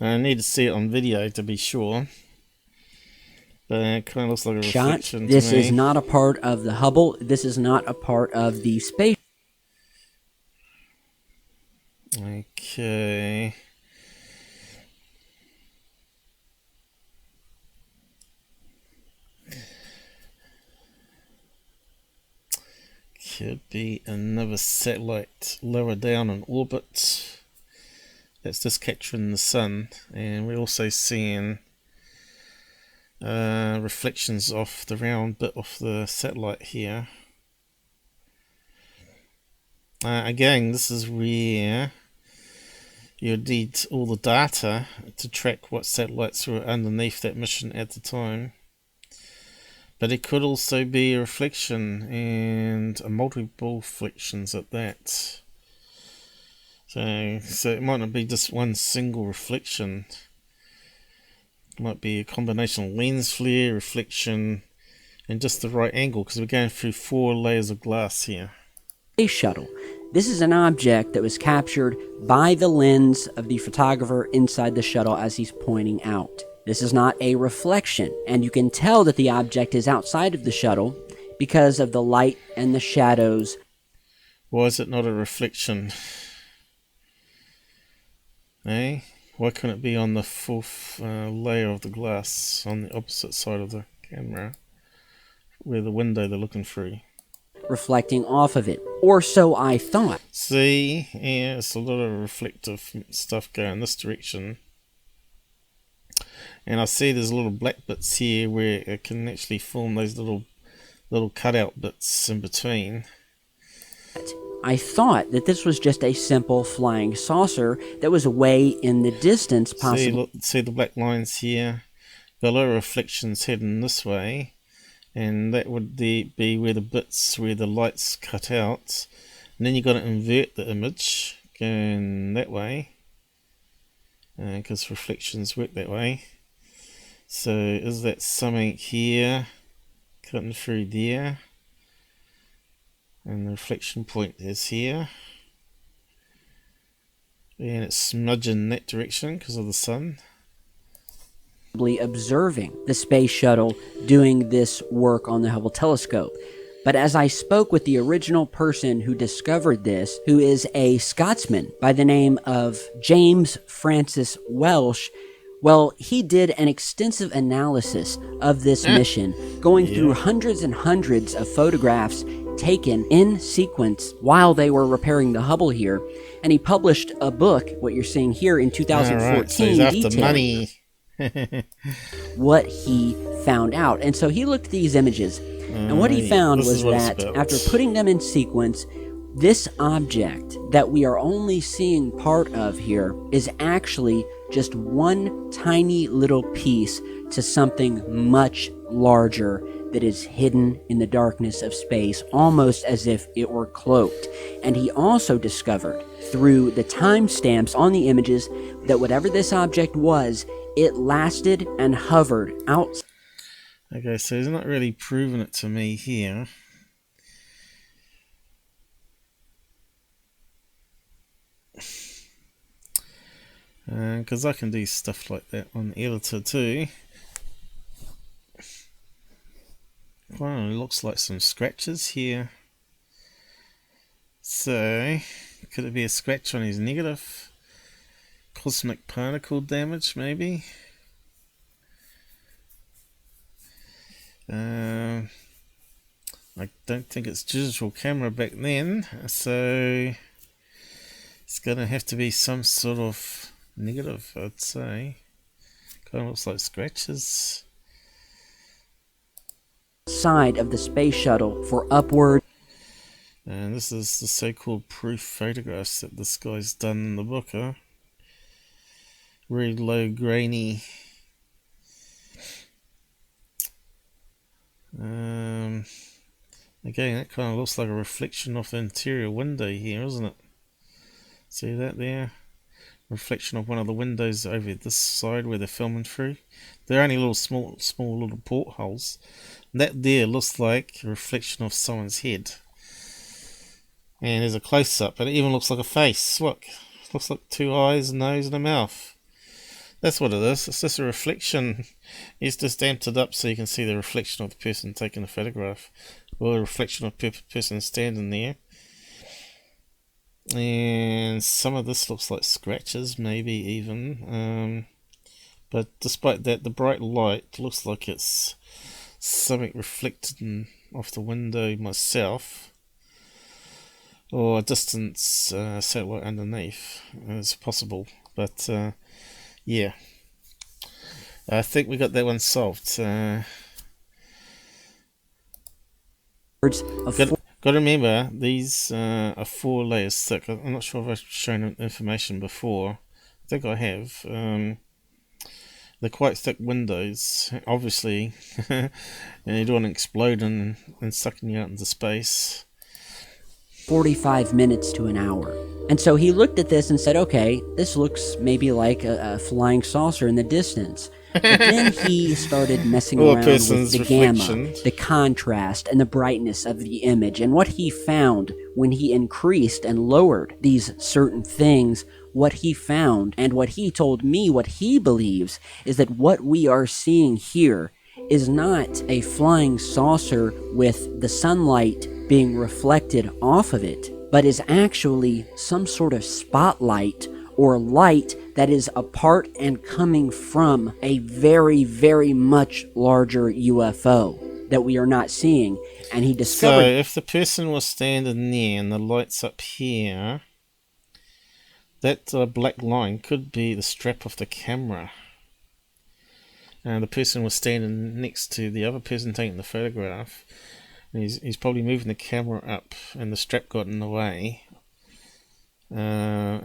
I need to see it on video to be sure. But it kind of looks like a reflection to me. This is not a part of the Hubble. This is not a part of the space. Okay. Could be another satellite lower down in orbit. That's just capturing the sun, and we're also seeing reflections off the round bit of the satellite here. Again, this is where you need all the data to track what satellites were underneath that mission at the time. But it could also be a reflection, and a multiple reflections at that. So it might not be just one single reflection. It might be a combination of lens flare, reflection, and just the right angle, because we're going through 4 layers of glass here. Space shuttle. This is an object that was captured by the lens of the photographer inside the shuttle as he's pointing out. This is not a reflection, and you can tell that the object is outside of the shuttle because of the light and the shadows. Why is it not a reflection? Eh? Why couldn't it be on the 4th layer of the glass on the opposite side of the camera, where the window they're looking through? Reflecting off of it, or so I thought. See, yeah, it's a lot of reflective stuff going this direction. And I see there's little black bits here where it can actually form those little cutout bits in between. I thought that this was just a simple flying saucer that was way in the distance, possibly. See the black lines here? The lot of reflections heading this way, and that would be where the bits where the lights cut out. And then you've got to invert the image going that way, because reflections work that way. So is that something here cutting through there? And the reflection point is here. And it's smudging that direction because of the sun. Observing the space shuttle doing this work on the Hubble telescope. But as I spoke with the original person who discovered this, who is a Scotsman by the name of James Francis Welsh, well, he did an extensive analysis of this mission, going through hundreds and hundreds of photographs taken in sequence while they were repairing the Hubble here, and he published a book, what you're seeing here in 2014, right, so he's after money. What he found out. And so he looked at these images, and what he found was that after putting them in sequence, this object that we are only seeing part of here is actually just one tiny little piece to something much larger that is hidden in the darkness of space, almost as if it were cloaked. And he also discovered through the timestamps on the images that whatever this object was, it lasted and hovered out. Okay, so he's not really proving it to me here. Because I can do stuff like that on the editor too. Well, it looks like some scratches here. So, could it be a scratch on his negative? Cosmic particle damage, maybe? I don't think it's digital camera back then, so it's gonna have to be some sort of negative, I'd say. Kind of looks like scratches. Side of the space shuttle for upward. And this is the so-called proof photographs that this guy's done in the book, huh? Really low grainy. Again, that kind of looks like a reflection of the interior window here, isn't it? See that there? Reflection of one of the windows over this side where they're filming through. They're only little small little portholes. And that there looks like a reflection of someone's head. And there's a close-up, and it even looks like a face. Look, it looks like 2 eyes, a nose, and a mouth. That's what it is. It's just a reflection. He's just damped it up so you can see the reflection of the person taking the photograph, or a reflection of the person standing there. And some of this looks like scratches, maybe even. But despite that, the bright light looks like it's something reflected off the window myself, or a distance satellite underneath. It's possible, but yeah, I think we got that one solved. Got to remember, these are 4 layers thick. I'm not sure if I've shown information before. I think I have. They're quite thick windows, obviously, and you don't want to explode and sucking you out into space. 45 minutes to an hour. And so he looked at this and said, okay, this looks maybe like a flying saucer in the distance. But then he started messing around with the gamma, the contrast, and the brightness of the image. And what he found when he increased and lowered these certain things, what he found and what he told me, what he believes, is that what we are seeing here is not a flying saucer with the sunlight being reflected off of it, but is actually some sort of spotlight or light that is apart and coming from a very, very much larger UFO that we are not seeing. And he discovered... So, if the person was standing there and the light's up here, that black line could be the strap of the camera. And the person was standing next to the other person taking the photograph. And he's probably moving the camera up and the strap got in the way. And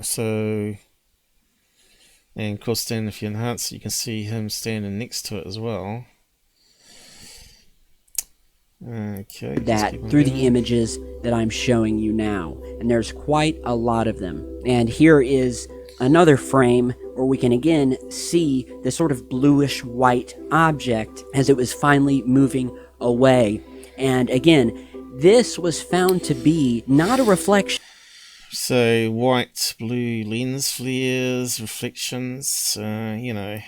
of course then if you enhance it, you can see him standing next to it as well. Okay. That through the images that I'm showing you now. And there's quite a lot of them. And here is another frame where we can again see the sort of bluish white object as it was finally moving away. And again, this was found to be not a reflection. So white, blue lens flares, reflections, you know.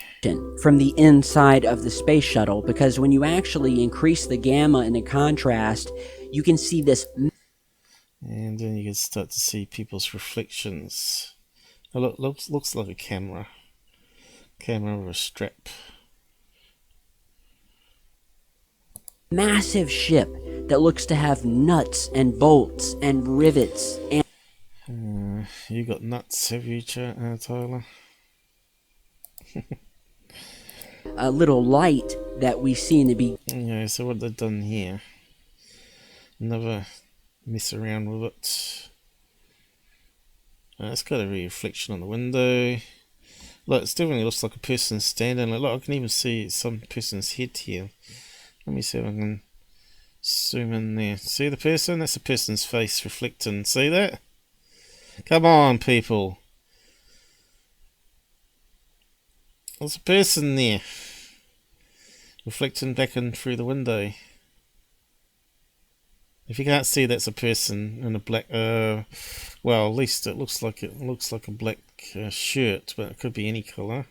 From the inside of the space shuttle, because when you actually increase the gamma and the contrast, you can see this. And then you can start to see people's reflections. Oh, looks like a camera or a strap. Massive ship that looks to have nuts and bolts and rivets and... You got nuts, have you, Tyler? A little light that we see in the beginning. Yeah, so what they've done here, never mess around with it. It's got a reflection on the window. Look, it definitely looks like a person standing. Look, I can even see some person's head here. Let me see if I can zoom in there. See the person? That's the person's face reflecting. See that? Come on, people. There's a person there. Reflecting back in through the window. If you can't see, that's a person in a black, well, at least it looks like a black shirt, but it could be any colour.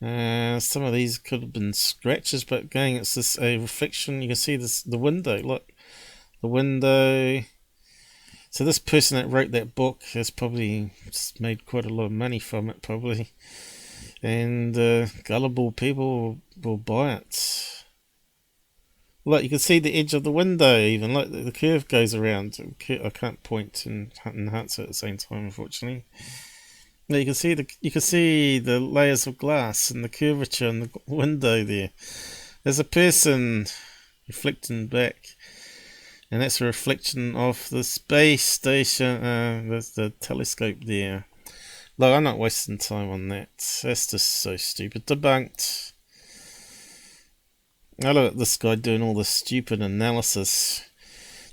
Some of these could have been scratches, but again, it's just a reflection. You can see the window. Look, the window. So this person that wrote that book has probably made quite a lot of money from it, probably. And gullible people will buy it. Look, you can see the edge of the window even. Look, the curve goes around. I can't point and enhance it at the same time, unfortunately. Now you can see the layers of glass and the curvature in the window there. There's a person reflecting back. And that's a reflection of the space station, the telescope there. Look, I'm not wasting time on that. That's just so stupid. Debunked. Now look at this guy doing all this stupid analysis.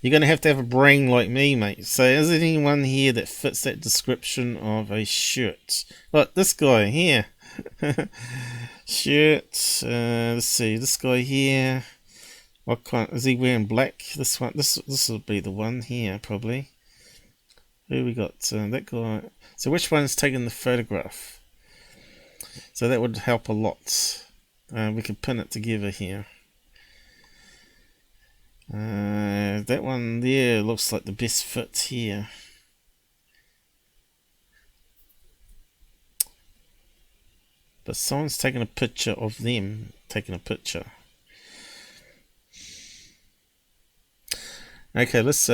You're going to have a brain like me, mate. So is there anyone here that fits that description of a shirt? Look, this guy here. Shirt. Let's see, this guy here. What kind? Is he wearing black? This one. This will be the one here, probably. Who we got? That guy. So which one's taking the photograph? So that would help a lot. We could pin it together here. That one there looks like the best fit here. But someone's taken a picture of them taking a picture. Okay, let's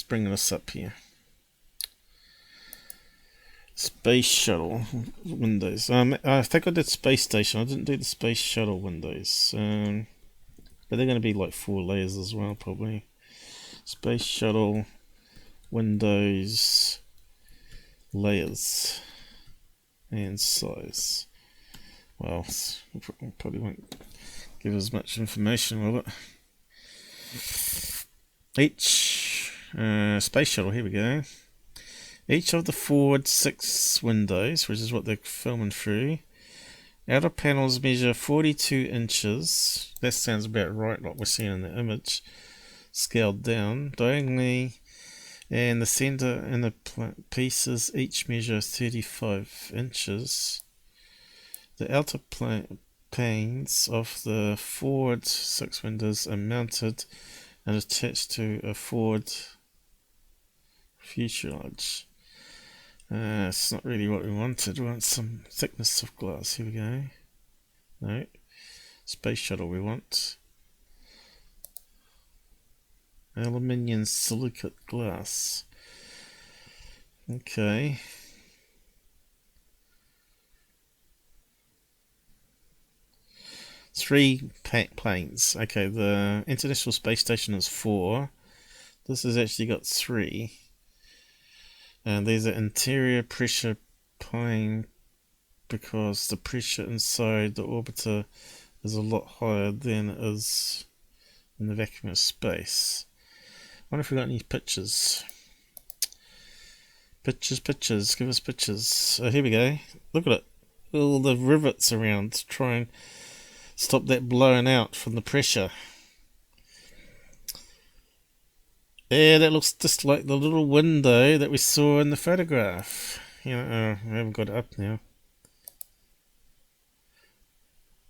bring this up here. Space shuttle windows. I think I did space station. I didn't do the space shuttle windows. But they're going to be like 4 layers as well, probably. Space shuttle windows layers and size. Well, probably won't give as much information, will it? Each space shuttle, here we go. Each of the forward 6 windows, which is what they're filming through, outer panels measure 42 inches. That sounds about right, like we're seeing in the image. Scaled down diagonally, and the center and the pieces each measure 35 inches. The outer panes of the forward 6 windows are mounted and attached to a forward fuselage. It's not really what we wanted. We want some thickness of glass. Here we go. No. Space shuttle we want. Aluminium silicate glass. Okay. Three planes. Okay, the International Space Station is 4. This has actually got 3. And there's an interior pressure plane because the pressure inside the orbiter is a lot higher than it is in the vacuum of space. I wonder if we got any pictures. Pictures, give us pictures. Oh, here we go. Look at it. All the rivets around to try and stop that blowing out from the pressure. Yeah, that looks just like the little window that we saw in the photograph. You know, I haven't got it up now.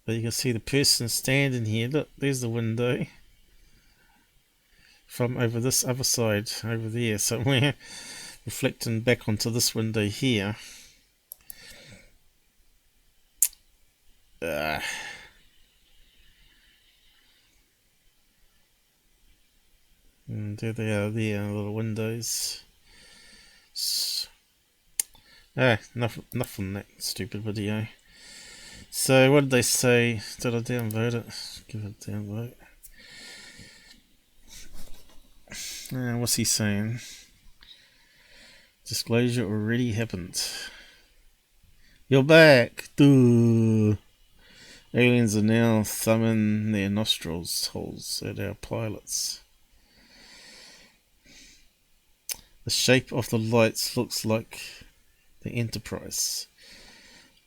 But you can see the person standing here. Look, there's the window. From over this other side, over there somewhere. Reflecting back onto this window here. And there they are, there, little windows. Nothing that stupid video. So, what did they say? Did I downvote it? Give it a downvote. What's he saying? Disclosure already happened. You're back! Duh. Aliens are now thumbing their nostrils holes at our pilots. The shape of the lights looks like the Enterprise.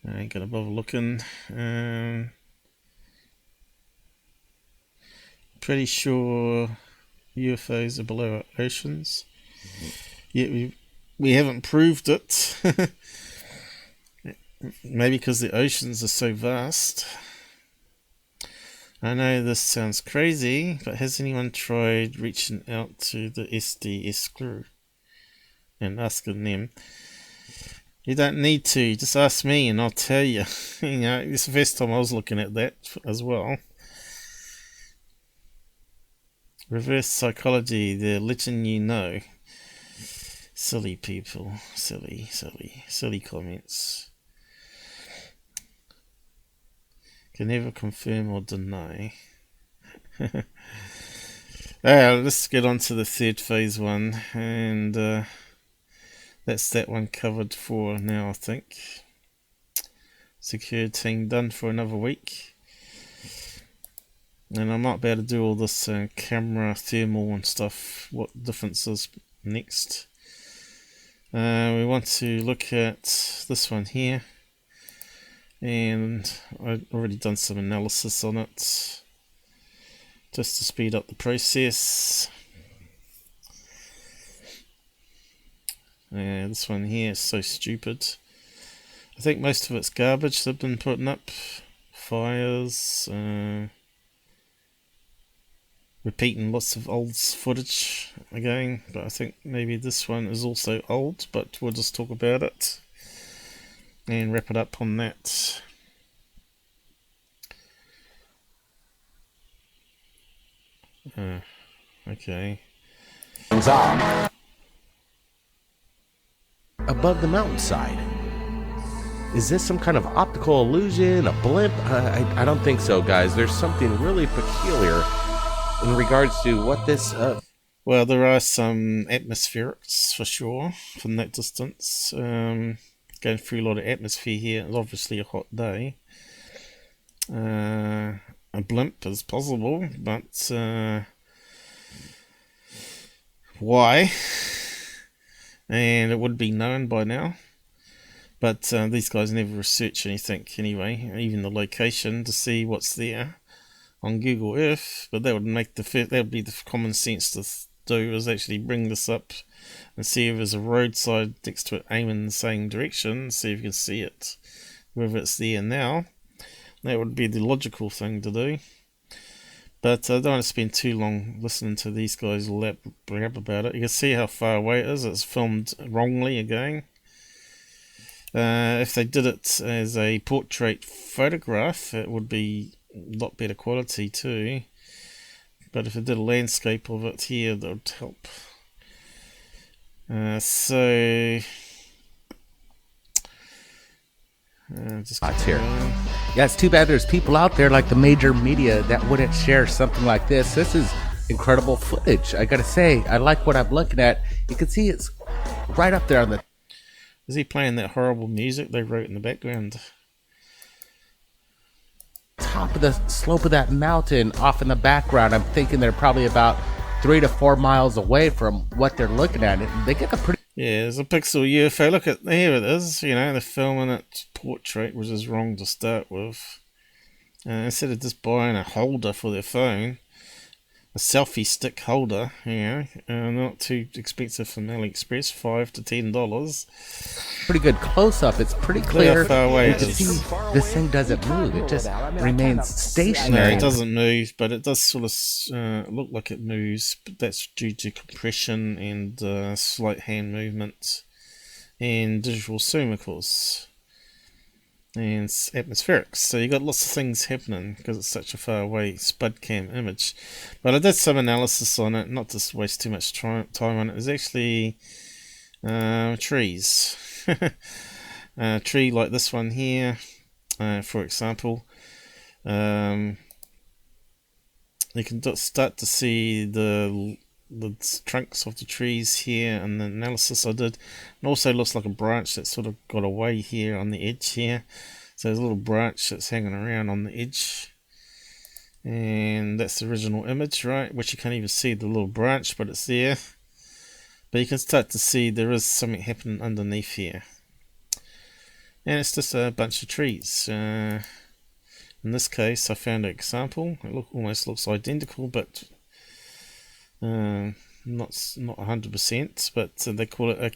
I ain't gonna bother looking. Pretty sure UFOs are below our oceans. Yet we haven't proved it. Maybe because the oceans are so vast. I know this sounds crazy, but has anyone tried reaching out to the SDS crew and asking them? You don't need to, just ask me and I'll tell you. You know, it's the first time I was looking at that as well. Reverse psychology, they're letting you know. Silly people, silly comments. Can never confirm or deny. Let's get on to the third phase one, and that's that one covered for now, I think. Secureteam done for another week. And I might be able to do all this camera, thermal and stuff, what difference is next. We want to look at this one here. And I've already done some analysis on it. Just to speed up the process. This one here is so stupid. I think most of it's garbage they've been putting up. Fires, repeating lots of old footage again, but I think maybe this one is also old, but we'll just talk about it and wrap it up on that. Okay. Above the mountainside. Is this some kind of optical illusion, a blimp? I don't think so, guys. There's something really peculiar in regards to what this... Well, there are some atmospherics, for sure, from that distance. Going through a lot of atmosphere here. It's obviously a hot day. A blimp is possible, but why? And it would be known by now. But these guys never research anything anyway, even the location to see what's there on Google Earth. But that would make that would be the common sense to do, is actually bring this up and see if there's a roadside next to it, aim in the same direction, see if you can see it, whether it's there now. That would be the logical thing to do. But I don't want to spend too long listening to these guys lap about it. You can see how far away it is. It's filmed wrongly again. If they did it as a portrait photograph, it would be a lot better quality too. But if they did a landscape of it here, that would help. Just here. Yeah, it's too bad there's people out there like the major media that wouldn't share something like this. This is incredible footage. I gotta say, I like what I'm looking at. You can see it's right up there on the... Is he playing that horrible music they wrote in the background? Top of the slope of that mountain off in the background. I'm thinking they're probably about 3 to 4 miles away from what they're looking at. They get a pretty... Yeah, there's a pixel UFO. Look at, here it is. You know, they're filming it portrait, which is wrong to start with. Instead of just buying a holder for their phone, a selfie stick holder, you know, not too expensive from AliExpress, $5 to $10. Pretty good close-up. It's pretty clear. How far away it is. See, this thing doesn't move. It just remains stationary. No, it doesn't move, but it does sort of look like it moves. But that's due to compression and slight hand movement and digital zoom, of course, and atmospherics. So you got lots of things happening because it's such a far away spud cam image. But I did some analysis on it, not to waste too much time on it. There's actually trees. A tree like this one here, for example. You can start to see the trunks of the trees here, and the analysis I did. It also looks like a branch that sort of got away here on the edge here. So there's a little branch that's hanging around on the edge, and that's the original image, right? Which you can't even see the little branch, but it's there. But you can start to see there is something happening underneath here, and it's just a bunch of trees. In this case, I found an example. It almost looks identical, but not 100%, but they call it a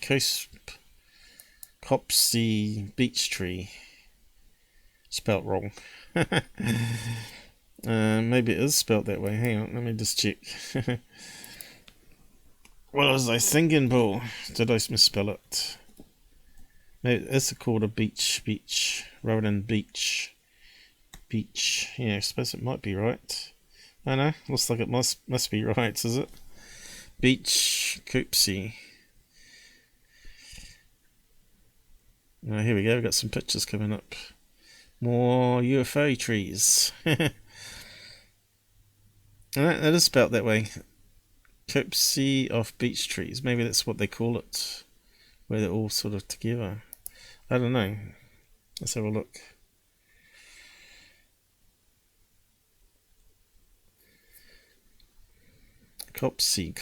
Copsey beech tree. Spelt wrong. Maybe it is spelt that way. Hang on, let me just check. What was I thinking, Paul? Did I misspell it? Maybe it's called a beech rather than beach. Beach. Yeah, I suppose it might be right. I know, looks like it must be right, is it? Beech Copsey. Here we go, we've got some pictures coming up. More UFO trees. And that is spelled that way. Copsey of beech trees. Maybe that's what they call it, where they're all sort of together. I don't know. Let's have a look. Copsey.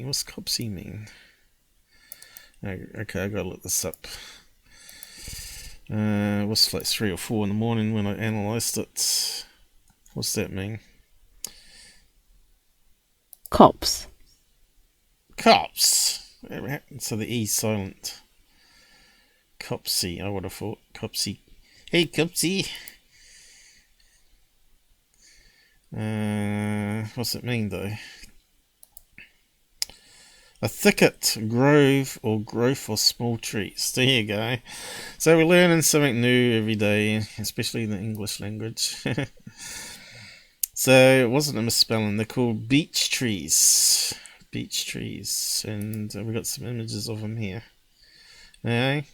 What's Copsey mean? Okay, I gotta look this up. It was like 3 or 4 in the morning when I analysed it. What's that mean? Cops. Cops! So the E's silent. Copsy, I would have thought. Copsy. Hey, Copsy! What's it mean, though? A thicket, grove, or growth of small trees. There you go. So we're learning something new every day, especially in the English language. So it wasn't a misspelling. They're called beech trees. Beech trees. And we got some images of them here. Okay.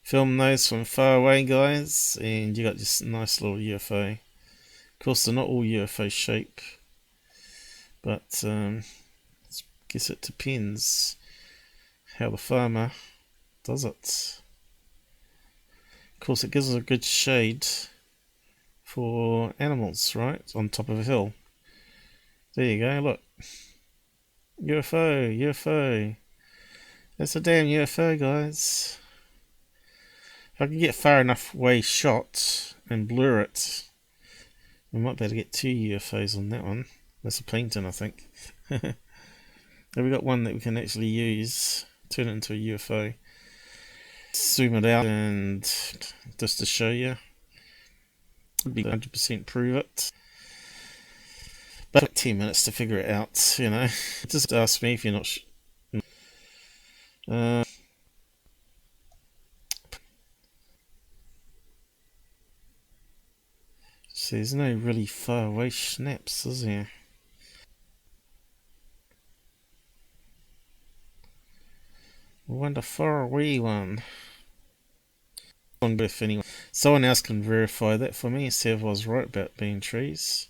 Film those from far away, guys. And you got this nice little UFO. Of course, they're not all UFO shape. But I guess it depends how the farmer does it. Of course, it gives us a good shade for animals, right? On top of a hill. There you go, look. UFO, UFO. That's a damn UFO, guys. If I can get far enough away shot and blur it, we might be able to get 2 UFOs on that one. That's a painting, I think. And we got one that we can actually use, turn it into a UFO. Zoom it out and just to show you. Would be 100% prove it. But it took 10 minutes to figure it out, you know. Just ask me if you're not so there's no really far away snaps, is there? I wonder far away one. Anyway. Someone else can verify that for me and see if I was right about being trees.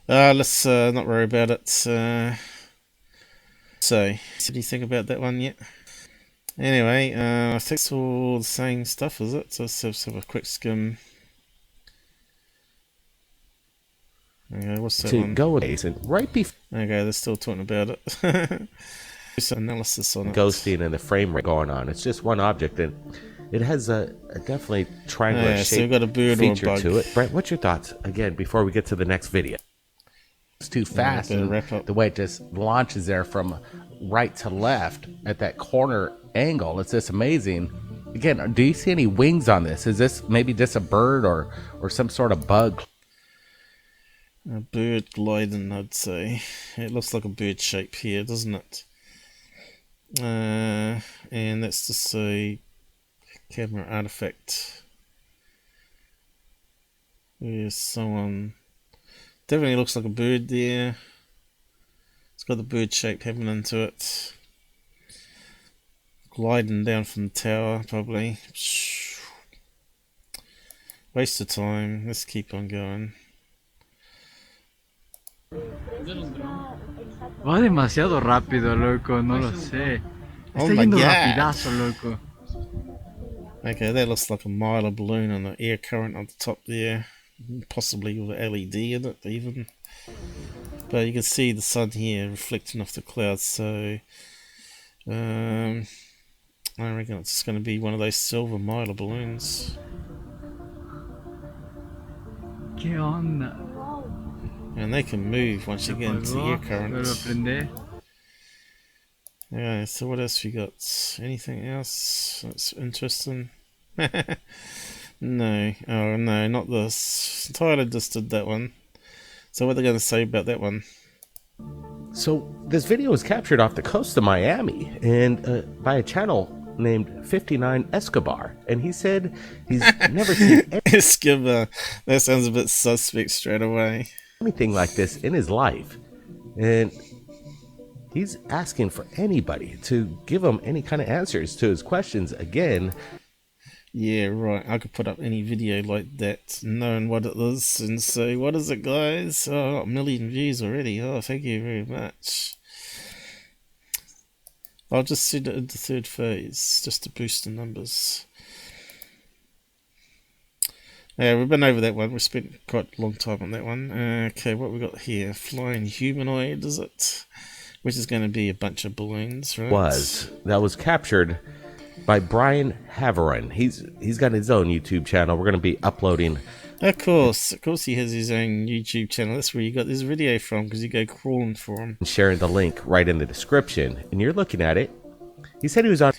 Let's not worry about it. So, what do you think about that one yet? Anyway, I think it's all the same stuff, is it? So let's have a quick skim. Okay, what's that one? Go with it, right before. Okay, they're still talking about it. Do some analysis on it. Ghosting and the frame rate going on. It's just one object, and it has a definitely triangular shape so we've got a bird feature or a bug to it. Brent, what's your thoughts again before we get to the next video? It's too fast, and the way it just launches there from right to left at that corner angle. It's just amazing. Again, do you see any wings on this? Is this maybe just a bird or some sort of bug? A bird gliding, I'd say. It looks like a bird shape here, doesn't it? And that's just a camera artifact. There's someone. Definitely looks like a bird there. It's got the bird shape happening to it. Gliding down from the tower, probably. Waste of time. Let's keep on going. Va demasiado rápido, loco, no lo sé. Oh Está my yendo God. rapidazo, loco. Okay, that looks like a mile of balloon and an air current on the top there. Possibly with an LED in it, even. But you can see the sun here reflecting off the clouds, so I reckon it's going to be one of those silver mile balloons. ¿Qué onda? And they can move once you get into the air currents. Yeah, so what else we got? Anything else that's interesting? No. Oh no, not this. Tyler just did that one. So what are they going to say about that one? So this video was captured off the coast of Miami and by a channel named 59 Escobar, and he said he's never seen Escobar. That sounds a bit suspect straight away. Anything like this in his life, and he's asking for anybody to give him any kind of answers to his questions again. Yeah, right. I could put up any video like that, knowing what it is, and say, what is it, guys? Oh, I got a million views already. Oh, thank you very much. I'll just set it into third phase, just to boost the numbers. Yeah, we've been over that one. We spent quite a long time on that one. Okay, what we got here? Flying humanoid, is it? Which is going to be a bunch of balloons, right? That was captured by Brian Haverin. He's got his own YouTube channel. We're going to be uploading. Of course, he has his own YouTube channel. That's where you got this video from, because you go crawling for him. Sharing the link right in the description, and you're looking at it, He said he was on.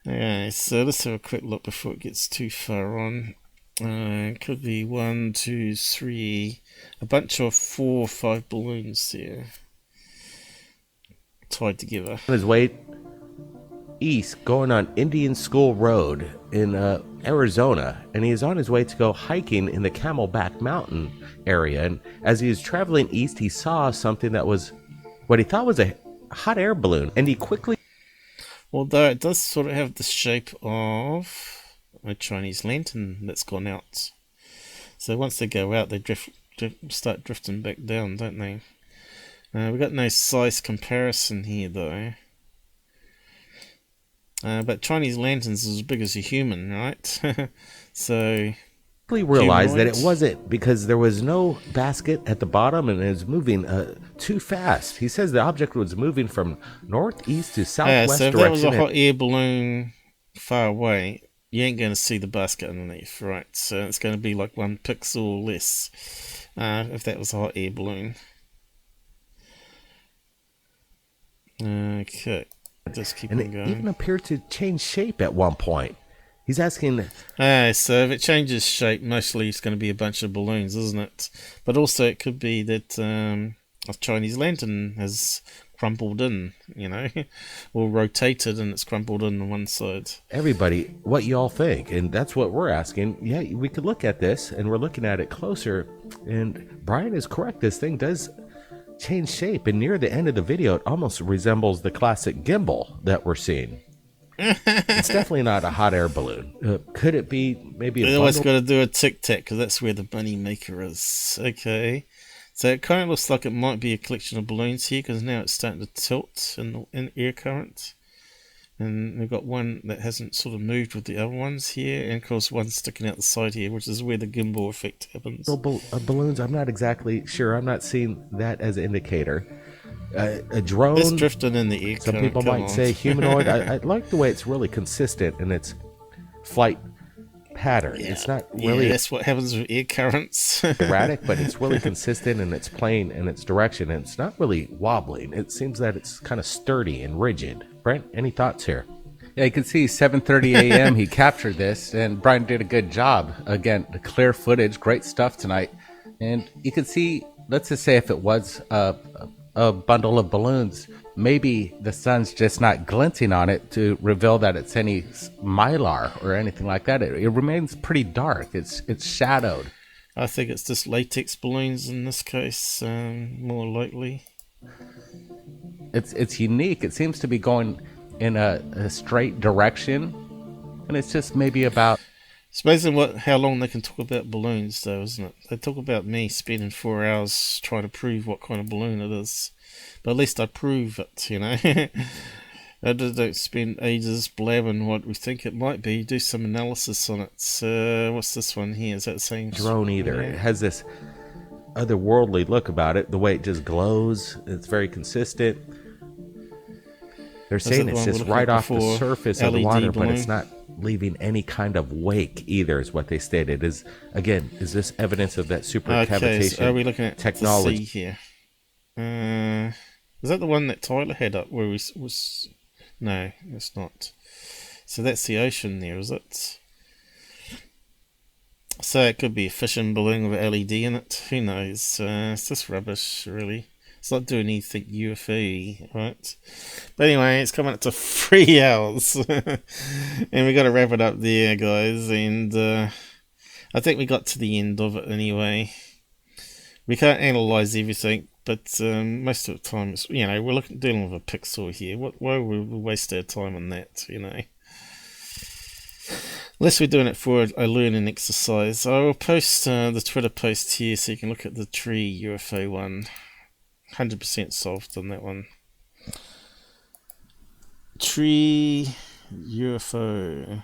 Okay, so let's have a quick look before it gets too far on. Could be 1, 2, 3, a bunch of 4 or 5 balloons there tied together. On his way east, going on Indian School Road in Arizona, and he is on his way to go hiking in the Camelback Mountain area. And as he was traveling east, he saw something that was what he thought was a hot air balloon, and he quickly. Although it does sort of have the shape of a Chinese lantern that's gone out. So once they go out, they start drifting back down, don't they? We've got no size comparison here, though. But Chinese lanterns are as big as a human, right? So realized that it wasn't, because there was no basket at the bottom and it was moving too fast. He says the object was moving from northeast to southwest so if direction. that was a hot air balloon far away, you ain't going to see the basket underneath, right? So it's going to be like 1 pixel or less if that was a hot air balloon. Okay, just keep on going. It even appeared to change shape at one point. He's asking. So if it changes shape, mostly it's going to be a bunch of balloons, isn't it? But also it could be that a Chinese lantern has crumpled in, you know, or rotated and it's crumpled in on one side. Everybody, what you all think? And that's what we're asking. Yeah, we could look at this, and we're looking at it closer. And Brian is correct. This thing does change shape, and near the end of the video, it almost resembles the classic gimbal that we're seeing. It's definitely not a hot air balloon. Could it be maybe They always got to do a tic-tac because that's where the money maker is. Okay, so it kind of looks like it might be a collection of balloons here because now it's starting to tilt in air current, and we've got one that hasn't sort of moved with the other ones here, and of course one sticking out the side here, which is where the gimbal effect happens. Balloons, I'm not exactly sure. I'm not seeing that as an indicator. A drone. It's drifting in the air. Some people might say humanoid. I like the way it's really consistent in its flight pattern. Yeah. It's not really. Yeah, that's what happens with air currents. Erratic, but it's really consistent in its plane and its direction, and it's not really wobbling. It seems that it's kind of sturdy and rigid. Brent, any thoughts here? Yeah, you can see 7:30 a.m. he captured this, and Brian did a good job. Again, the clear footage, great stuff tonight, and you can see. Let's just say if it was a bundle of balloons, maybe the sun's just not glinting on it to reveal that it's any mylar or anything like that. It remains pretty dark. It's shadowed. I think it's just latex balloons in this case, more likely. It's unique. It seems to be going in a straight direction, and it's just maybe about. It's amazing how long they can talk about balloons, though, isn't it? They talk about me spending 4 hours trying to prove what kind of balloon it is. But at least I prove it, you know. I don't spend ages blabbing what we think it might be. Do some analysis on it. What's this one here? Is that the same drone either? Yeah. It has this otherworldly look about it. The way it just glows. It's very consistent. They're saying it's just right off the surface of the water, but it's not leaving any kind of wake either, is what they stated. Is this evidence of that supercavitation so are we looking at technology the sea here? Is that the one that Tyler had up where we was? No, it's not. So that's the ocean there, is it? So it could be a fishing balloon with an LED in it. Who knows? It's just rubbish, really. It's not doing anything UFO-y, right? But anyway, it's coming up to 3 hours. And we got to wrap it up there, guys. And I think we got to the end of it anyway. We can't analyse everything, but most of the time, it's, you know, we're dealing with a pixel here. Why would we waste our time on that, you know? Unless we're doing it for a learning exercise. I will post the Twitter post here so you can look at the tree UFO one. 100% solved on that one. Tree UFO.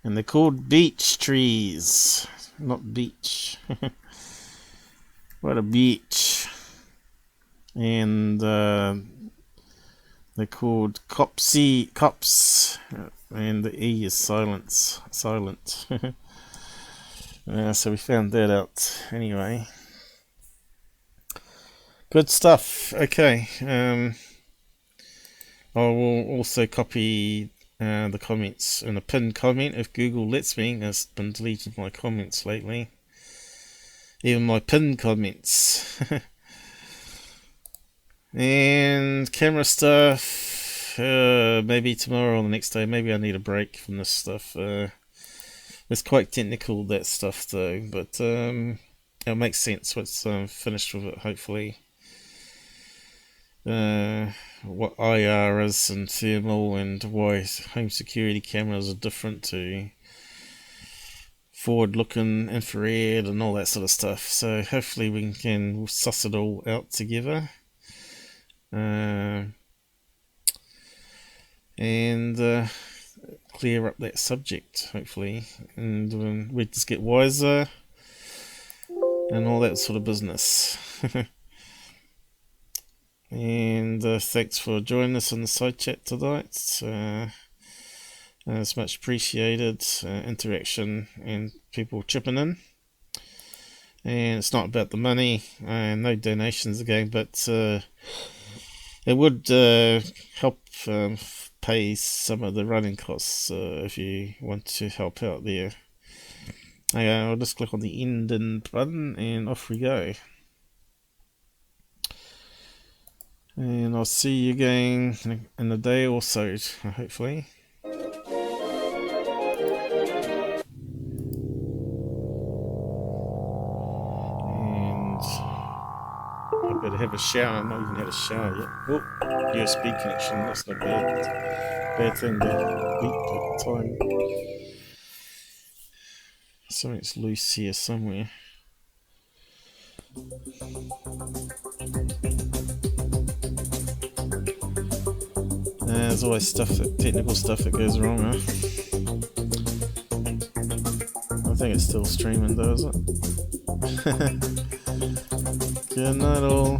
And they're called beech trees, not beach. What a beach. And they're called cops, and the E is silent. So we found that out anyway. Good stuff. Okay. I will also copy the comments in a pinned comment if Google lets me. It's been deleting my comments lately. Even my pinned comments. And camera stuff, maybe tomorrow or the next day. Maybe I need a break from this stuff. It's quite technical, that stuff, though, but it'll make sense once I'm finished with it, hopefully. What IR is and thermal, and why home security cameras are different to forward-looking infrared and all that sort of stuff. So hopefully we can suss it all out together. And clear up that subject, hopefully, and we just get wiser and all that sort of business. And thanks for joining us in the side chat tonight. It's much appreciated, interaction and people chipping in. And it's not about the money, no donations again, but it would help pay some of the running costs if you want to help out there. Okay, I'll just click on the end button and off we go. And I'll see you again in a day or so, hopefully. And I better have a shower. I've not even had a shower yet. Oh, USB connection, that's not bad. Bad thing to beat at the time. Something's loose here somewhere. There's always technical stuff that goes wrong, huh? I think it's still streaming though, is it? Good night all.